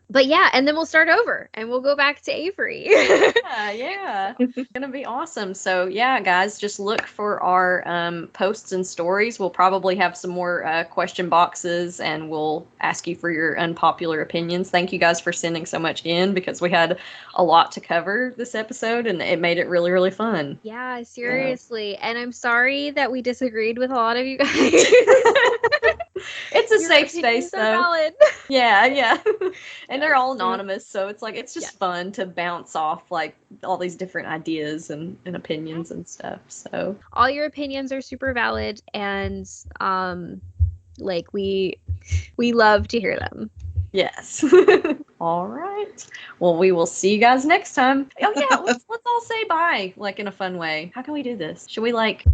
But yeah, and then we'll start over and we'll go back to Avery. Yeah. It's gonna be awesome. So yeah, guys, just look for our posts and stories. We'll probably have some more question boxes, and we'll ask you for your unpopular opinions. Thank you guys for sending so much in, because we had a lot to cover this episode, and it made it really, really fun. Yeah, seriously. And I'm sorry that we disagreed with a lot of you guys. It's a safe space, though. Valid. Yeah. And they're all anonymous, so it's like, it's just fun to bounce off like all these different ideas and opinions and stuff. So all your opinions are super valid, and like we love to hear them. Yes. All right. Well, we will see you guys next time. Oh yeah, let's all say bye, like in a fun way. How can we do this? Should we like?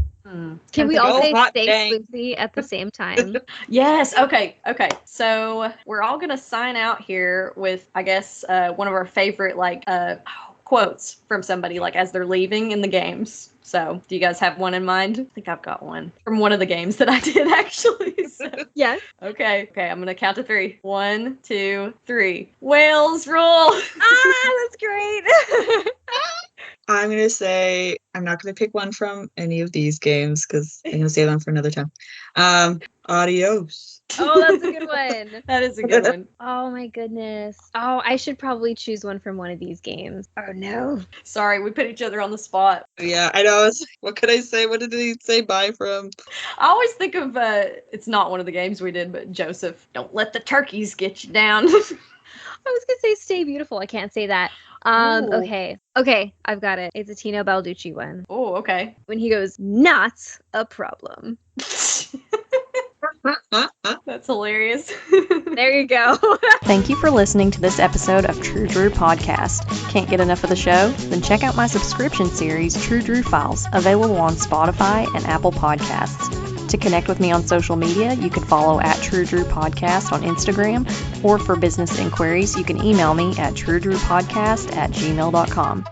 Can we all say stay spooky at the same time? Yes. Okay. So we're all gonna sign out here with, I guess, one of our favorite quotes from somebody, like as they're leaving in the games. So do you guys have one in mind? I think I've got one from one of the games that I did, actually. So. Yes. Okay. I'm gonna count to 3. 1, 2, 3. Whales rule. That's great. I'm going to say, I'm not going to pick one from any of these games because I'm going to save them for another time. Adios. Oh, that's a good one. That is a good one. Oh my goodness. Oh, I should probably choose one from one of these games. Oh no. Sorry, we put each other on the spot. Yeah, I know. What could I say? What did he say bye from? I always think of, it's not one of the games we did, but Joseph, don't let the turkeys get you down. I was going to say stay beautiful. I can't say that. Ooh. Okay, I've got it. It's a Tino Balducci one. Oh, okay. When he goes, not a problem. That's hilarious. There you go. Thank you for listening to this episode of True Drew Podcast. Can't get enough of the show? Then check out my subscription series, True Drew Files, available on Spotify and Apple Podcasts. To connect with me on social media, you can follow at True Drew Podcast on Instagram, or for business inquiries, you can email me at truedrewpodcast@gmail.com.